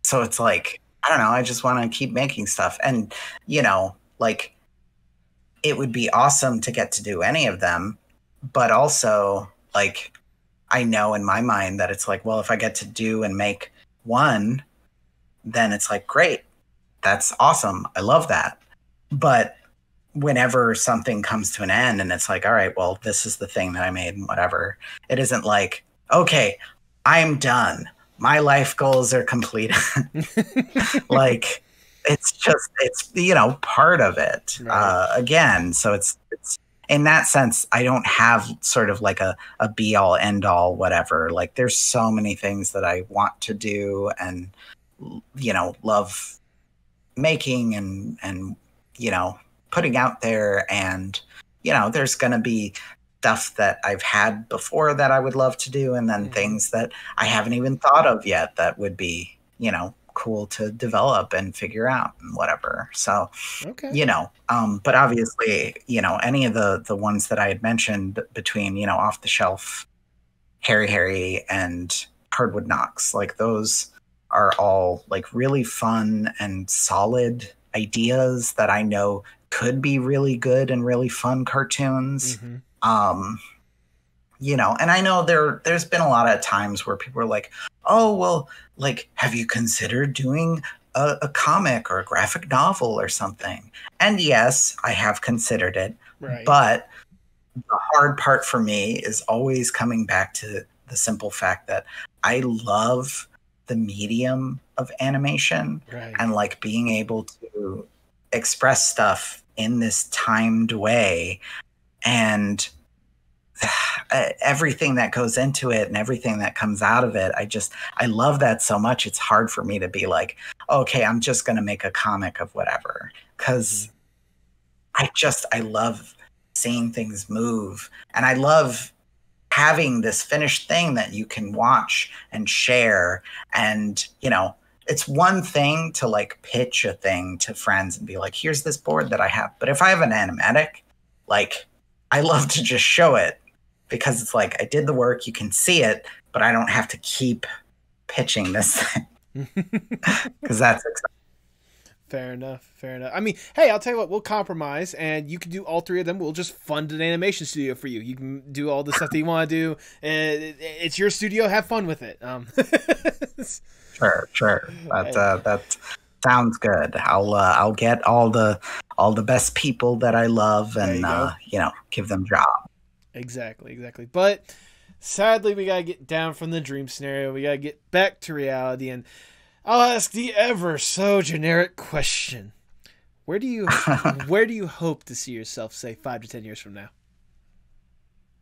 So it's like, I don't know, I just want to keep making stuff. And, you know, like, it would be awesome to get to do any of them. But also, like, I know in my mind that it's like, well, if I get to do and make one, then it's like, great. That's awesome. I love that. But whenever something comes to an end and it's like, all right, well, this is the thing that I made and whatever, it isn't like, okay, I'm done. My life goals are completed. Like, it's you know, part of it. Right. Again, so it's in that sense, I don't have sort of like a be all end all whatever. Like, there's so many things that I want to do and, you know, love making and you know, putting out there. And, you know, there's going to be stuff that I've had before that I would love to do, and then things that I haven't even thought of yet that would be, you know, cool to develop and figure out and whatever. So, you know, but obviously, you know, any of the ones that I had mentioned between, you know, off the shelf Harry Harry and Hardwood Knocks. Like those are all like really fun and solid ideas that I know could be really good and really fun cartoons. You know, and I know there's been a lot of times where people are like, oh, well, like, have you considered doing a comic or a graphic novel or something? And yes, I have considered it. Right. But the hard part for me is always coming back to the simple fact that I love the medium of animation, Right. and like being able to express stuff in this timed way, and everything that goes into it and everything that comes out of it. I love that so much. It's hard for me to be like, okay, I'm just going to make a comic of whatever. Cause I love seeing things move, and I love having this finished thing that you can watch and share. And, you know, it's one thing to like pitch a thing to friends and be like, here's this board that I have. But if I have an animatic, like, I love to just show it, because it's like I did the work, you can see it, but I don't have to keep pitching this thing. Because that's exciting. Fair enough. Fair enough. I mean, hey, I'll tell you what, we'll compromise, and you can do all three of them. We'll just fund an animation studio for you. You can do all the stuff that you want to do. It's your studio. Have fun with it. Sure. That sounds good. I'll get all the best people that I love, and you know, give them jobs. Exactly. But sadly, we gotta get down from the dream scenario. We gotta get back to reality, and I'll ask the ever so generic question: Where do you hope to see yourself, say, 5 to 10 years from now?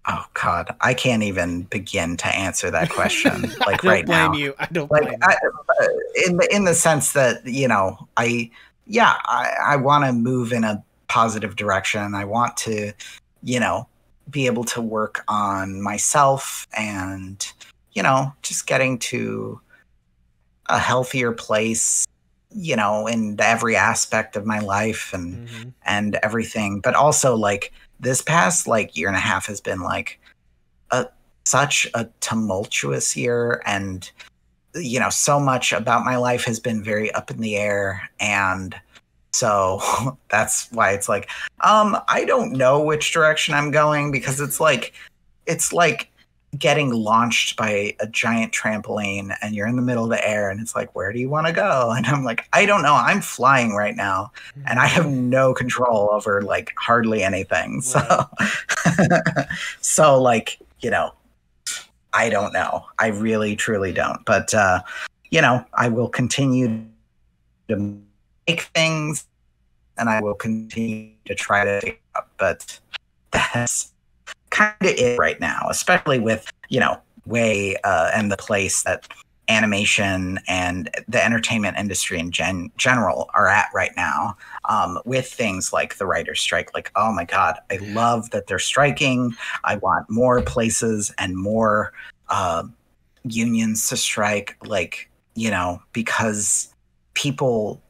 Oh God, I can't even begin to answer that question. Like right now, I don't blame you. In the sense that, you know, I want to move in a positive direction. I want to, you know, be able to work on myself and, you know, just getting to a healthier place, you know, in every aspect of my life and everything. But also, like, this past like year and a half has been like such a tumultuous year, and, you know, so much about my life has been very up in the air. And so that's why it's like, I don't know which direction I'm going, because it's like getting launched by a giant trampoline and you're in the middle of the air, and it's like, where do you want to go? And I'm like, I don't know. I'm flying right now, and I have no control over like hardly anything. So, so like, you know, I don't know. I really, truly don't. But, you know, I will continue to make things, and I will continue to try to figure out, but that's kind of it right now, especially with, you know, way and the place that animation and the entertainment industry in general are at right now, with things like the writer's strike. Like, oh my God, I love that they're striking. I want more places and more unions to strike, like, you know, because people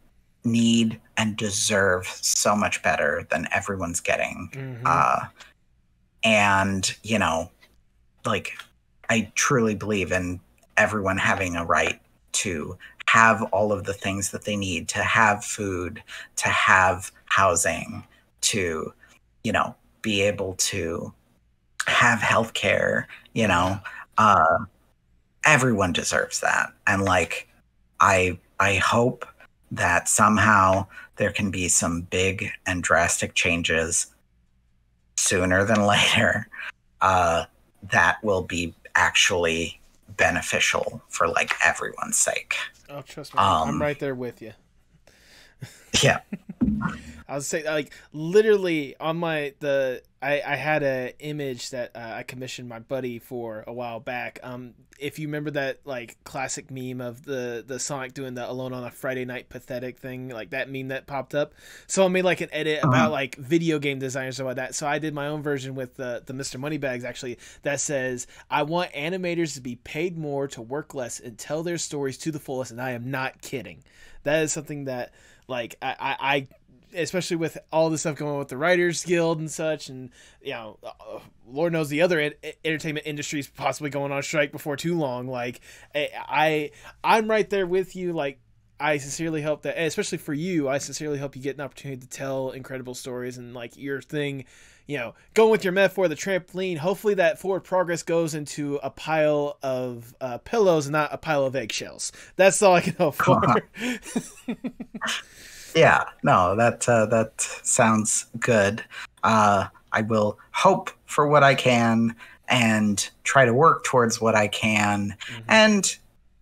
need and deserve so much better than everyone's getting. And, you know, like, I truly believe in everyone having a right to have all of the things that they need, to have food, to have housing, to, you know, be able to have healthcare, you know. Everyone deserves that. And like, I hope that somehow there can be some big and drastic changes sooner than later, that will be actually beneficial for like everyone's sake. Oh, trust me, I'm right there with you. Yeah. I was saying, like, literally on I had an image that I commissioned my buddy for a while back. If you remember that like classic meme of the Sonic doing the Alone on a Friday Night pathetic thing, like that meme that popped up. So I made like an edit about like video game designers and stuff like that. So I did my own version with the Mr. Moneybags, actually, that says, I want animators to be paid more to work less and tell their stories to the fullest. And I am not kidding. That is something that, like, I especially with all this stuff going on with the Writers Guild and such, and Lord knows the other entertainment industry is possibly going on strike before too long. Like, I'm right there with you. Like, I sincerely hope that, especially for you, I sincerely hope you get an opportunity to tell incredible stories, and like your thing, going with your metaphor, the trampoline, hopefully that forward progress goes into a pile of pillows and not a pile of eggshells. That's all I can hope for. Yeah, no, that sounds good. I will hope for what I can and try to work towards what I can, and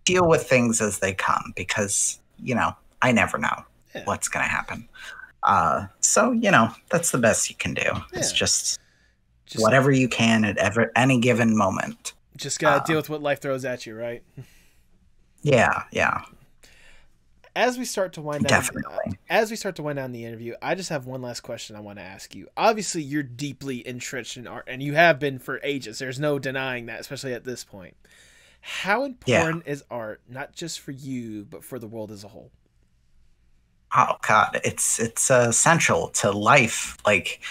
deal with things as they come, because, I never know what's going to happen. So, that's the best you can do. Yeah. It's just whatever you can at any given moment. Just got to deal with what life throws at you, right? Yeah. As we start to wind down, the interview, I just have one last question I want to ask you. Obviously, you're deeply entrenched in art, and you have been for ages. There's no denying that, especially at this point. How important is art, not just for you, but for the world as a whole? Oh God, it's essential to life. Like,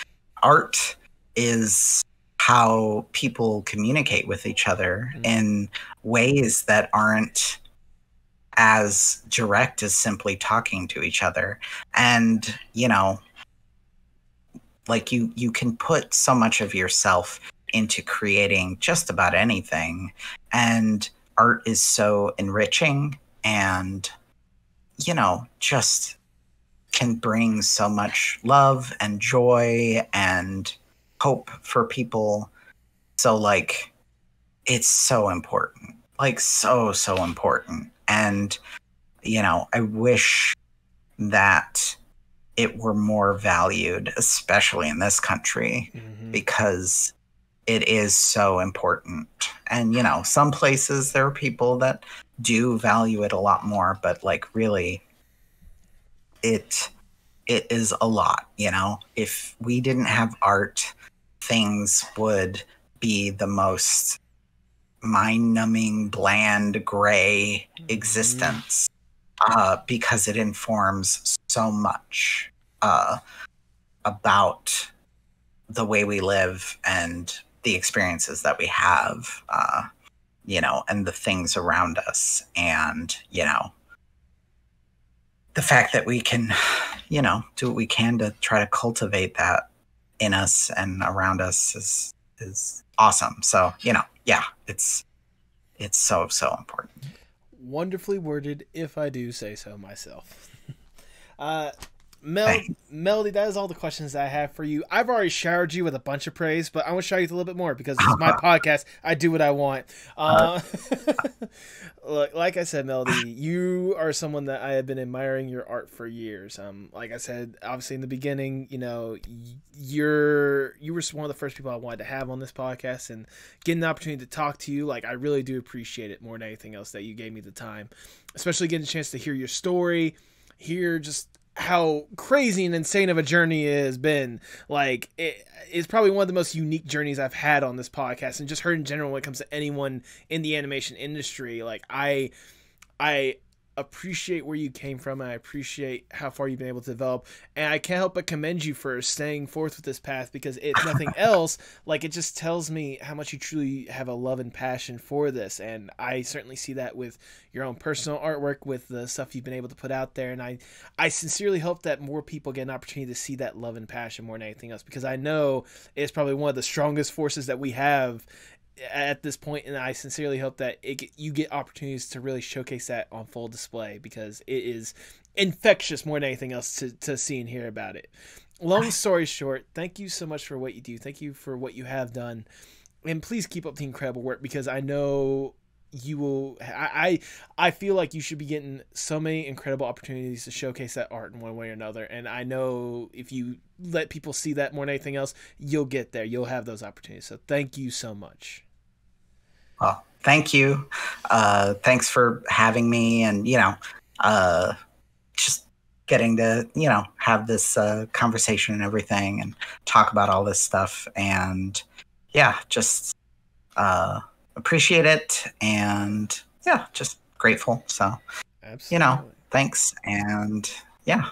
art is how people communicate with each other in ways that aren't as direct as simply talking to each other. And, like you can put so much of yourself into creating just about anything. And art is so enriching and, just can bring so much love and joy and hope for people. So, like, it's so important, like so important. And, I wish that it were more valued, especially in this country, because it is so important. And, some places there are people that do value it a lot more, but like, really, it is a lot. If we didn't have art, things would be the most mind-numbing, bland, gray existence, because it informs so much about the way we live and the experiences that we have, and the things around us. And, the fact that we can, do what we can to try to cultivate that in us and around us is awesome. So, it's so important. Wonderfully worded, if I do say so myself. Melody, that is all the questions I have for you. I've already showered you with a bunch of praise, but I want to shower you with a little bit more because this is my podcast. I do what I want. Look, like I said, Melody, you are someone that I have been admiring your art for years. Like I said, obviously in the beginning, you were one of the first people I wanted to have on this podcast, and getting the opportunity to talk to you, like, I really do appreciate it more than anything else that you gave me the time, especially getting a chance to hear your story, hear just how crazy and insane of a journey it has been. Like, it's probably one of the most unique journeys I've had on this podcast, and just heard in general when it comes to anyone in the animation industry. Like, I appreciate where you came from, and I appreciate how far you've been able to develop, and I can't help but commend you for staying forth with this path, because if nothing else, like, it just tells me how much you truly have a love and passion for this. And I certainly see that with your own personal artwork, with the stuff you've been able to put out there, and I sincerely hope that more people get an opportunity to see that love and passion more than anything else, because I know it's probably one of the strongest forces that we have at this point, and I sincerely hope that you get opportunities to really showcase that on full display, because it is infectious more than anything else to see and hear about it. Long story short, thank you so much for what you do. Thank you for what you have done, and please keep up the incredible work, because I know you will. I feel like you should be getting so many incredible opportunities to showcase that art in one way or another, and I know if you let people see that more than anything else, you'll get there. You'll have those opportunities. So thank you so much. Well, thank you. Thanks for having me, and, just getting to, have this conversation and everything, and talk about all this stuff. And just appreciate it. And just grateful. So, absolutely. Thanks. And I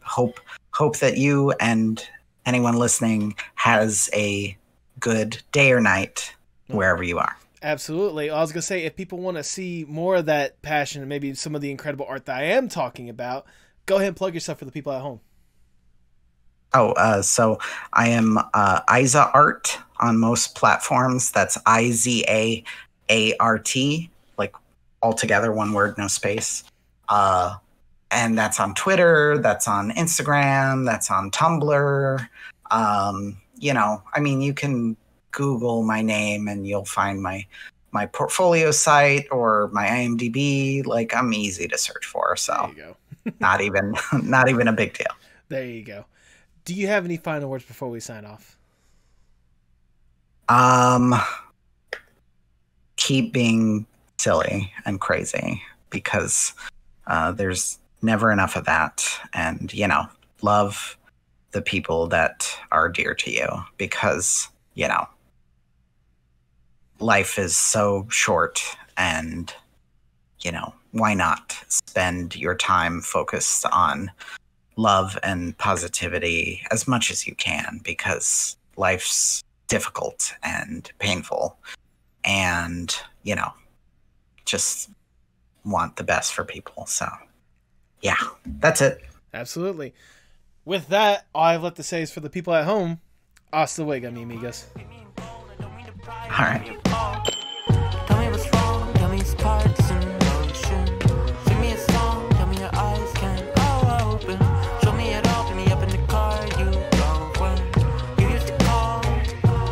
hope hope that you and anyone listening has a good day or night wherever you are. Absolutely. I was going to say, if people want to see more of that passion and maybe some of the incredible art that I am talking about, go ahead and plug yourself for the people at home. So I am Iza Art on most platforms. That's IZAART, like all together, one word, no space. And that's on Twitter, that's on Instagram, that's on Tumblr. You can Google my name and you'll find my portfolio site or my IMDb. Like, I'm easy to search for, so there you go. not even a big deal. There you go. Do you have any final words before we sign off? Keep being silly and crazy, because there's never enough of that. And, love the people that are dear to you, because, life is so short, and, why not spend your time focused on love and positivity as much as you can, because life's difficult and painful, and just want the best for people. So yeah, that's it. Absolutely. With that, all I have left to say is, for the people at home, hasta luego, mi amigos. All right. Tell me what's wrong, tell me it's parts in motion. Sing me a song, tell me your eyes can't open. Show me it all, put me up in the car you drove when you used to call.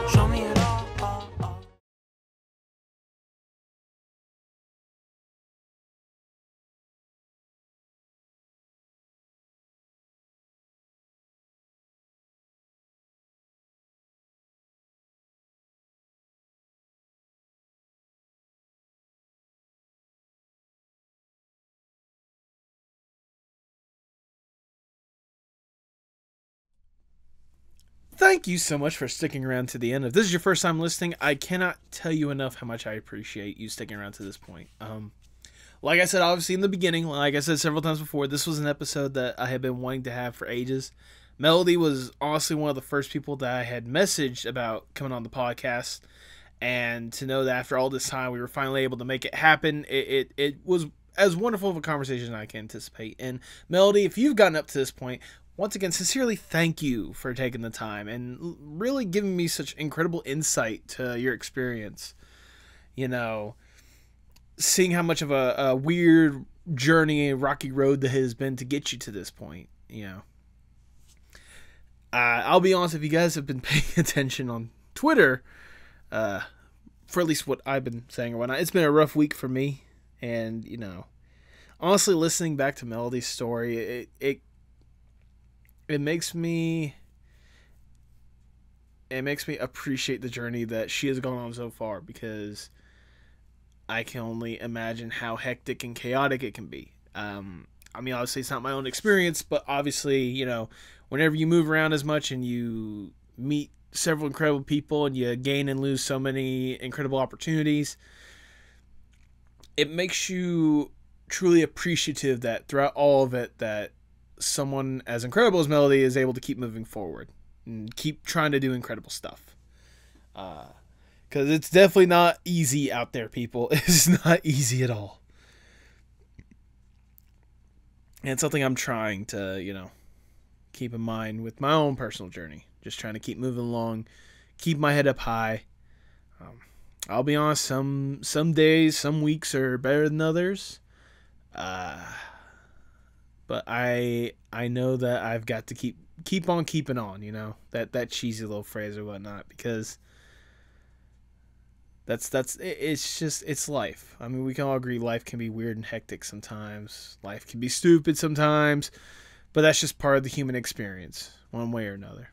Show me it all. Thank you so much for sticking around to the end. If this is your first time listening, I cannot tell you enough how much I appreciate you sticking around to this point. Like I said, obviously in the beginning, like I said several times before, this was an episode that I had been wanting to have for ages. Melody was honestly one of the first people that I had messaged about coming on the podcast, and to know that after all this time we were finally able to make it happen, it was as wonderful of a conversation as I can anticipate. And Melody, if you've gotten up to this point, once again, sincerely thank you for taking the time and really giving me such incredible insight to your experience. Seeing how much of a weird journey, a rocky road that has been to get you to this point. I'll be honest, if you guys have been paying attention on Twitter, for at least what I've been saying or whatnot, it's been a rough week for me. And, honestly, listening back to Melody's story, it makes me appreciate the journey that she has gone on so far, because I can only imagine how hectic and chaotic it can be. Obviously it's not my own experience, but obviously, whenever you move around as much and you meet several incredible people and you gain and lose so many incredible opportunities, it makes you truly appreciative that throughout all of it, that someone as incredible as Melody is able to keep moving forward and keep trying to do incredible stuff. Because it's definitely not easy out there, people. It's not easy at all. And it's something I'm trying to, keep in mind with my own personal journey. Just trying to keep moving along, keep my head up high. I'll be honest, some days, some weeks are better than others. But I know that I've got to keep on keeping on, that cheesy little phrase or whatnot, because it's life. We can all agree life can be weird and hectic sometimes. Life can be stupid sometimes, but that's just part of the human experience, one way or another.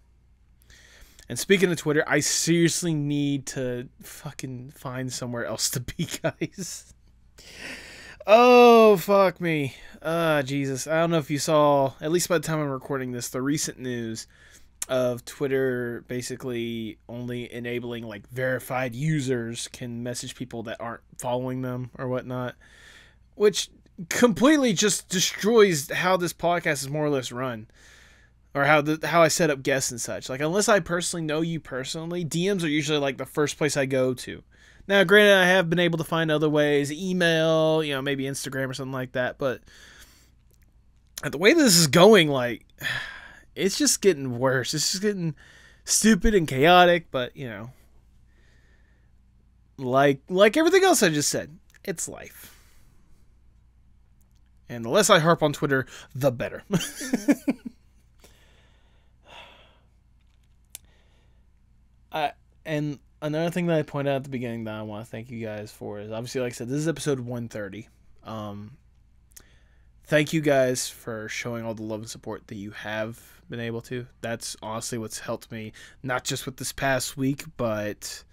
And speaking of Twitter, I seriously need to fucking find somewhere else to be, guys. Oh, fuck me. Jesus. I don't know if you saw, at least by the time I'm recording this, the recent news of Twitter basically only enabling verified users can message people that aren't following them or whatnot, which completely just destroys how this podcast is more or less run. or how I set up guests and such. Like, unless I personally know you personally, DMs are usually like the first place I go to. Now, granted, I have been able to find other ways, email, maybe Instagram or something like that, but the way this is going, like, it's just getting worse. It's just getting stupid and chaotic, but, like everything else I just said, it's life. And the less I harp on Twitter, the better. And another thing that I pointed out at the beginning that I want to thank you guys for is, obviously, like I said, this is episode 130. Thank you guys for showing all the love and support that you have been able to. That's honestly what's helped me, not just with this past week, but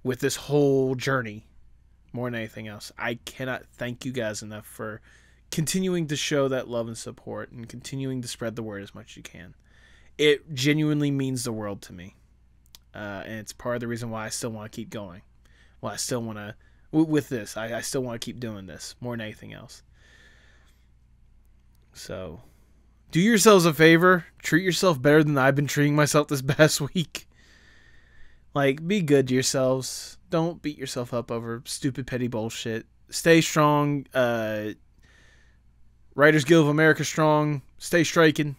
with this whole journey more than anything else. I cannot thank you guys enough for continuing to show that love and support and continuing to spread the word as much as you can. It genuinely means the world to me. And it's part of the reason why I still want to keep going. Well, I still want to, with this, I still want to keep doing this more than anything else. So, do yourselves a favor. Treat yourself better than I've been treating myself this past week. Like, be good to yourselves. Don't beat yourself up over stupid, petty bullshit. Stay strong. Writers Guild of America strong. Stay striking.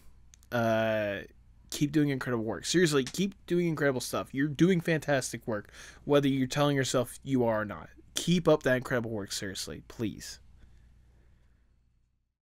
Keep doing incredible work. Seriously, keep doing incredible stuff. You're doing fantastic work, whether you're telling yourself you are or not. Keep up that incredible work, seriously, please.